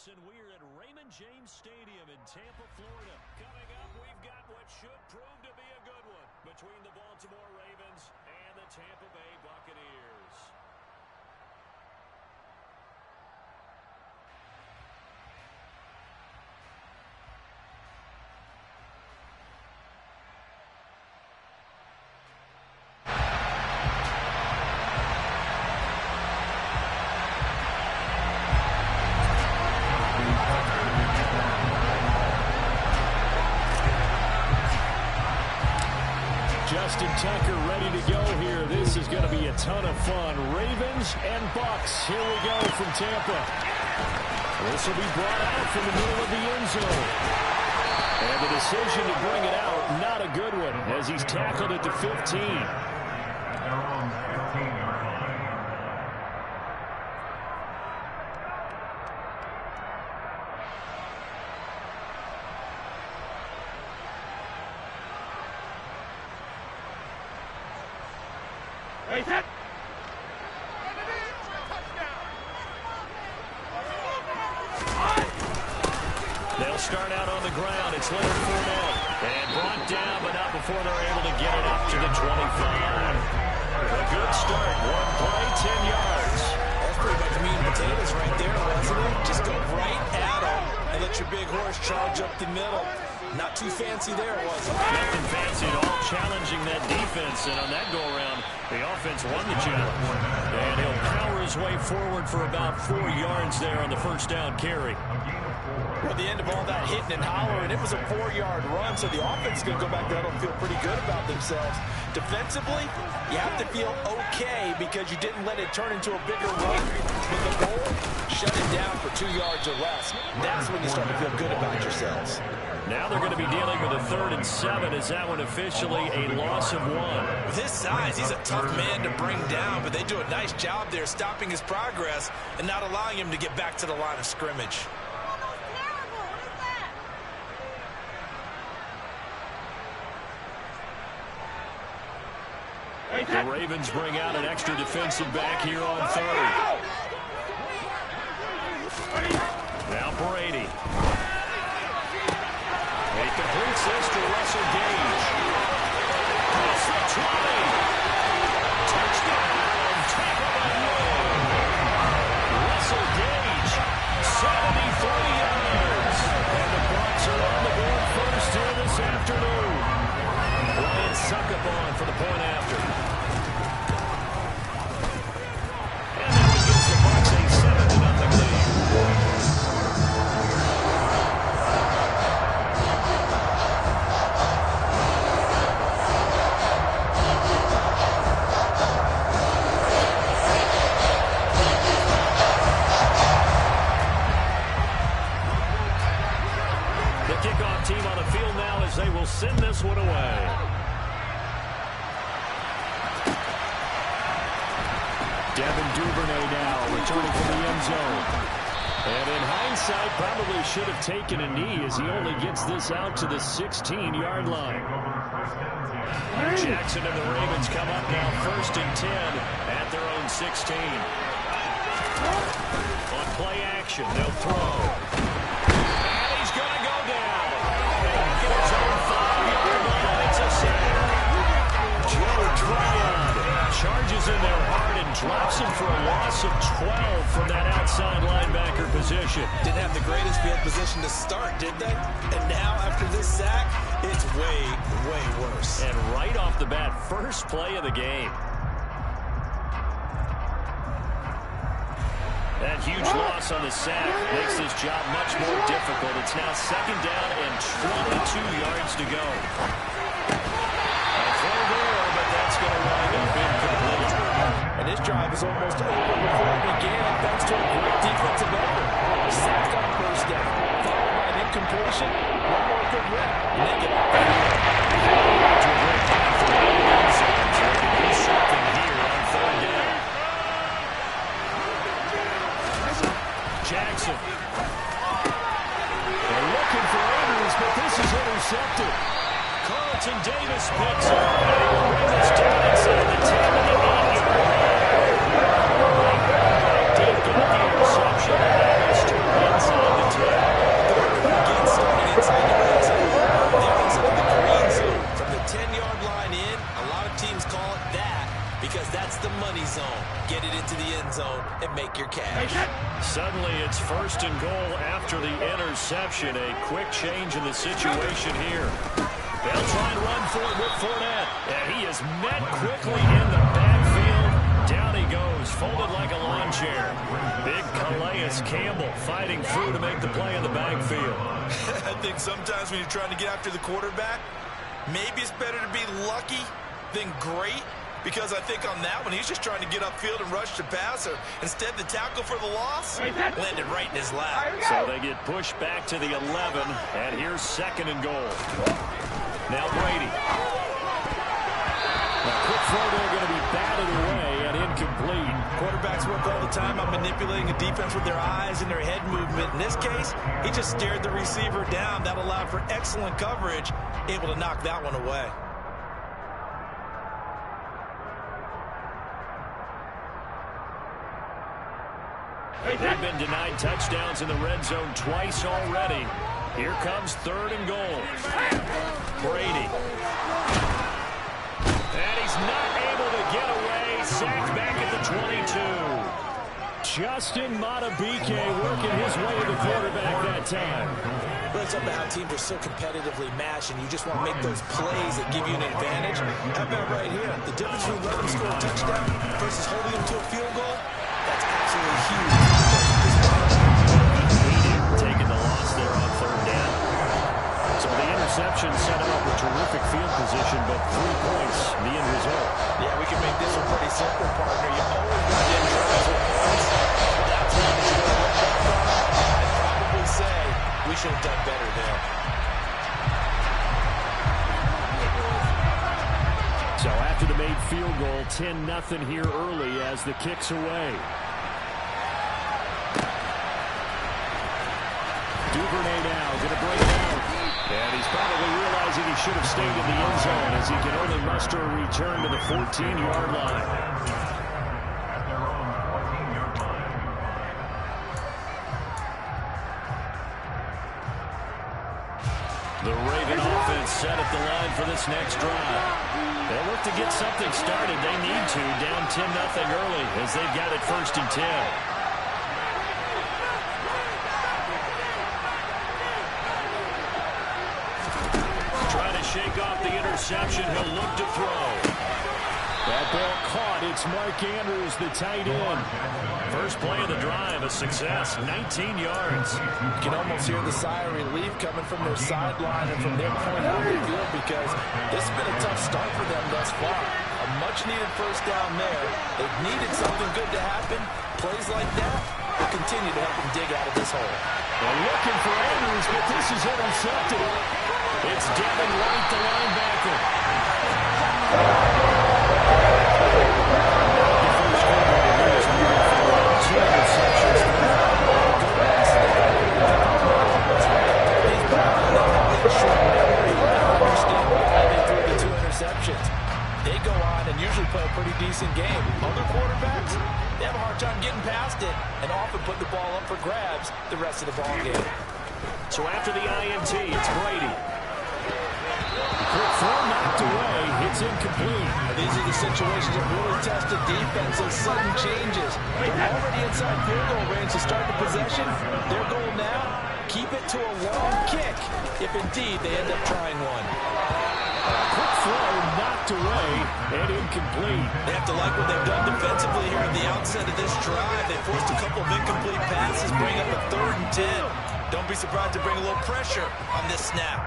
And we're at Raymond James Stadium in Tampa, Florida. Coming up, we've got what should prove to be a good one between the Baltimore Ravens and the Tampa Bay Buccaneers. Justin Tucker ready to go here. This is going to be a ton of fun. Ravens and Bucs. Here we go from Tampa. This will be brought out from the middle of the end zone. And the decision to bring it out, not a good one, as he's tackled at the 15. They'll start out on the ground. It's Leonard Fournette. And brought down, but not before they're able to get it up to the 25. A good start. One play, 10 yards.
That's pretty much meat and potatoes right there, wasn't it? Just go right at them and let your big horse charge up the middle. Not too fancy there, was it?
Nothing fancy at all, challenging that defense. And on that go-around, the offense won the challenge. And he'll power his way forward for about 4 yards there on the first down carry.
Well, the end of all that hitting and hollering, it was a 4-yard run, so the offense is going to go back there and feel pretty good about themselves. Defensively, you have to feel okay because you didn't let it turn into a bigger run. But the goal, shut it down for 2 yards or less. That's when you start to feel good about yourselves.
Now they're going to be dealing with a 3rd and 7. Is that one officially a loss of 1?
With his size, he's a tough man to bring down, but they do a nice job there stopping his progress and not allowing him to get back to the line of scrimmage.
The Ravens bring out an extra defensive back here on 3rd. Now Brady. He completes this to Russell Gage. Across the 20. Touchdown, Tampa Bay. Russell Gage, 73 yards. And the Bucs are on the board first here this afternoon. Ryan Succop for the point after. And that one gives the Bucs a 7-0 lead. The kickoff team on the field now as they will send this one away. Devin Duvernay now returning from the end zone. And in hindsight, probably should have taken a knee as he only gets this out to the 16-yard line. Jackson and the Ravens come up now 1st and 10 at their own 16. On play action, they'll throw. And he's going to go down. Back at his own 5-yard line. It's a sack. Joe Tryon charges in their heart and drops him for a loss of 12 from that outside linebacker position.
Didn't have the greatest field position to start, did they? And now, after this sack, it's way, way worse.
And right off the bat, first play of the game. That huge loss on the sack makes this job much more difficult. It's now 2nd down and 22 yards to go. A throw there, but that's going to wind up incomplete.
And this drive is almost over before it began, thanks to a great defensive effort. Sack on 1st down, followed by an incompletion. One more good rep, and they get out.
To a great time for the Ravens. They can do something here on 3rd down. Jackson. They're looking for Andrews, but this is intercepted. Carlton Davis picks up, and he will bring this down inside the 10 and the 8-yard line. Did get the interception, and that is turned inside quick change in the situation here. They'll try and run for it with Fournette. And he is met quickly in the backfield. Down he goes, folded like a lawn chair. Big Calais Campbell fighting through to make the play in the backfield.
I think sometimes when you're trying to get after the quarterback, maybe it's better to be lucky than great. Because I think on that one, he's just trying to get upfield and rush the passer. Instead, the tackle for the loss landed right in his lap.
So they get pushed back to the 11, and here's 2nd and goal. Now Brady. A quick throw there going to be batted away and incomplete.
Quarterbacks work all the time on manipulating a defense with their eyes and their head movement. In this case, he just stared the receiver down. That allowed for excellent coverage, able to knock that one away.
They've been denied touchdowns in the red zone twice already. Here comes 3rd and goal. Brady. And he's not able to get away. Sacked back at the 22. Justin Madubuike working his way to the quarterback that time.
Well, it's about how teams are so competitively matched, and you just want to make those plays that give you an advantage. How about right here? The difference between letting them score a touchdown versus holding them to a field goal, that's absolutely huge.
Taking the loss there on 3rd down. So the interception set him up with terrific field position, but 3 points, the end result.
Yeah, we can make this one pretty simple, partner. You always got to end drives with points. That's one that you're going to look back on and probably say, we should have done better there.
So after the made field goal, 10-0 here early as the kick's away. Duvernay now going to bring it out. And he's probably realizing he should have stayed in the end zone as he can only muster a return to the 14-yard line. The Raven offense set at the line for this next drive. They'll look to get something started. They need to, down 10-0 early as they've got it 1st and 10. Shake off the interception. He'll look to throw. That ball caught. It's Mark Andrews, the tight end. First play of the drive, a success. 19 yards.
You can almost hear the sigh of relief coming from their sideline and from their point out of the field because this has been a tough start for them thus far. A much-needed 1st down there. They've needed something good to happen. Plays like that will continue to help them dig out of this hole.
They're looking for Andrews, but this is intercepted. It's Devin White, the linebacker.
They go on and usually play a pretty decent game. Other quarterbacks, they have a hard time getting past it and often put the ball up for grabs the rest of the ball game.
So after the INT, it's Brady. Quick throw knocked away. It's incomplete.
These are the situations that really test the defense. Those sudden changes. They're already inside field goal range to start the possession. Their goal now, keep it to a long kick if indeed they end up trying one.
Quick throw knocked away and incomplete.
They have to like what they've done defensively here at the outset of this drive. They forced a couple of incomplete passes, bring up a 3rd and 10. Don't be surprised to bring a little pressure on this snap.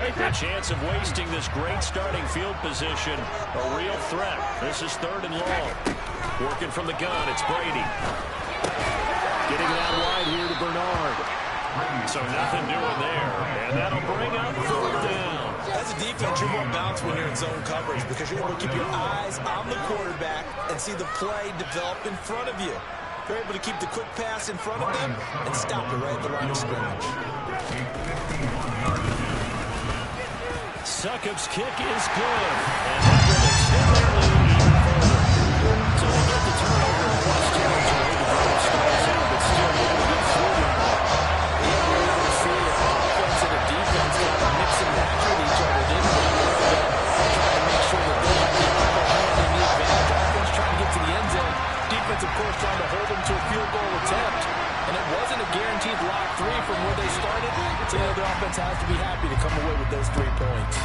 A chance of wasting this great starting field position. A real threat. This is 3rd and long. Working from the gun, it's Brady. Getting it out wide here to Bernard. So nothing doing there. And that'll bring up 4th down.
As a defense, you're more balanced when you're in zone coverage because you're able to keep your eyes on the quarterback and see the play develop in front of you. You're able to keep the quick pass in front of them and stop it right at the line of scrimmage.
Succop's kick is good. And that will extend their lead even further. So they get the turnover in plus territory. The drive starts out, but still able to get through it.
Yeah, we're able to see an offense and a defense kind of mix and match with each other, didn't we? Trying to make sure that they have the upper hand and the advantage. Offense trying to get to the end zone. Defense, of course, trying to hold them to a field
guaranteed lock 3 from where they started. So the offense has to be happy to come away with those 3 points.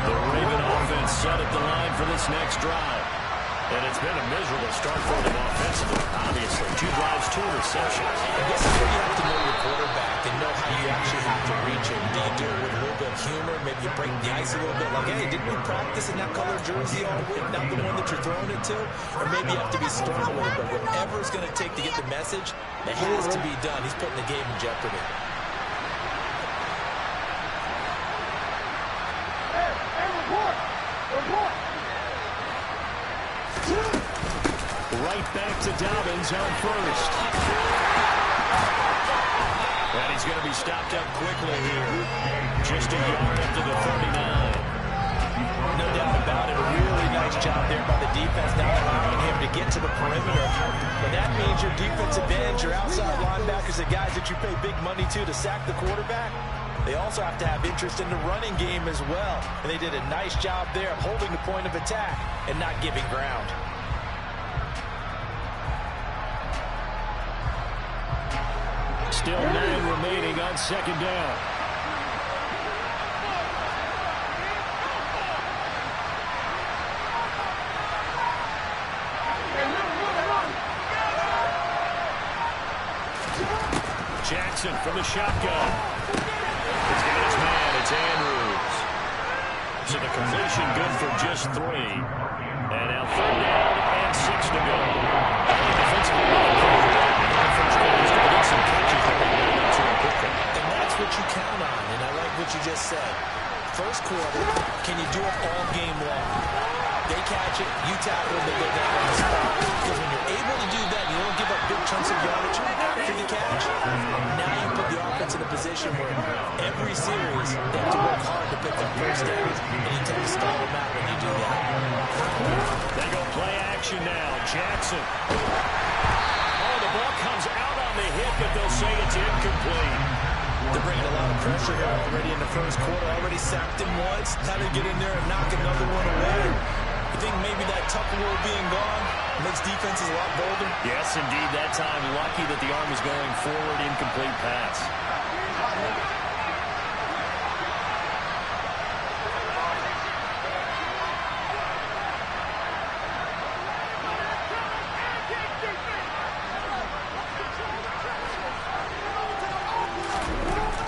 The Raven offense set at the line for this next drive. And it's been a miserable start for them offensively, obviously. 2 drives, 2 interceptions.
And this is where you have to know your quarterback and know how you actually have to reach him. Do you do it with a little bit of humor? Maybe you break the ice a little bit. Like, hey, didn't we practice in that color jersey all week? Not the one that you're throwing it to? Or maybe you have to be stern with it. But whatever it's going to take to get the message, it has to be done. He's putting the game in jeopardy.
Right back to Dobbins on first. And he's going to be stopped up quickly here. Just a yard up to the 39.
No doubt about it. A really nice job there by the defense, not allowing him to get to the perimeter. But that means your defensive ends, your outside linebackers, the guys that you pay big money to sack the quarterback, they also have to have interest in the running game as well. And they did a nice job there of holding the point of attack and not giving ground.
Still 9 remaining on second down. Jackson from the shotgun. He's got his man. It's Andrews. So the completion good for just 3. And now 3rd down and 6 to go.
And that's what you count on, and I like what you just said. First quarter, can you do it all game long? They catch it, you tackle it, they go down on the spot. Because when you're able to do that, you don't give up big chunks of yardage after the catch. Now you put the offense in a position where every series, they have to work hard to pick up first downs, and you tend to stall them out when you do that.
They go play action now. Jackson. Oh, the ball comes out on the hit, but they'll say it's incomplete.
They're bringing a lot of pressure here already in the first quarter. Already sacked him once. How to get in there and knock another one away. You think maybe that Tucker rule being gone makes defenses a lot bolder?
Yes, indeed. That time, lucky that the arm was going forward. Incomplete pass.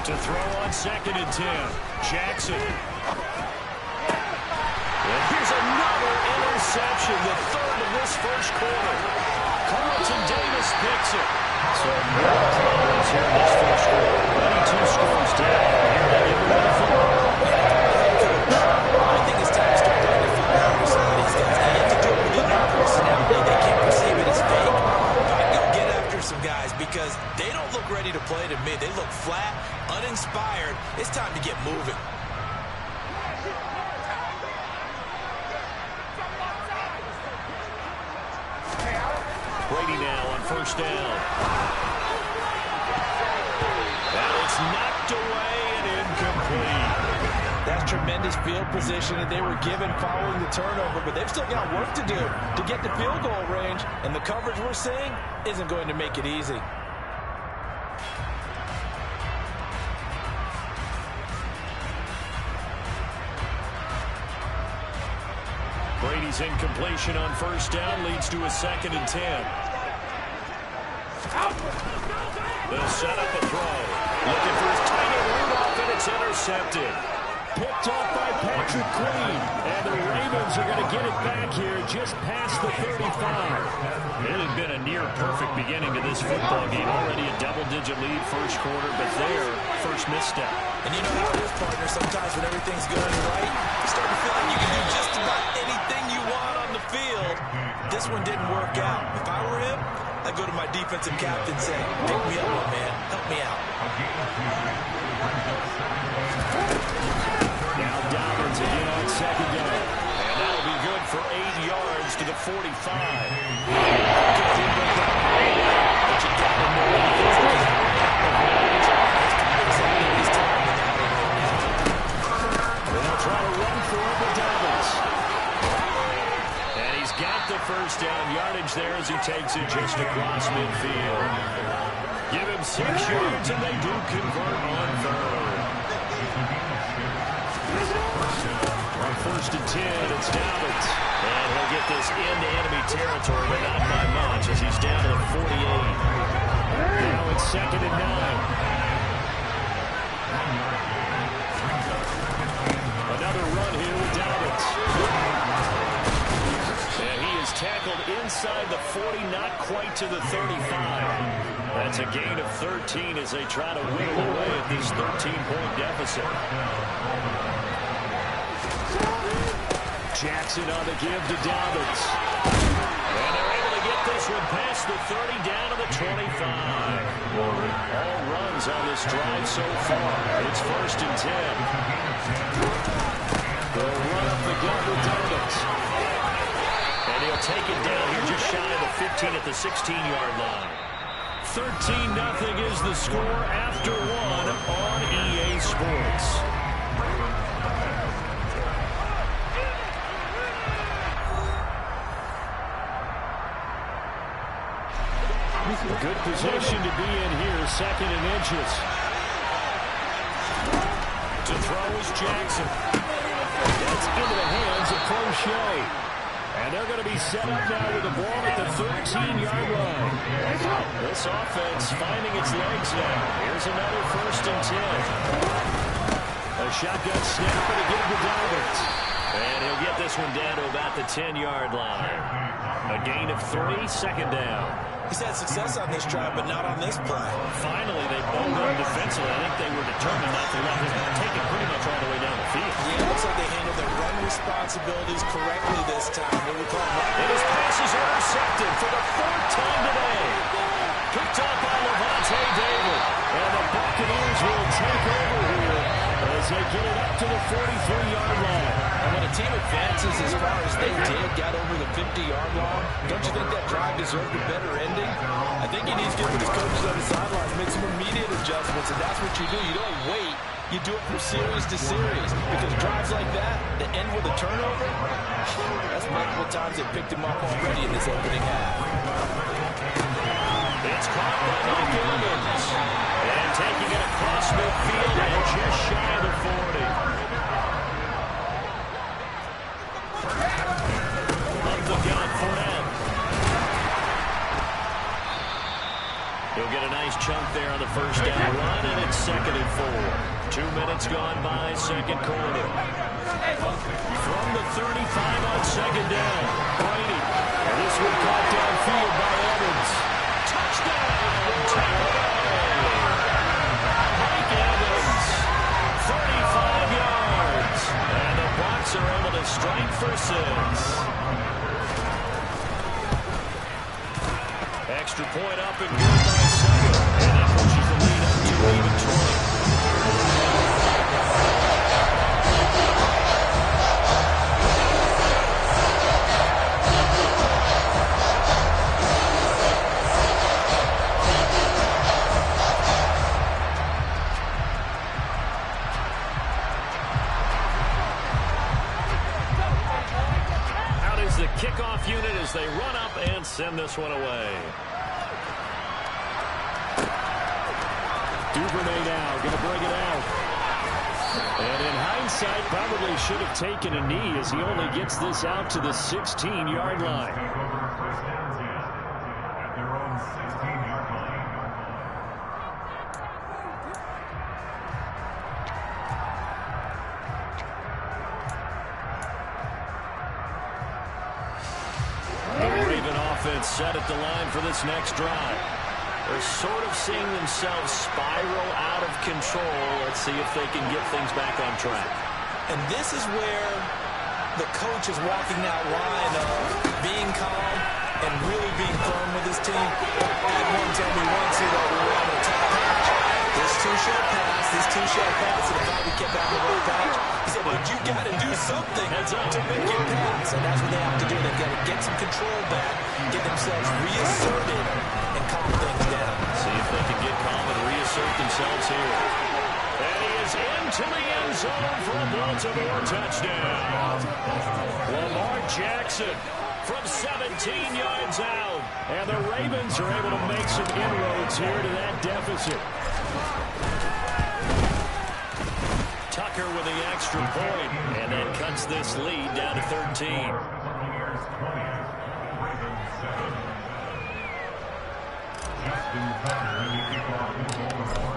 To throw on 2nd and 10. Jackson. And here's another interception, the 3rd of this first quarter. Carlton Davis picks it. So no problems here in this first quarter. 22 scores down. Here they get rid of the
I think it's time to start identifying how some of these guys. They have to do it within their personality. They can't perceive it as fake. But go get after some guys because they don't look ready to play to me. They look flat, uninspired. It's time to get moving.
Brady now on first down. And it's knocked away and incomplete.
That's tremendous field position that they were given following the turnover, but they've still got work to do to get to field goal range, and the coverage we're seeing isn't going to make it easy.
Brady's incompletion on first down leads to a 2nd and 10. They'll set up a throw. Looking for his tight end Rudolph, and it's intercepted. Picked off by Patrick Queen. And the Ravens are going to get it back here just past the 35. It had been a near-perfect beginning to this football game. Already a double-digit lead first quarter, but their first misstep.
And you know how it is, partner. Sometimes when everything's going right, you start to feel like you can do just about anything you want on the field. This one didn't work out. If I were him, I'd go to my defensive captain and say, pick me up, my man. Help me out.
Now Dobbins again on second down. And that'll be good for 8 yards to the 45. first down yardage there as he takes it just across midfield. Give him 6 yards, and they do convert on third. On 1st and 10, it's Dobbins. And he'll get this into enemy territory, but not by much as he's down to the 48. Now it's 2nd and 9. Another run here with Dobbins. And he is tackled inside the 40, not quite to the 35. That's a gain of 13 as they try to whittle away at this 13-point deficit. Jackson on the give to Dobbins. And they're able to get this one past the 30 down to the 25. All runs on this drive so far. It's 1st and 10. They'll run up the gut with Dobbins. And he'll take it down here just shy of the 15 at the 16-yard line. 13-0 is the score after 1 on EA Sports. A good position to be in here, 2nd and inches. To throw is Jackson. That's into the hands of Crochet. And they're going to be set up now with the ball at the 13-yard line. This offense finding its legs now. Here's another 1st and 10. A shotgun snap and a give to Dobbins. And he'll get this one down to about the 10-yard line. A gain of 3, 2nd down.
He's had success on this drive, but not on this play.
Finally, they bowled him defensively. I think they were determined not to let him take it pretty much all the way down the field.
Yeah, it looks like they handled their run responsibilities correctly this time. What we call
and his pass is intercepted for the 4th time today. Picked up by Levante David. And the Buccaneers will take over here as they get it up to the 43-yard line.
And when a team advances as far as they did, got over the 50-yard line, don't you think that drive deserved a better ending? I think he needs to get with his coaches on the sidelines, make some immediate adjustments, and that's what you do. You don't wait. You do it from series to series, because drives like that end with a turnover, that's multiple times they picked him up already in this opening half.
It's caught by Mike Evans. And taking it across midfield and just shy of the 40. Up the gut for him. He'll get a nice chunk there on the 1st down run, and it's 2nd and 4. 2 minutes gone by, 2nd quarter. From the 35 on 2nd down, Brady. And this one caught downfield by Evans. Touchdown! Mike Evans, 35 yards. And the Bucs are able to strike for 6. Extra point up and good by Sutter. And that pushes the lead up to even 20. Out is the kickoff unit as they run up and send this one away. Duvernay now going to bring it out. And in hindsight, probably should have taken a knee as he only gets this out to the 16-yard line.
At their own 16-yard line.
The Raven offense set at the line for this next drive. They're sort of seeing themselves spiral out of control. Let's see if they can get things back on track.
And this is where the coach is walking that line of being calm and really being firm with his team. I had one tell me once, we were on the top patch. This two-shot pass, and the guy we kept out of the right patch. He said, but you got to do something to make it pass. And that's what they have to do. They've got to get some control back, get themselves reasserted, and calm things down.
See if they can get calm and reassert themselves here. And he is into the end zone for a Baltimore touchdown. Lamar Jackson, from 17 yards out. And the Ravens are able to make some inroads here to that deficit. Tucker with the extra point, and that cuts this lead down to 13.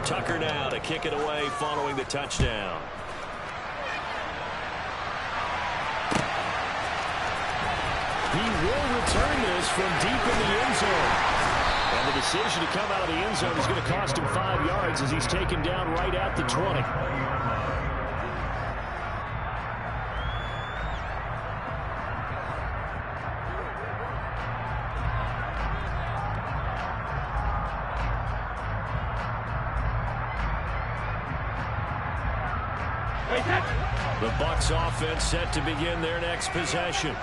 Tucker now to kick it away following the touchdown. He will return this from deep in the end zone. And the decision to come out of the end zone is going to cost him 5 yards as he's taken down right at the 20. The Bucs offense set to begin their next possession.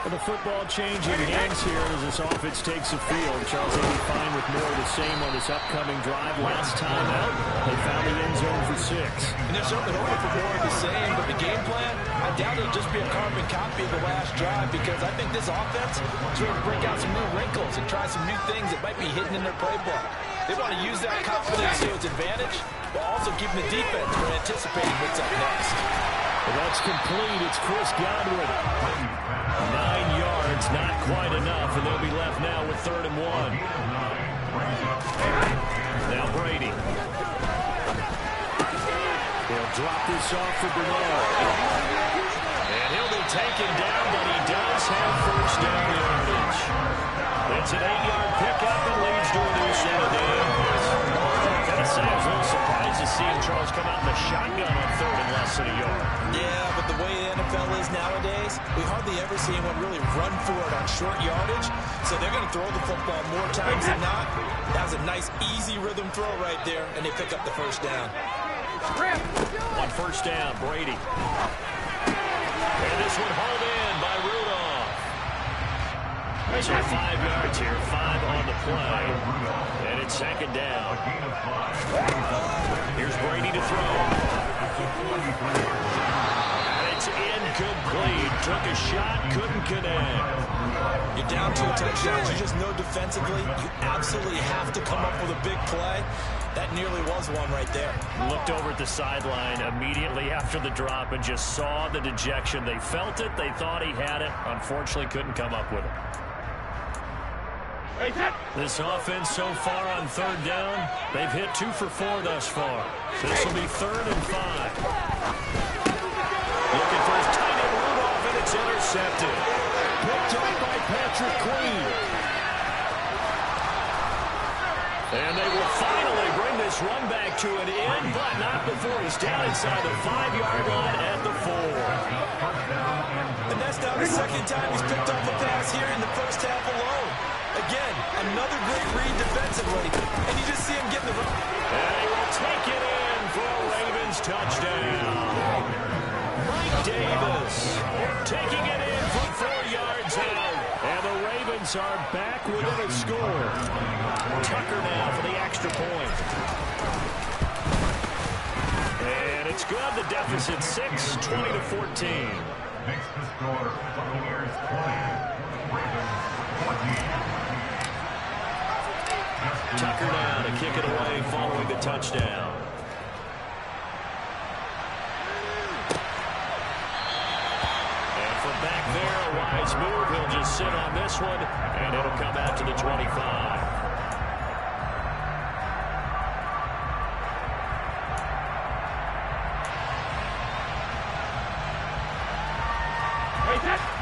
The football changing hands here as this offense takes the field. Charles will be fine with more of the same on this upcoming drive. Last time out, they found the end zone for 6.
And they're certainly hoping for more of the same, but the game plan, I doubt it'll just be a carbon copy of the last drive, because I think this offense is ready to break out some new wrinkles and try some new things that might be hidden in their playbook. They want to use that confidence to its advantage, while also keeping the defense from anticipating what's up next.
Well, that's complete. It's Chris Godwin. 9 yards, not quite enough, and they'll be left now with 3rd and 1. Now Brady. They'll drop this off for Bernard. And he'll be taken down, but he does have first down yardage. It's an 8-yard pickup and leads to a new set of downs. I was a little surprised to see him, Charles, come out in the shotgun on 3rd and less than a yard.
Yeah, but the way the NFL is nowadays, we hardly ever see anyone really run for it on short yardage. So they're going to throw the football more times than not. That was a nice, easy rhythm throw right there, and they pick up the first down.
On first down, Brady. And this one hauled in by Rudolph. So 5 yards here, 5 on the play. And it's 2nd down. Here's Brady to throw. And it's incomplete. Took a shot, couldn't connect.
You're down 2 touchdowns. You just know defensively you absolutely have to come up with a big play. That nearly was one right there.
Looked over at the sideline immediately after the drop and just saw the dejection. They felt it. They thought he had it. Unfortunately, couldn't come up with it. This offense so far on 3rd down, they've hit 2 for 4 thus far. This will be 3rd and 5. Looking for his tight end Rudolph, and it's intercepted. Picked up by Patrick Queen. And they will finally bring this run back to an end, but not before he's down inside the 5-yard line at the 4.
And that's now the 2nd time he's picked up a pass here in the first half alone. Again, another great read defensively, and you just see him getting the run.
And he will take it in for a Ravens touchdown. Mike Davis taking it in from 4 yards out. And the Ravens are back within a score. Tucker now for the extra point. And it's good. The deficit 6, 20-14.
Makes the score Buccaneers 20, Ravens 14.
Tucker now to kick it away following the touchdown. And from back there, a wise move. He'll just sit on this one, and it'll come out to the 25.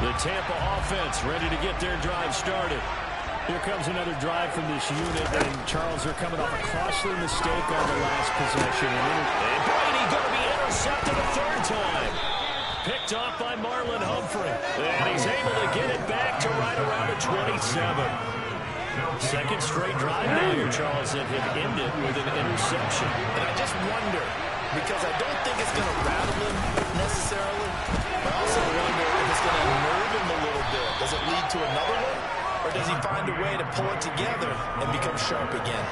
The Tampa offense ready to get their drive started. Here comes another drive from this unit, and Charles, are coming off a costly mistake on the last possession. And Brady going to be intercepted a 3rd time. Picked off by Marlon Humphrey. And he's able to get it back to right around the 27. 2nd straight drive now here, Charles, that have ended with an interception.
And I just wonder, because I don't think it's going to rattle him necessarily, but I also wonder if it's going to unnerve him a little bit. Does it lead to another one? Or does he find a way to pull it together and become sharp again?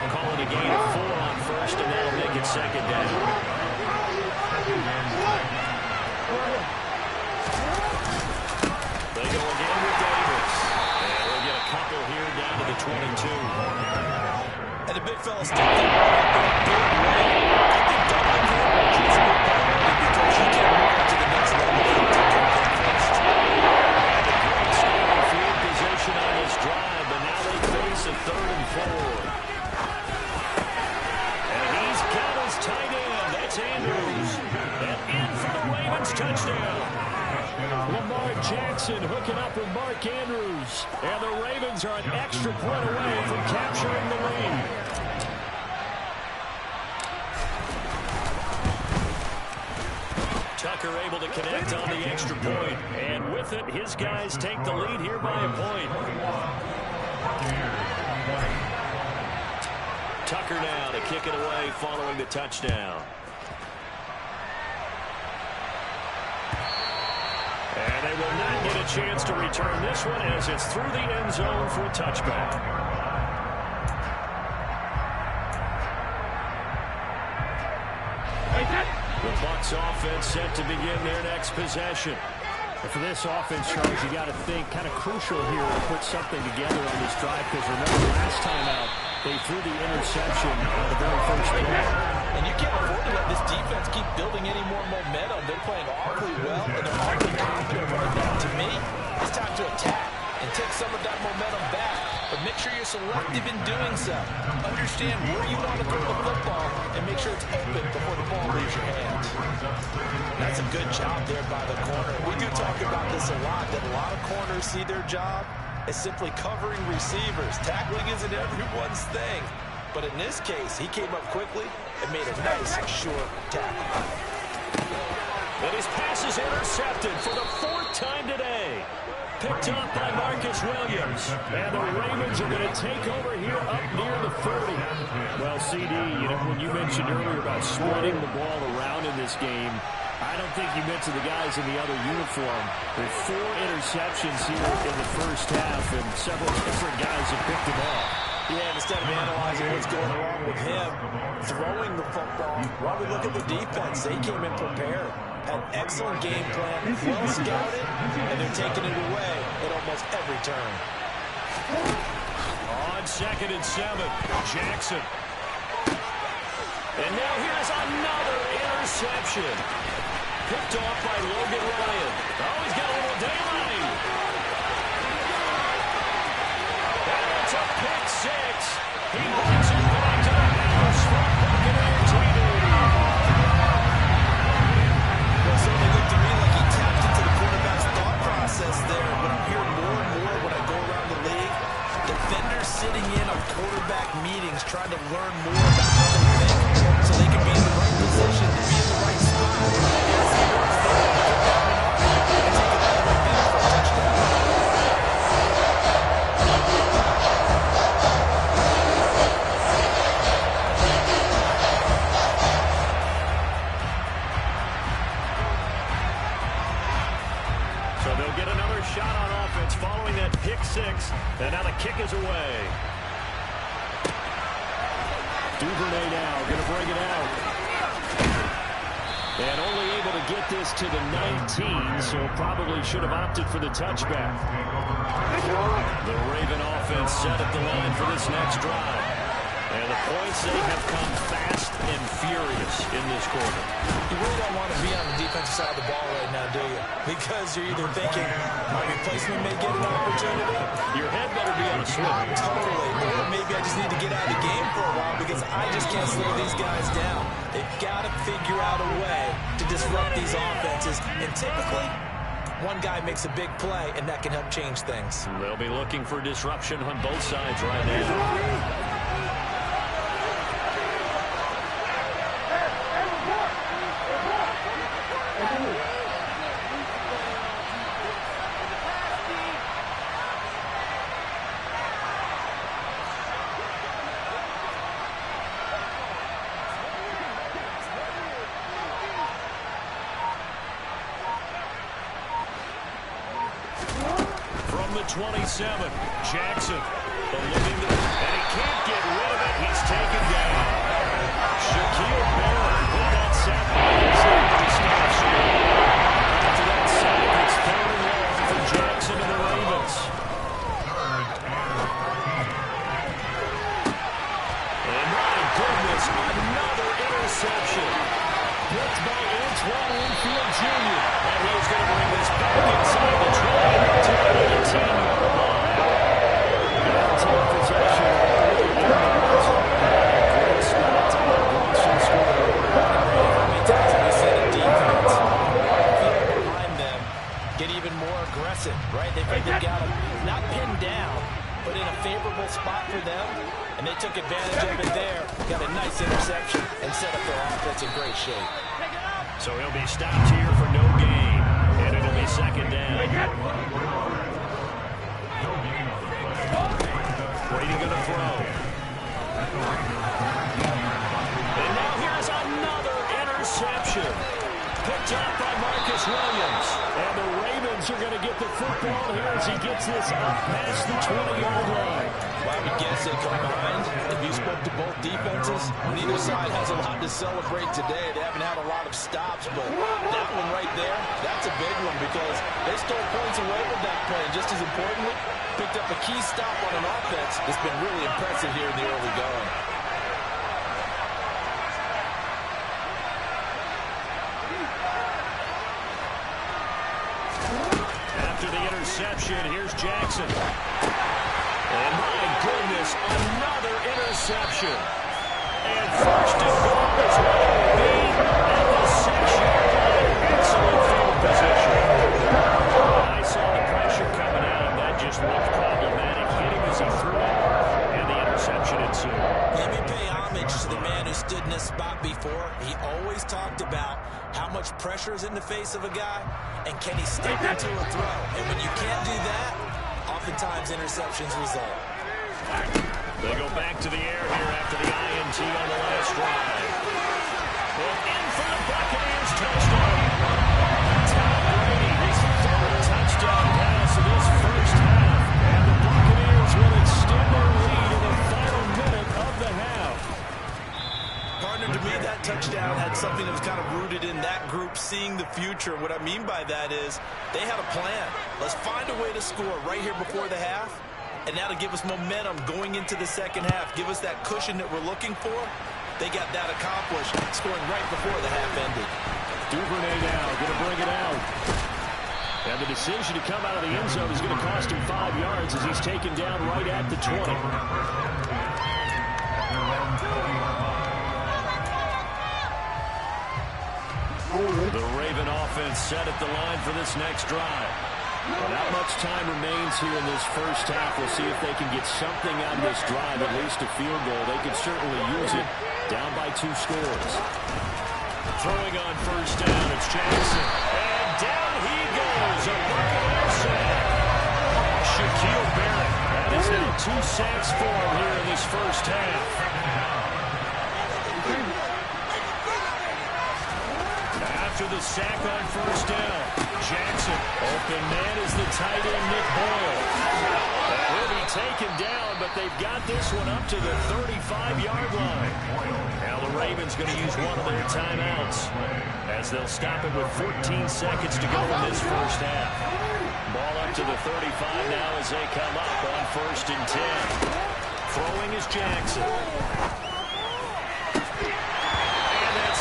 Call it a gain of 4 on first, and that'll make it 2nd down. They go again. That's Andrews. And in for the Ravens touchdown. Lamar Jackson hooking up with Mark Andrews. And the Ravens are an extra point away from capturing the lead. Tucker able to connect on the extra point. And with it, his guys take the lead here by a point. Tucker now to kick it away following the touchdown. And they will not get a chance to return this one as it's through the end zone for a touchback. The Bucs offense set to begin their next possession.
And for this offense, Charles, you got to think kind of crucial here to put something together on this drive, because remember last time out they threw the interception on the very first play.
And you can't afford to let this defense keep building any more momentum. They're playing awfully well, and they're awfully confident right now. To me, it's time to attack and take some of that momentum back. But make sure you're selective in doing so. Understand where you want to throw the football and make sure it's open before the ball leaves your hands. That's a good job there by the corner. We do talk about this a lot, that a lot of corners see their job as simply covering receivers. Tackling isn't everyone's thing. But in this case, he came up quickly and made a nice, short tackle.
And his pass is intercepted for the 4th time today. Picked up by Marcus Williams. And the Ravens are going to take over here up near the 40.
Well, CD, when you mentioned earlier about spreading the ball around in this game, I don't think you mentioned the guys in the other uniform. There's 4 interceptions here in the first half, and several different guys have picked them off.
Yeah, and instead of analyzing what's going wrong with him throwing the football, while we look at the defense, they came in prepared. Had an excellent game plan, well scouted, and they're taking it away at almost every turn.
On 2nd and 7, Jackson. And now here's another interception. Picked off by Logan Ryan. Oh, he's got a little daylight. And it's a pick 6. He brings it back to the house for Buccaneer TV.
Well, it certainly looked to me like he tapped into the quarterback's thought process there. But I'm hearing more and more when I go around the league, defenders sitting in on quarterback meetings trying to learn more about how they think so they can be in the right position to be in the right spot. As he was there, pick that one up and take it all the way back for a touchdown.
So they'll get another shot on offense following that pick 6. And now the kick is away.
Duvernay now going to bring it out.
And only able to get this to the 19, so probably should have opted for the touchback. The Raven offense set at the line for this next drive. And the points, they have come fast and furious in this quarter.
You really don't want to be on the defensive side of the ball right now, do you? Because you're either thinking, my replacement may get an opportunity.
Your head better be on a swivel.
Totally. Or maybe I just need to get out of the game for a while because I just can't slow these guys down. They've got to figure out a way to disrupt these offenses. And typically, one guy makes a big play, and that can help change things.
They'll be looking for disruption on both sides right now. From the 27, Jackson. And he can't get rid of it. He's taken down. Shaquille Barrett with that sack. After that sack, it's 3rd and long for Jackson and the Ravens. And my goodness, another interception. Picked by Antoine Winfield Jr. And he's going to bring this back inside the 20 to the 18-yard line. Now take possession. Great spot. Bronson scored.
guessing, right? They think they've got him not pinned down, but in a favorable spot for them, and they took advantage of it there. Got a nice interception and set up their offense in great shape.
So he'll be stopped here for no gain, and it'll be second down. Brady going to throw. And now here's another interception. Picked up by Marcus Williams. And the Ravens are going to get the football here as he gets this up past the 20-yard line.
Well, I would guess they combined. If you spoke to both defenses, neither side has a lot to celebrate today. They haven't had a lot of stops, but that one right there, that's a big one because they stole points away with that play. And just as importantly, picked up a key stop on an offense that's been really impressive here in the early going.
After the interception, here's Jackson. And my goodness, another interception. And first and goal is going to be at the 6-yard line. Excellent field position. I saw the pressure coming at him. That just looked problematic. Hit him as he threw it, and the interception ensued.
Let me pay homage to the man who stood in this spot before. He always talked about how much pressure is in the face of a guy, and can he step into a throw? And when you can't do that, oftentimes interceptions result.
They go back to the air here after the INT on the last drive. And in for the Buccaneers touchdown. Tom Brady, his third touchdown pass of this first half. And the Buccaneers will extend their lead in the final minute of the half.
Partner, to me, that touchdown had something that was kind of rooted in that group seeing the future. What I mean by that is they had a plan. Let's find a way to score right here before the half, and that'll give us momentum going into the second half. Give us that cushion that we're looking for. They got that accomplished, scoring right before the half ended.
Duvernay now going to bring it out. And the decision to come out of the end zone is going to cost him 5 yards as he's taken down right at the 20. The Raven offense set at the line for this next drive. Well, not much time remains here in this first half. We'll see if they can get something out of this drive, at least a field goal. They could certainly use it. Down by 2 scores. Throwing on first down, it's Jackson. And down he goes. A Buccaneer sack. Shaquille Barrett. That is now 2 sacks for him here in this first half. After the sack on first down, Jackson, open man is the tight end, Nick Boyle. He'll be taken down, but they've got this one up to the 35-yard line. Now the Ravens going to use one of their timeouts as they'll stop it with 14 seconds to go in this first half. Ball up to the 35 now as they come up on first and 10. Throwing is Jackson.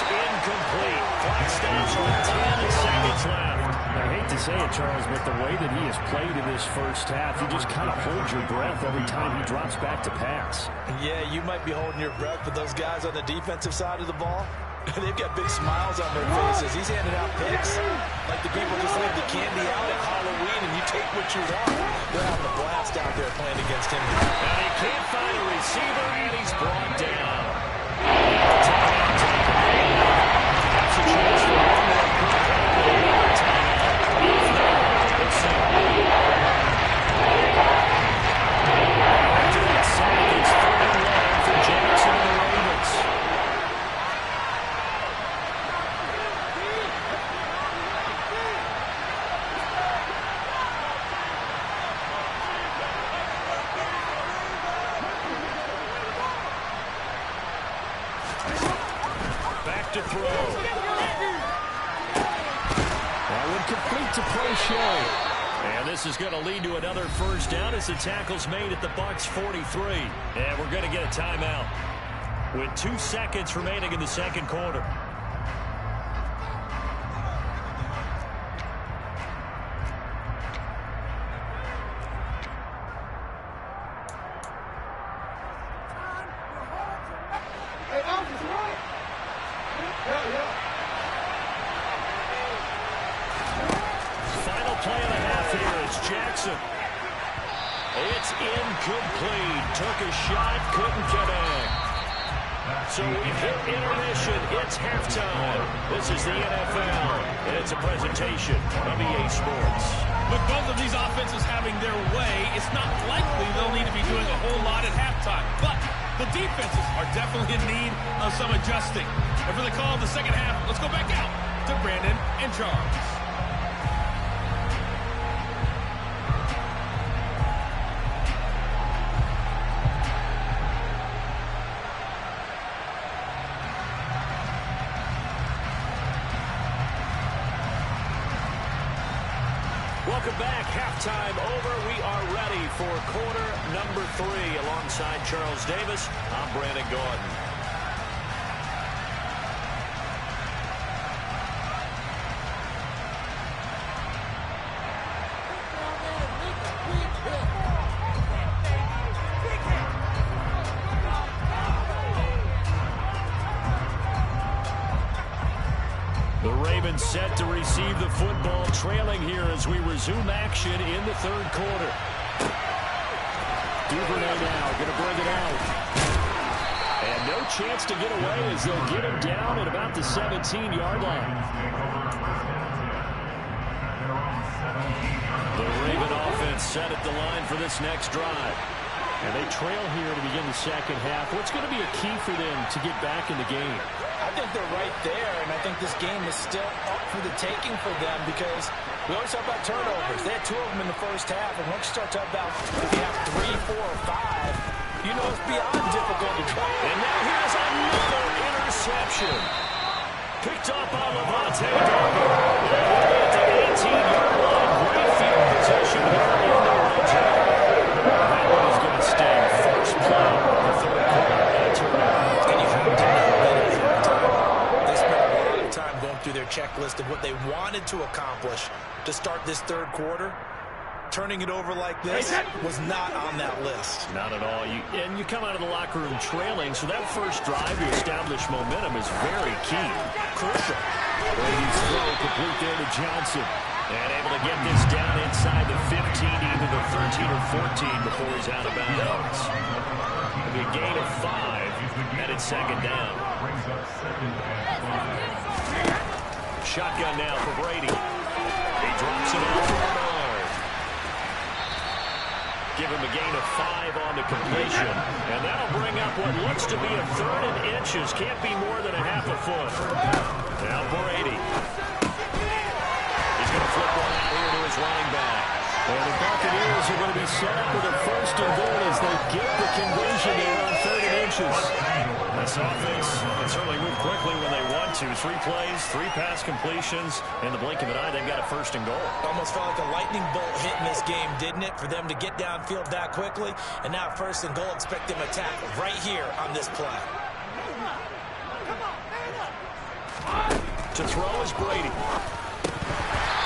Incomplete. Clock stops with 10 seconds left.
I hate to say it, Charles, but the way that he has played in this first half, you just kind of hold your breath every time he drops back to pass.
Yeah, you might be holding your breath, but those guys on the defensive side of the ball, they've got big smiles on their faces. He's handing out picks like the people just leave the candy out at Halloween and you take what you want. They're having a blast out there playing against him.
Now he can't find a receiver, and he's brought down. That's a chance for one more after that sack, it's 31 for Jackson and the Ravens. Back to throw. That one complete to Prochet. And this is going to lead to another first down as the tackle's made at the Bucs 43. And we're going to get a timeout with 2 seconds remaining in the second quarter. Final play of the half here It's Jackson. It's incomplete. Took a shot, couldn't connect. So we've hit intermission. It's halftime. This is the NFL, and it's a presentation of EA Sports.
With both of these offenses having their way, it's not likely they'll need to be doing a whole lot at halftime. But the defenses are definitely in need of some adjusting. And for the call of the second half, let's go back out to Brandon and Charles.
Welcome back. Halftime over. We are ready for quarter number 3. Alongside Charles Davis, I'm Brandon Gordon. The Ravens set to receive the football, trailing here as we resume action in the third quarter. Duvernay now going to bring it out. And no chance to get away as they'll get him down at about the 17-yard line. The Raven offense set at the line for this next drive. And they trail here to begin the second half. What's going to be a key for them to get back in the game?
I think they're right there, and I think this game is still up for the taking for them because we always talk about turnovers. They had 2 of them in the first half, and once you start talking about if you have 3, 4, or 5, you know it's beyond difficult to try.
And now here's another interception. Picked up on Levante David. At the 18-yard line, great field position here in the red zone. That one is going to sting. First play of the third quarter and a turnover.
And you have to know that every time. They spent a lot of time going through their checklist of what they wanted to accomplish to start this third quarter. Turning it over like this was not on that list.
Not at all. And you come out of the locker room trailing, so that first drive to establish momentum is very key. Crucial. Brady's throw complete there to Johnson. And able to get this down inside the 15, either the 13 or 14 before he's out of bounds. It'll be a gain of 5, and it's second down. Shotgun now for Brady. He drops it off for Bernard. Give him a gain of 5 on the completion. And that'll bring up what looks to be a 3rd and inches. Can't be more than a half a foot. Now Brady. He's going to flip one out here to his running back.
And the Buccaneers are going to be set up with a 1st and goal as they get the conversion there on 3rd and inches.
This offense can certainly move quickly when they want to. 3 plays, 3 pass completions. In the blink of an eye, they've got a 1st and goal.
Almost felt like a lightning bolt hit in this game, didn't it? For them to get downfield that quickly. And now 1st and goal, expect them to attack right here on this play.
To throw is Brady.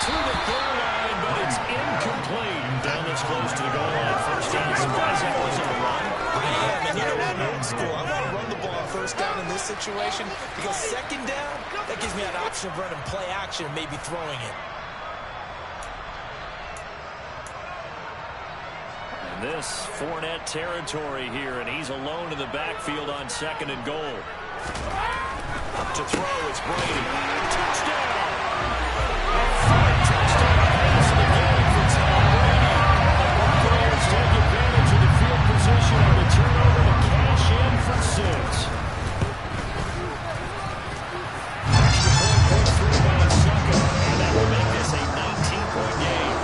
To the goal line, but it's incomplete. Down this close to the goal line. 1st down. Surprised that wasn't a run.
I am, and you know I'm old school. I want to run the ball on 1st down in this situation because 2nd down, that gives me an option of running play action and maybe throwing it.
And this Fournette territory here, and he's alone in the backfield on 2nd and goal. To throw, it's Brady. Touchdown! Touchdown pass in the game for Tom Brady. The Buccaneers take advantage of the field position on the turnover to cash in for 6. Extra point pushed through by Sucker, and that will make this a 19-point game.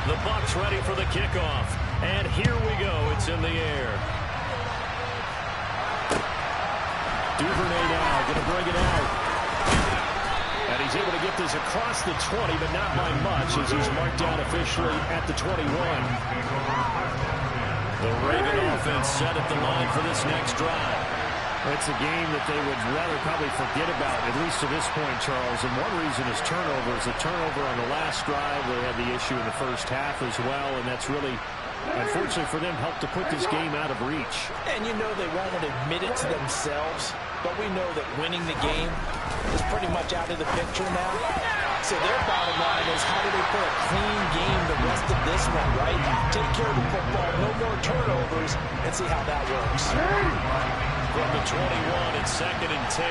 The Bucs ready for the kickoff. And here we go. It's in the air.
Duvernay now going to bring it out. And he's able to get this across the 20, but not by much as he's marked down officially at the 21.
The Raven offense set at the line for this next drive.
It's a game that they would rather probably forget about, at least to this point, Charles. And one reason is turnovers. A turnover on the last drive. They had the issue in the first half as well, and that's really, unfortunately for them, helped to put this game out of reach.
And you know they won't admit it to themselves, but we know that winning the game is pretty much out of the picture now. So their bottom line is, how do they play a clean game the rest of this one, right? Take care of the football, no more turnovers, and see how that works.
From the 21, it's 2nd and 10.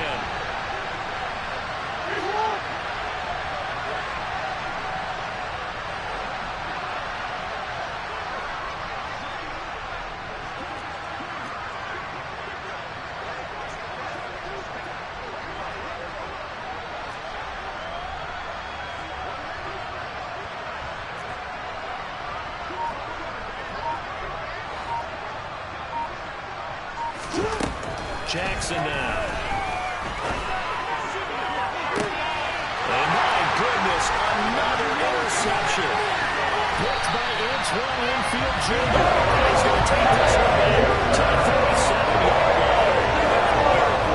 Jackson now. And my goodness, another interception. Picked by Antoine Winfield Jr. He's going to take this one back to the 37-yard line.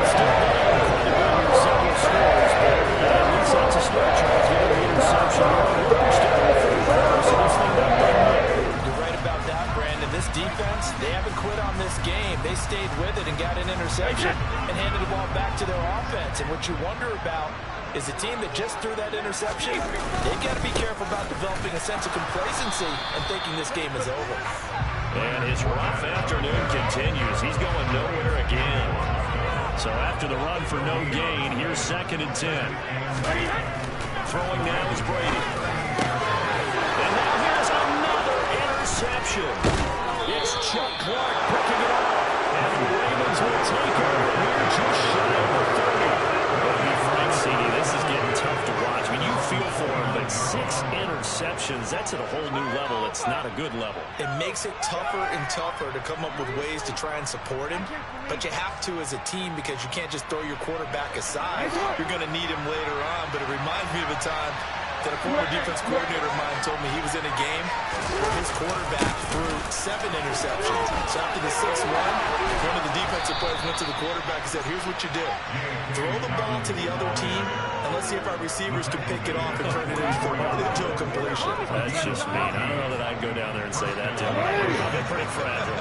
Still down quite a bit here, several scores, but at least that's a start, Charles. Getting the interception. We're still in the third quarter, so this thing not done yet.
You're right about that, Brandon. This defense, they haven't quit on this game. They stayed with it and got an interception and handed the ball back to their offense. And what you wonder about is a team that just threw that interception, they've got to be careful about developing a sense of complacency and thinking this game is over.
And his rough afternoon continues. He's going nowhere again. So after the run for no gain, here's 2nd and 10. Throwing now is Brady. And now here's another interception. It's Chuck Clark picking it up. And the Ravens will take over. We're just shy of the 30. To be frank, CD, this is getting tough to watch. I mean, you feel for him, but 6 interceptions, that's at a whole new level. It's not a good level.
It makes it tougher and tougher to come up with ways to try and support him. But you have to as a team, because you can't just throw your quarterback aside. You're going to need him later on. But it reminds me of a time that a former defense coordinator of mine told me he was in a game where his quarterback threw 7 interceptions. So after the 6th one of the defensive players went to the quarterback and said, here's what you do. Throw the ball to the other team, and let's see if our receivers can pick it off and turn it into a completion.
That's just mean. I don't know that I'd go down there and say that to him. I'll be pretty fragile.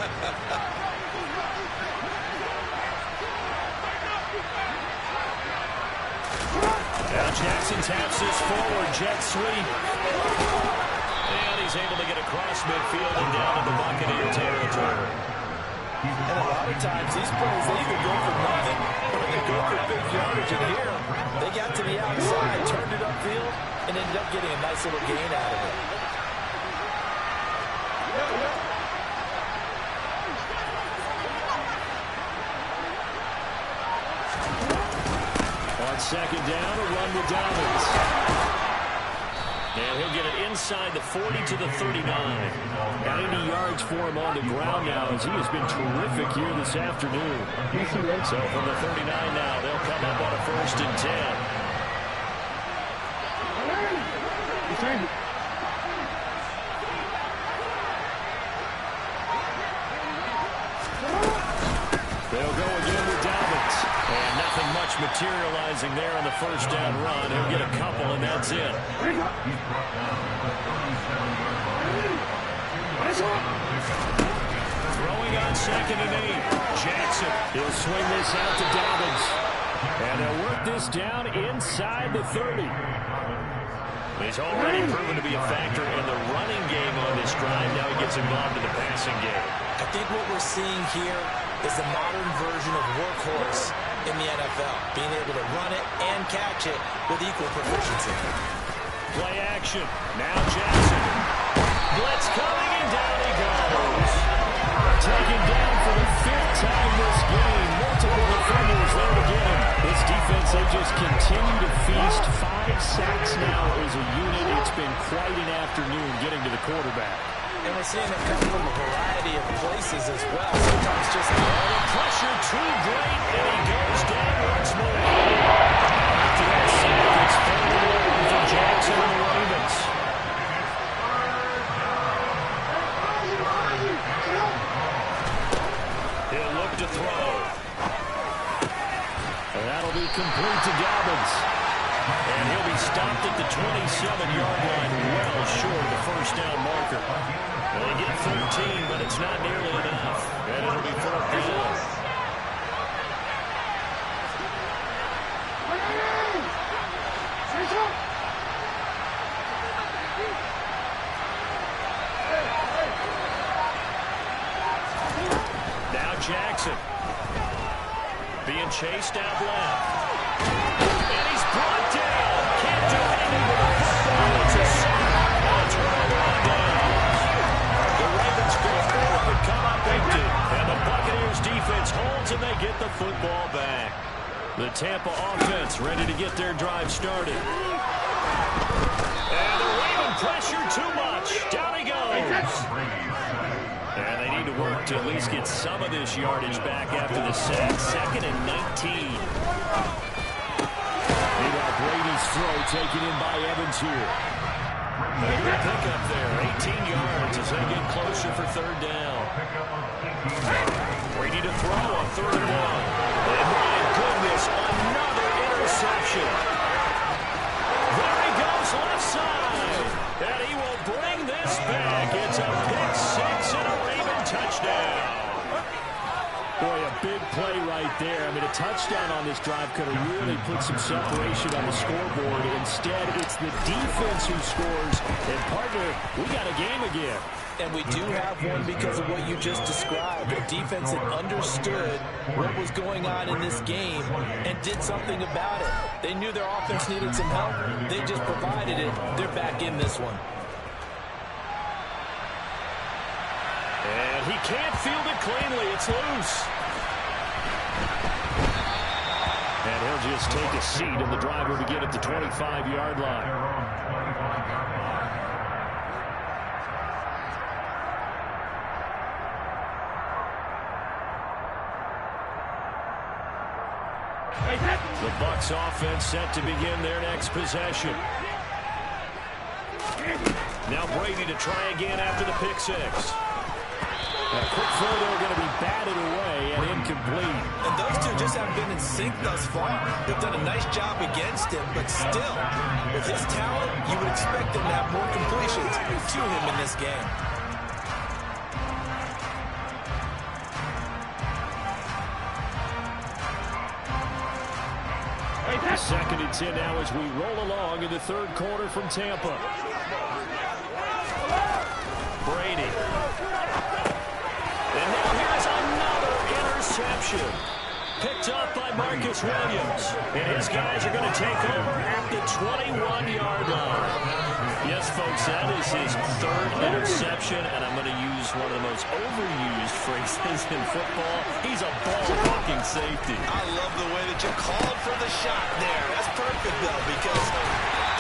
Now Jackson taps this forward, jet sweep. And he's able to get across midfield and down to the Buccaneer territory.
And a lot of times these plays, they either go for nothing or they go for big yardage. And here, they got to the outside, turned it upfield, and ended up getting a nice little gain out of it.
On 2nd down, a run with Dobbins. And he'll get it inside the 40 to the 39. 90 yards for him on the ground now, as he has been terrific here this afternoon. So from the 39 now, they'll come up on a 1st and 10. They'll go again with Dobbins. And nothing much materializing there on the 1st down run. He'll get a couple, and that's it. Throwing on 2nd and 8. Jackson. He'll swing this out to Dobbins. And they'll work this down inside the 30. He's already proven to be a factor in the running game on this drive. Now he gets involved in the passing game.
I think what we're seeing here is the modern version of workhorse in the NFL, being able to run it and catch it with equal proficiency.
Play action. Now Jackson. Blitz coming, and down he goes. Taken down for the 5th time this game. Multiple defenders there to get him. This defense, they just continue to feast. 5 sacks now as a unit. It's been quite an afternoon getting to the quarterback.
And we're seeing it come from a variety of places as well. Sometimes just the
pressure too great, and he goes down once more. After that sack, it's 31 for Jackson and the Ravens. He'll look to throw. Dobbins. And he'll be stopped at the 27-yard line, well short of the first down marker. They get 13, but it's not nearly enough. And it'll be fourth down. Now Jackson being chased out left. And he's brought down. Can't do anything with the football. It's a sack. And a turnover on downs. The Ravens go forward and come up empty. And the Buccaneers defense holds and they get the football back. The Tampa offense ready to get their drive started. And the Raven pressure too much. Down he goes. And they need to work to at least get some of this yardage back after the sack. 2nd and 19. Meanwhile, Brady's throw taken in by Evans here. A good pickup there. 18 yards as they get closer for third down. Brady to throw on 3rd and 1. And my goodness, another interception. There he goes left side. And he will bring this back. It's a pick 6 and a Raven touchdown. Boy, a big play right there. I mean, a touchdown on this drive could have really put some separation on the scoreboard. Instead, it's the defense who scores. And, partner, we got a game again.
And we do have one because of what you just described. A defense that understood what was going on in this game and did something about it. They knew their offense needed some help. They just provided it. They're back in this one.
And he can't field it cleanly. It's loose. And he'll just take a seat, and the drive will begin at the 25-yard line. The Bucs offense set to begin their next possession. Now Brady to try again after the pick 6. A quick throw there going to be batted away and incomplete.
And those two just haven't been in sync thus far. They've done a nice job against him, but still, with his talent, you would expect them to have more completions to him in this game.
Second and 10 now as we roll along in the third quarter from Tampa. Brady. And now here's another interception. Picked up by Marcus Williams. And his guys are going to take over at the 21-yard line. Yes, folks, that is his 3rd interception, and I'm going to use one of the most overused phrases in football. He's a ball-hawking safety.
I love the way that you called for the shot there. That's perfect, though, because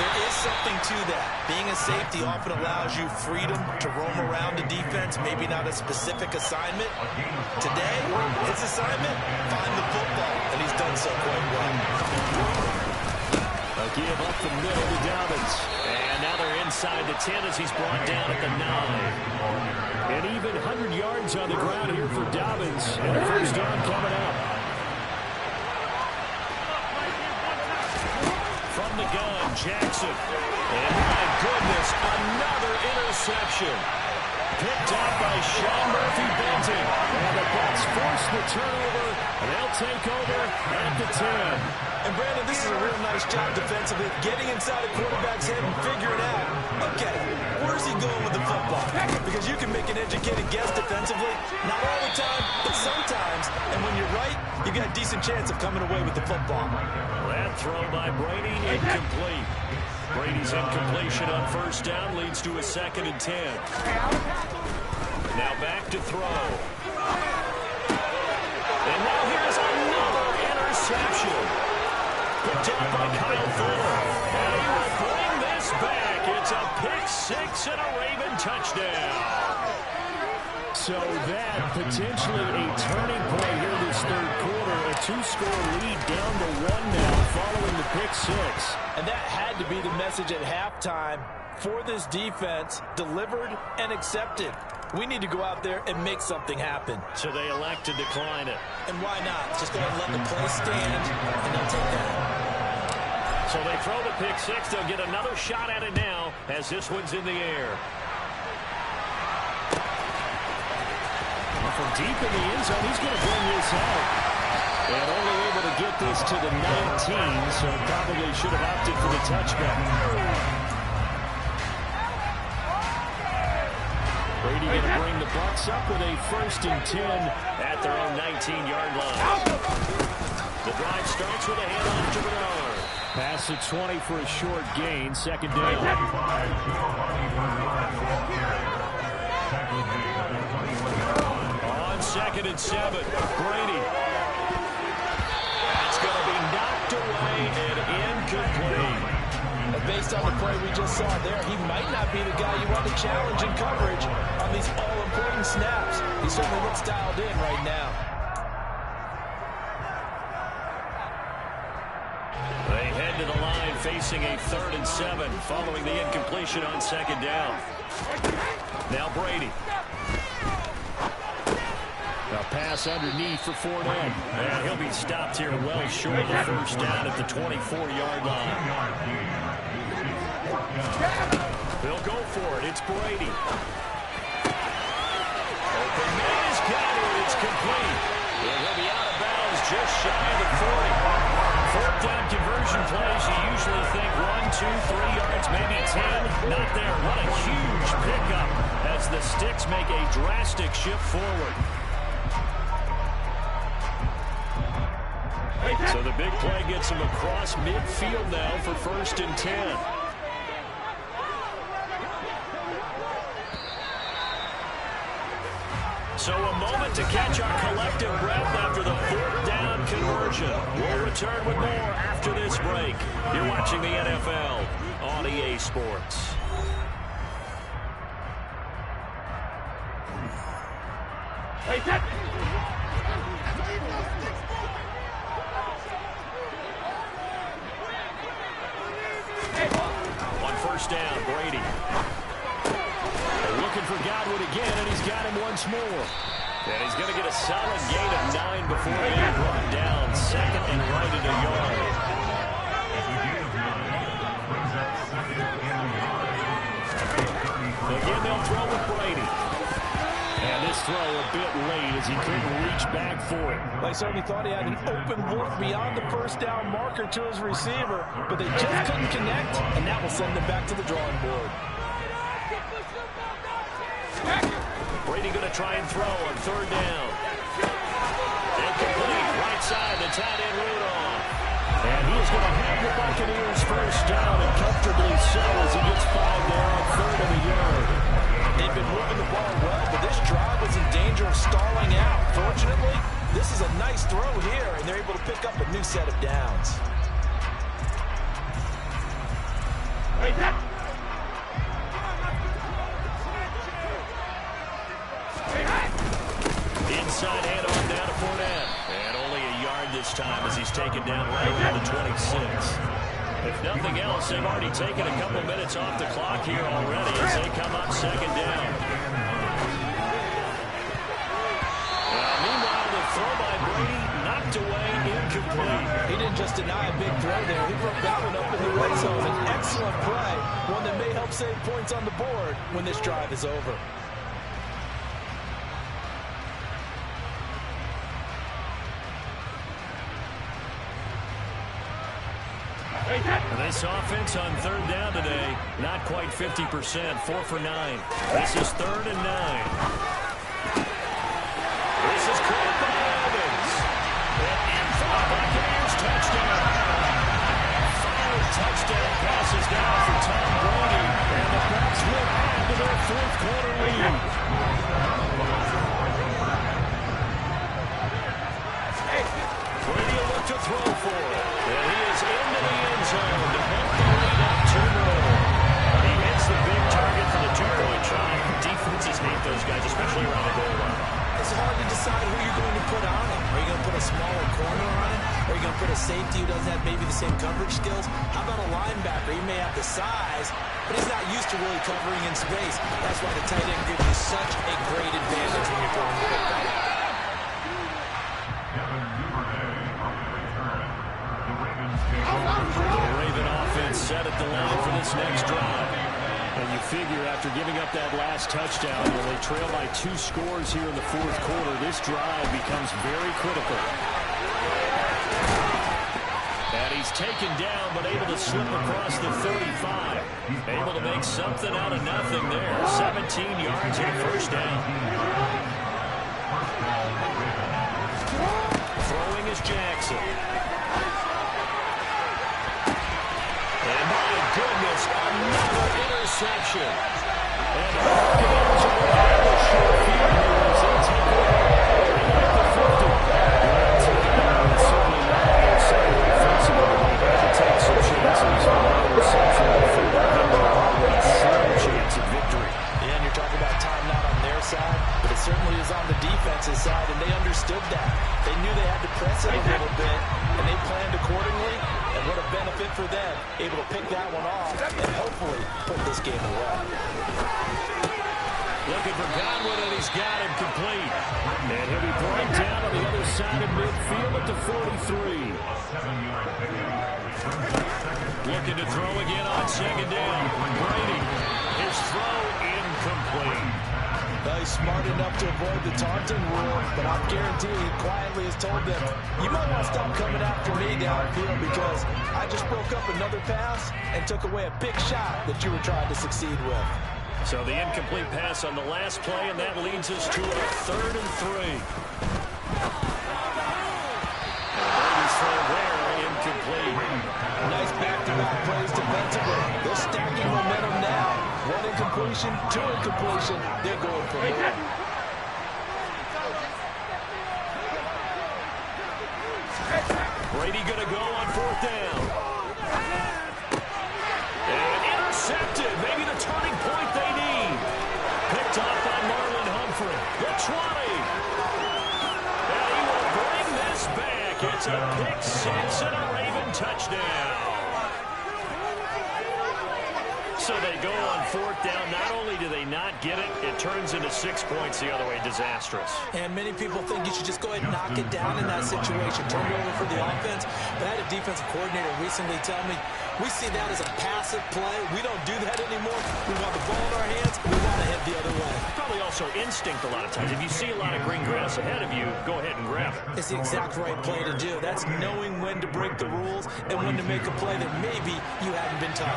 there is something to that. Being a safety often allows you freedom to roam around the defense, maybe not a specific assignment. Today, his assignment, find the football, and he's done so quite well.
A give up the middle to Dobbins. And now they're inside the 10 as he's brought down at the 9. And even 100 yards on the ground here for Dobbins. And a first down coming up. From the gun, Jackson. And my goodness, another interception. Picked up by Sean Murphy-Benton. And the Bucs force the turnover, and they'll take over at the 10.
And, Brandon, this is a real nice job defensively, getting inside a quarterback's head and figuring out, okay, where's he going with the football? Because you can make an educated guess defensively, not all the time, but sometimes. And when you're right, you got a decent chance of coming away with the football.
That throw by Brady, incomplete. Brady's incompletion on first down leads to a 2nd and 10. Now back to throw. And now here's another interception. Picked up by Kyle Fuller. And he will bring this back. It's a pick 6 and a Raven touchdown. So that potentially a turning point here this third quarter. A 2-score lead down to 1 now following the pick 6.
And that had to be the message at halftime for this defense, delivered and accepted. We need to go out there and make something happen.
So they elect to decline it.
And why not? Just go ahead and let the play stand, and they'll take that.
So they throw the pick six. They'll get another shot at it now as this one's in the air. From deep in the end zone, he's going to bring this out. And only able to get this to the 19, so probably should have opted for the touchback. Brady going to bring the Bucs up with a 1st and 10 at their own 19-yard line. The drive starts with a handoff to Bernard. Pass at 20 for a short gain, 2nd down. On 2nd and 7, Brady. That's going to be knocked away and incomplete.
Based on the play we just saw there, he might not be the guy you want to challenge in coverage on these all-important snaps. He certainly looks dialed in right now.
They head to the line facing a 3rd and 7 following the incompletion on 2nd down. Now Brady. A pass underneath for Fournette. And he'll be stopped here well short of the 1st down at the 24-yard line. They'll go for it. It's Brady. Open man has got it. It's complete. And he'll be out of bounds just shy of the 40. 4th down conversion plays, you usually think 1, 2, 3 yards, maybe 10. Not there. What a huge pickup as the Sticks make a drastic shift forward. So the big play gets him across midfield now for 1st and 10. So a moment to catch our collective breath after the 4th down conversion. We'll return with more after this break. You're watching the NFL on EA Sports.
Hey, that.
On 1st down, Brady. They're looking for Godwin again, and he's got him once more. And he's going to get a solid gain of 9 before being brought down. 2nd and right at a yard. Again, they'll throw with Brady. And this throw a bit late as he couldn't reach back for it.
They certainly thought he had an open look beyond the 1st down marker to his receiver, but they just couldn't connect, and that will send them back to the drawing board.
Brady going to try and throw on 3rd down. Incomplete, right side, the tight end Rudolph. And he is going to have the Buccaneers 1st down, and comfortably so as he gets 5 there on 3rd and a yard.
They've been moving the ball well, but this drive was in danger of stalling out. Fortunately, this is a nice throw here, and they're able to pick up a new set of downs.
Inside handoff down to Fournette. And only a yard this time as he's taken down right around the 26. If nothing else, they've already taken a couple minutes off the clock here already as they come up 2nd down. Meanwhile, the throw by Brady knocked away, incomplete.
He didn't just deny a big throw there. He broke that one up in the red zone. An excellent play, one that may help save points on the board when this drive is over.
This offense on 3rd down today, not quite 50%, 4 for 9. This is 3rd and 9. This is caught by Evans. And in for the Buccaneers, touchdown. 5 touchdown passes down for Tom Brady. And the Bucs will add to their 4th quarter lead. Brady will look to throw for it. And he is into the end zone to bump the lead up 2-0. He hits the big target for the 2-point try. Defenses hate those guys, especially around the goal line.
It's hard to decide who you're going to put on him. Are you going to put a smaller corner on him? Or are you going to put a safety who doesn't have maybe the same coverage skills? How about a linebacker? He may have the size, but he's not used to really covering in space. That's why the tight end gives you such a great advantage when you're throwing the football.
The defense set at the line for this next drive.
And you figure after giving up that last touchdown, when they trail by 2 scores here in the fourth quarter, this drive becomes very critical.
And he's taken down, but able to slip across the 35. Able to make something out of nothing there. 17 yards and a first down. Throwing is Jackson. And my goodness, another interception. And Hawkins around the short field goals. They take it at the 50.
Certainly not their second offensively. They had to take some chances. One reception in the field. Already some chance of victory.
Yeah, and you're talking about time not on their side, but it certainly is on the defense's side, and they understood that. They knew they had to press it a little bit, and they planned accordingly. And what a benefit for them, able to pick that one off and hopefully put this game away.
Looking for Godwin, and he's got him complete. And he'll be brought down on the other side of midfield at the 43. Looking to throw again on second down. Brady, his throw incomplete.
Well, he's smart enough to avoid the taunting rule, but I'm guaranteeing he quietly has told them, you might want to stop coming after me downfield because I just broke up another pass and took away a big shot that you were trying to succeed with.
So the incomplete pass on the last play, and that leads us to a 3rd and 3. Brady's throw there, incomplete.
Nice back-to-back plays defensively. They're stacking momentum now. 1 incompletion, 2 incompletion. They're going for it.
Brady going to go on 4th down. And intercepted. Maybe the turning point they need. Picked off by Marlon Humphrey. The 20. And he will bring this back. It's a pick 6 and a Raven touchdown. So they go on 4th down. Not only do they not get it, it turns into 6 points the other way. Disastrous.
And many people think you should just go ahead and knock it down in that situation. Turn it over for the offense. But I had a defensive coordinator recently tell me, we see that as a passive play. We don't do that anymore. We want the ball in our hands. We want to head the other way.
Probably also instinct a lot of times. If you see a lot of green grass ahead of you, go ahead and grab it.
It's the exact right play to do. That's knowing when to break the rules and when to make a play that maybe you haven't been taught.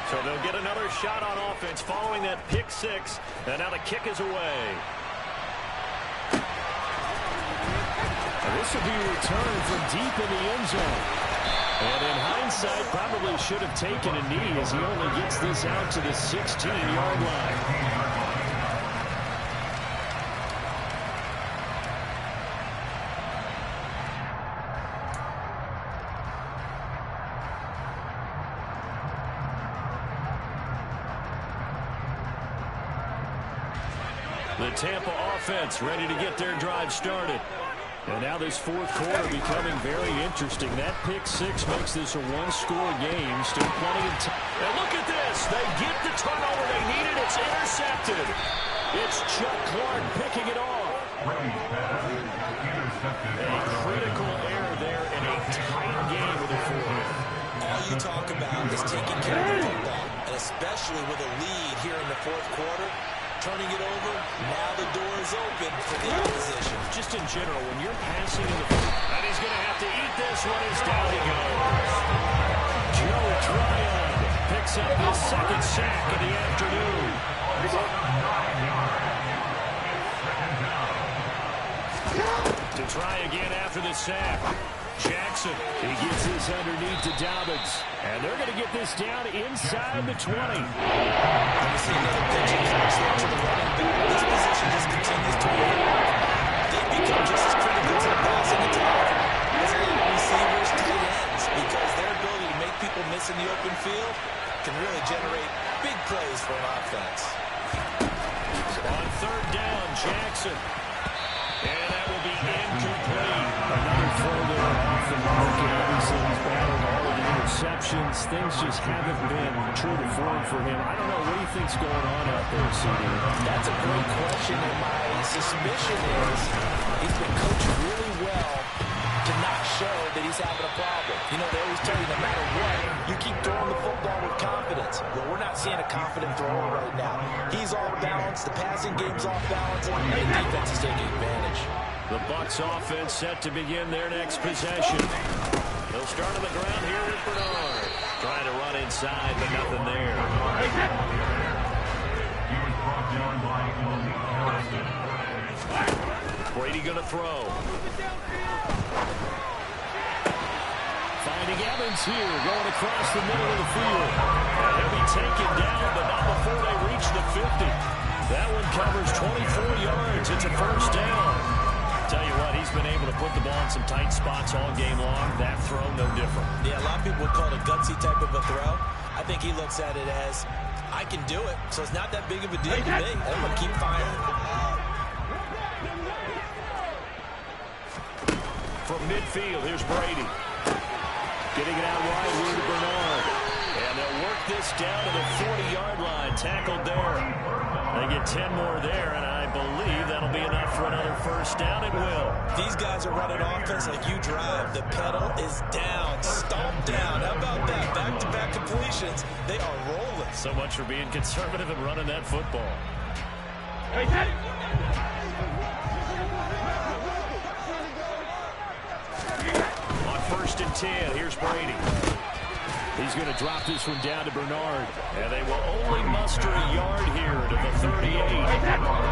So they'll get another shot on offense following that pick 6. And now the kick is away.
And this will be returned from deep in the end zone. And in hindsight, probably should have taken a knee as he only gets this out to the 16-yard line.
The Tampa offense ready to get their drive started. And now this fourth quarter becoming very interesting. That pick 6 makes this a 1-score game. Still plenty of time. And look at this. They get the turnover they needed. It's intercepted. It's Chuck Clark picking it off. A critical error there in a tight game with a 4.
All you talk about is taking care of the football, and especially with a lead here in the fourth quarter. Turning it over, now the door is open for the opposition.
Just in general, when you're passing in the... And he's going to have to eat this one as down he goes. Joe Tryon picks up his 2nd sack of the afternoon. To try again after the sack. Jackson, he gets this underneath to Dobbins. And they're going to get this down inside the 20.
You see another pitch to the running back. This position just continues to win. They become just as critical to the passing attack as receivers, tight ends, because their ability to make people miss in the open field can really generate big plays for an offense.
On 3rd down, Jackson. And that will be incomplete.
Another throw there off the mark. And obviously he's battled all of the interceptions. Things just haven't been true to form for him. I don't know what he thinks going on out there, CD.
That's a great question, and my suspicion is he's been coached really well to not show that he's having a problem. You know, they always tell you no matter what, you keep throwing the football with confidence. Well, we're not seeing a confident thrower right now. He's off balance, the passing game's off balance, and the defense is taking advantage.
The Bucs offense set to begin their next possession. They'll start on the ground here with Bernard. Trying to run inside, but nothing there. Brady going to throw. Finding Evans here, going across the middle of the field. And he'll be taken down, but not before they reach the 50. That one covers 24 yards. It's a first down. Tell you what, he's been able to put the ball in some tight spots all game long. That throw, no different.
Yeah, a lot of people would call it a gutsy type of a throw. I think he looks at it as, I can do it, so it's not that big of a deal to me. I'm going to keep firing.
From midfield, here's Brady. Getting it out wide here to Bernard. And they'll work this down to the 40-yard line. Tackled there. They get 10 more there, and I believe that'll be enough for another first down. It will.
These guys are running offense like you drive. The pedal is down, stomped down. How about that? Back-to-back completions. They are rolling.
So much for being conservative and running that football. On 1st and 10, here's Brady. He's going to drop this one down to Bernard. And they will only muster a yard here to the 38.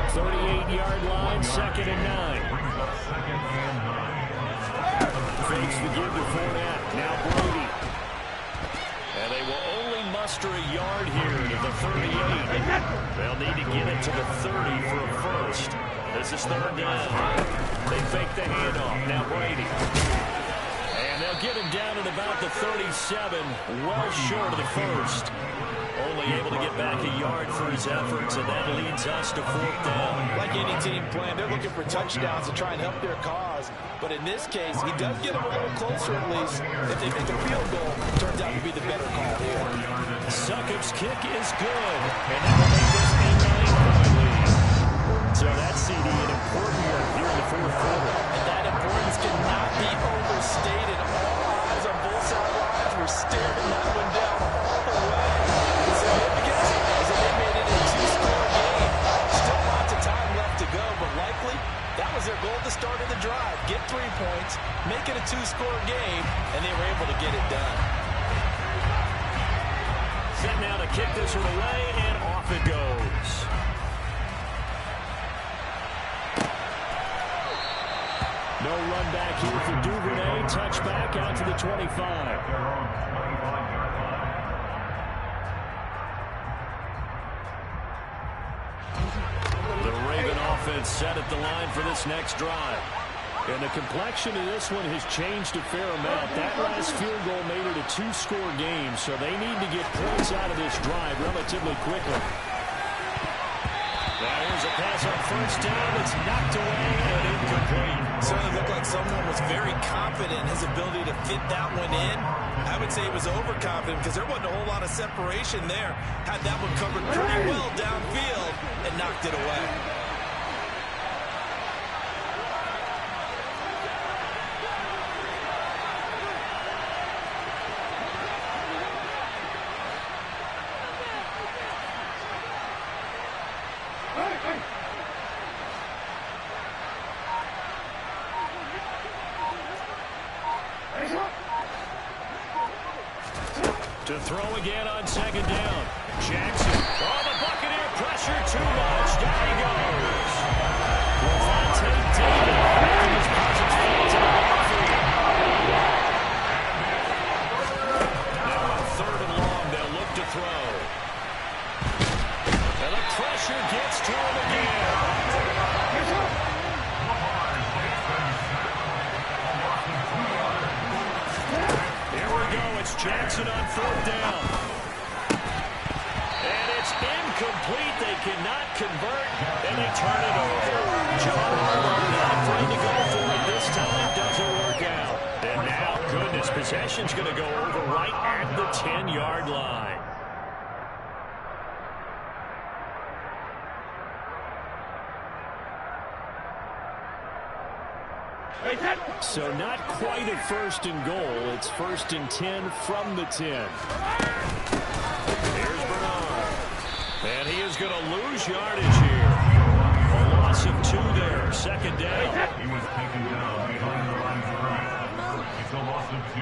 38-yard line, 2nd and 9. Fakes the give to Fournette. Now Brady. And they will only muster a yard here to the 38. They'll need to get it to the 30 for a first. This is 3rd down. They fake the handoff. Now Brady. And they'll get him down at about the 37, well short of the first. Only able to get back a yard for his efforts, and that leads us to 4th down.
Like any team playing, they're looking for touchdowns to try and help their cause. But in this case, he does get them a little closer at least. If they make a field goal, it turns out to be the better call here.
Succop's kick is good, and that will make this a 9-point lead. So that's CD an important one here in the 4th quarter.
And that importance cannot be overstated. All eyes on both sidelines were staring that one down all the way. The significance is that they made it a 2-score game. Still lots of time left to go, but likely that was their goal at the start of the drive. Get 3 points, make it a 2-score game, and they were able to get it done.
Set now to kick this one away, and off it goes. No run back here for Duvernay. Touchback out to the 25. The Raven offense set at the line for this next drive. And the complexion of this one has changed a fair amount. That last field goal made it a 2-score game, so they need to get points out of this drive relatively quickly. Now here's a pass on 1st down. It's knocked away and incomplete.
Certainly looked like someone was very confident in his ability to fit that one in. I would say he was overconfident because there wasn't a whole lot of separation there. Had that one covered pretty well downfield and knocked it away.
To throw again on 2nd down. Jackson. Oh, the Buccaneer pressure too much. Down he goes. Levante David making his presence felt to the backfield. Now on 3rd and long, they'll look to throw. And the pressure gets to him again. Here we go. It's Jackson on 4th down. And it's incomplete. They cannot convert, and they turn it over. John Harbaugh not afraid to go for it this time. Doesn't work out. And now, goodness, possession's going to go over right at the 10-yard line.
So not quite a 1st and goal. It's 1st and 10 from the 10.
Here's Bernard. And he is going to lose yardage here. A loss of 2 there. 2nd down.
He was taken down behind the line of scrimmage. It's a loss of 2.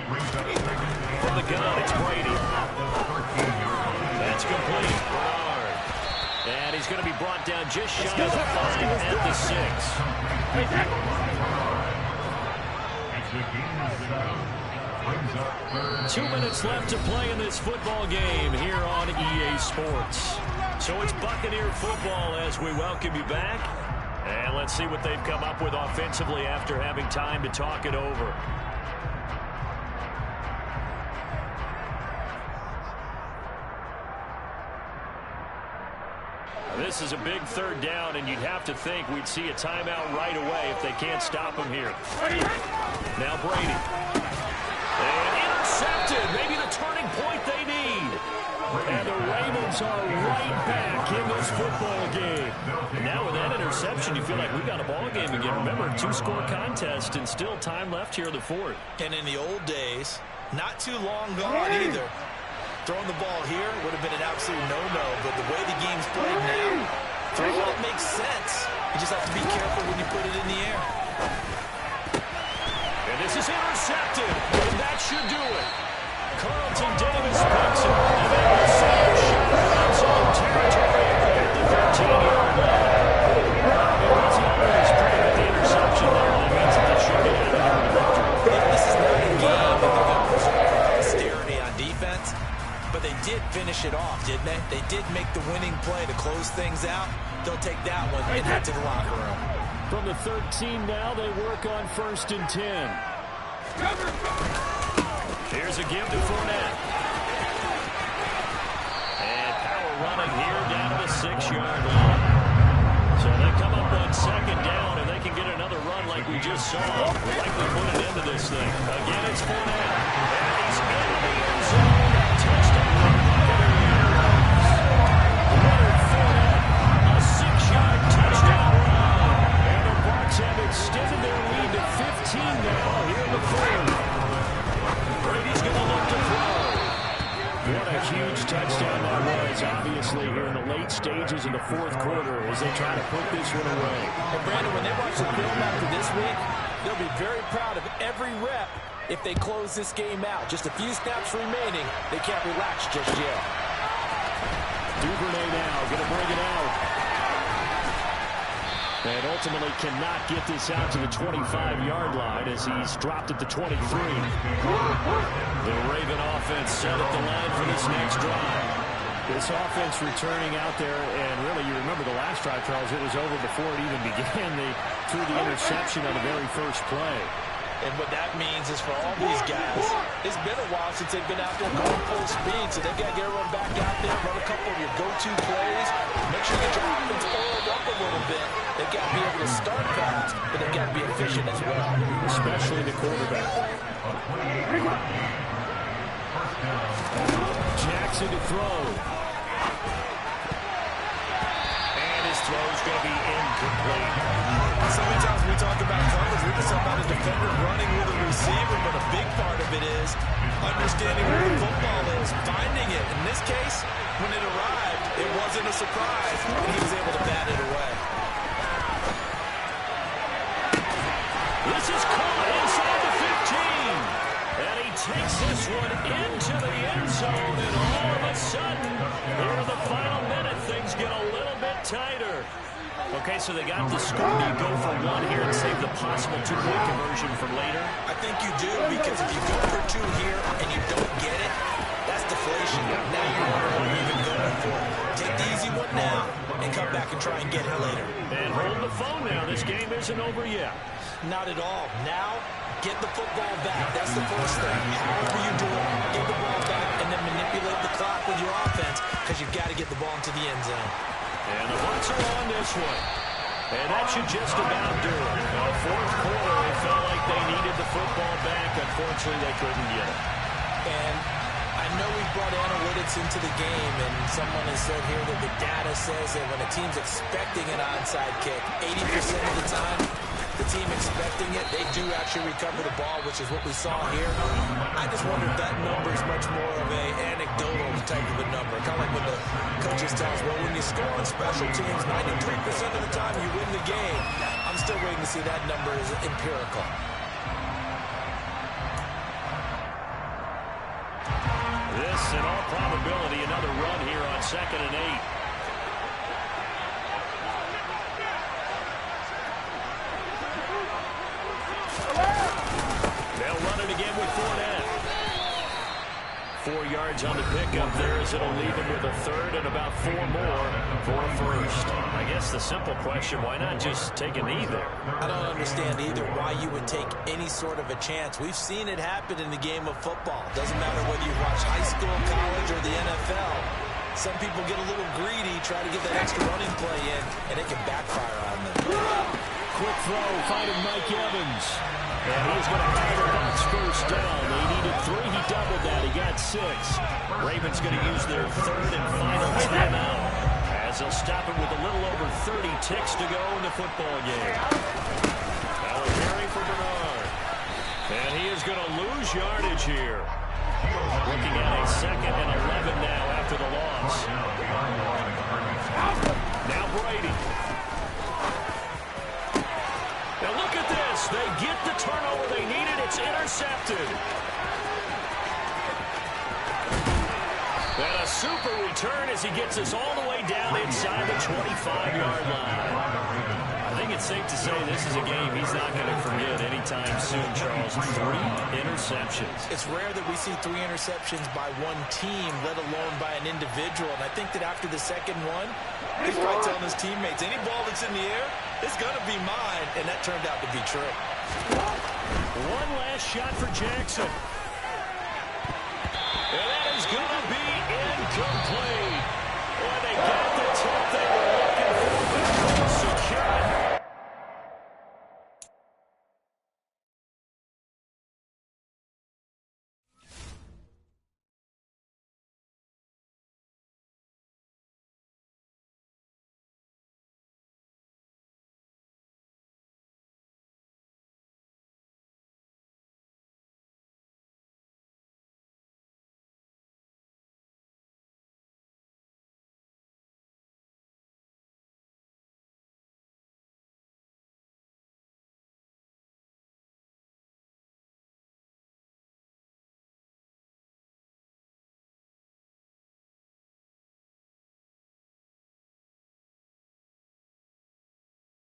Brings up 2nd down.
From the gun, it's Brady. That's complete. Bernard. And he's going to be brought down just shy of the 5 at the 6. 2 minutes left to play in this football game here on EA Sports. So it's Buccaneer football as we welcome you back. And let's see what they've come up with offensively after having time to talk it over. This is a big 3rd down, and you'd have to think we'd see a timeout right away if they can't stop him here. Now Brady. And intercepted. Maybe the turning point they need. And the Ravens are right back in this football game. And now with that interception, you feel like we've got a ball game again. Remember, 2-score contest and still time left here in the 4th.
And in the old days, not too long gone either. Throwing the ball here would have been an absolute no-no, but the way the game's played now, throwing it makes sense. You just have to be careful when you put it in the air.
And this is intercepted, and that should do it. Carlton Davis picks it, and then we'll see a shot in zone territory at the 13-yard line. It wasn't always pretty with the interception there, and it means that they should get out of here with a victory.
This is not a game that they're going to preserve posterity on defense. But they did finish it off, didn't they? They did make the winning play to close things out. They'll take that one and head to the locker room.
From the 13 now, they work on 1st and 10.
Here's a give to Fournette. And power running here down to the 6-yard line. So they come up on 2nd down, and they can get another run like we just saw. We'll likely put an end to this thing. Again, it's Fournette. And he's in the end zone. Touchdown. Leonard Fournette, a 6-yard touchdown run. And the Bucs have extended their lead to 15 now here in the 4th. Brady's going to look to throw. What a huge touchdown that was, obviously, here in the late stages of the 4th quarter as they try to put this one away.
And Brandon, when they watch the film after this week, they'll be very proud of every rep if they close this game out. Just a few snaps remaining. They can't relax just yet.
Duvernay now going to bring it out. And ultimately cannot get this out to the 25-yard line as he's dropped at the 23.
The Raven offense set up the line for this next drive.
This offense returning out there, and really you remember the last drive, Charles, it was over before it even began. They threw the interception on the very first play.
And what that means is for all these guys, it's been a while since they've been out there going full speed, so they've got to get everyone back out there, run a couple of your go-to plays, make sure you get your offense oiled up a little bit. They've got to be able to start fast, but they've got to be efficient as well.
Especially the quarterback. Jackson to throw.
And his throw's going to be incomplete.
So many times we talk about coverage, we just talk about a defender running with a receiver, but a big part of it is understanding where the football is, finding it. In this case, when it arrived, it wasn't a surprise, and he was able to bat it away.
This is caught inside the 15. And he takes this one into the end zone, and all of a sudden, here in the final minute, things get a little bit tighter. Okay, so they got the score. Do you go for one here and save the possible 2-point conversion for later?
I think you do, because if you go for 2 here and you don't get it, that's deflation. Now you're wondering what you're even going for. Take the easy one now and come back and try and get it later.
And hold the phone now. This game isn't over yet.
Not at all. Now, get the football back. That's the first thing. However you do it, get the ball back and then manipulate the clock with your offense, because you've got to get the ball into the end zone.
And the Bucs are on this one. And that should just about do it. Now, 4th quarter, it felt like they needed the football back. Unfortunately, they couldn't get it.
And I know we brought analytics into the game, and someone has said here that the data says that when a team's expecting an onside kick, 80% of the time, the team expecting running it, they do actually recover the ball, which is what we saw here. I just wonder if that number is much more of a anecdotal type of a number. Kind of like when the coaches tell us, well, when you score on special teams, 93% of the time you win the game. I'm still waiting to see that number is empirical.
This, in all probability, another run here on 2nd and 8. They'll run it again with Fournette. 4 yards on the pickup there as it'll leave him with a third and about 4 more for a first. I guess the simple question, why not just take a knee there?
I don't understand either why you would take any sort of a chance. We've seen it happen in the game of football. Doesn't matter whether you watch high school, college, or the NFL. Some people get a little greedy, try to get that extra running play in, and it can backfire on them.
Quick throw, finding Mike Evans. And he's going to have a box first down. They needed 3. He doubled that. He got 6. Ravens going to use their third and final timeout as they'll stop it with a little over 30 ticks to go in the football game. Now a carry for Bernard. And he is going to lose yardage here. Looking at a 2nd and 11 now after the loss. Now Brady. Now look at this. They get the turnover they needed. It's intercepted. And a super return as he gets us all the way down inside the 25-yard line. I think it's safe to say this is a game he's not going to forget anytime soon, Charles. 3 interceptions.
It's rare that we see 3 interceptions by one team, let alone by an individual. And I think that after the second one, he's probably telling his teammates, any ball that's in the air, it's going to be mine. And that turned out to be true.
One last shot for Jackson.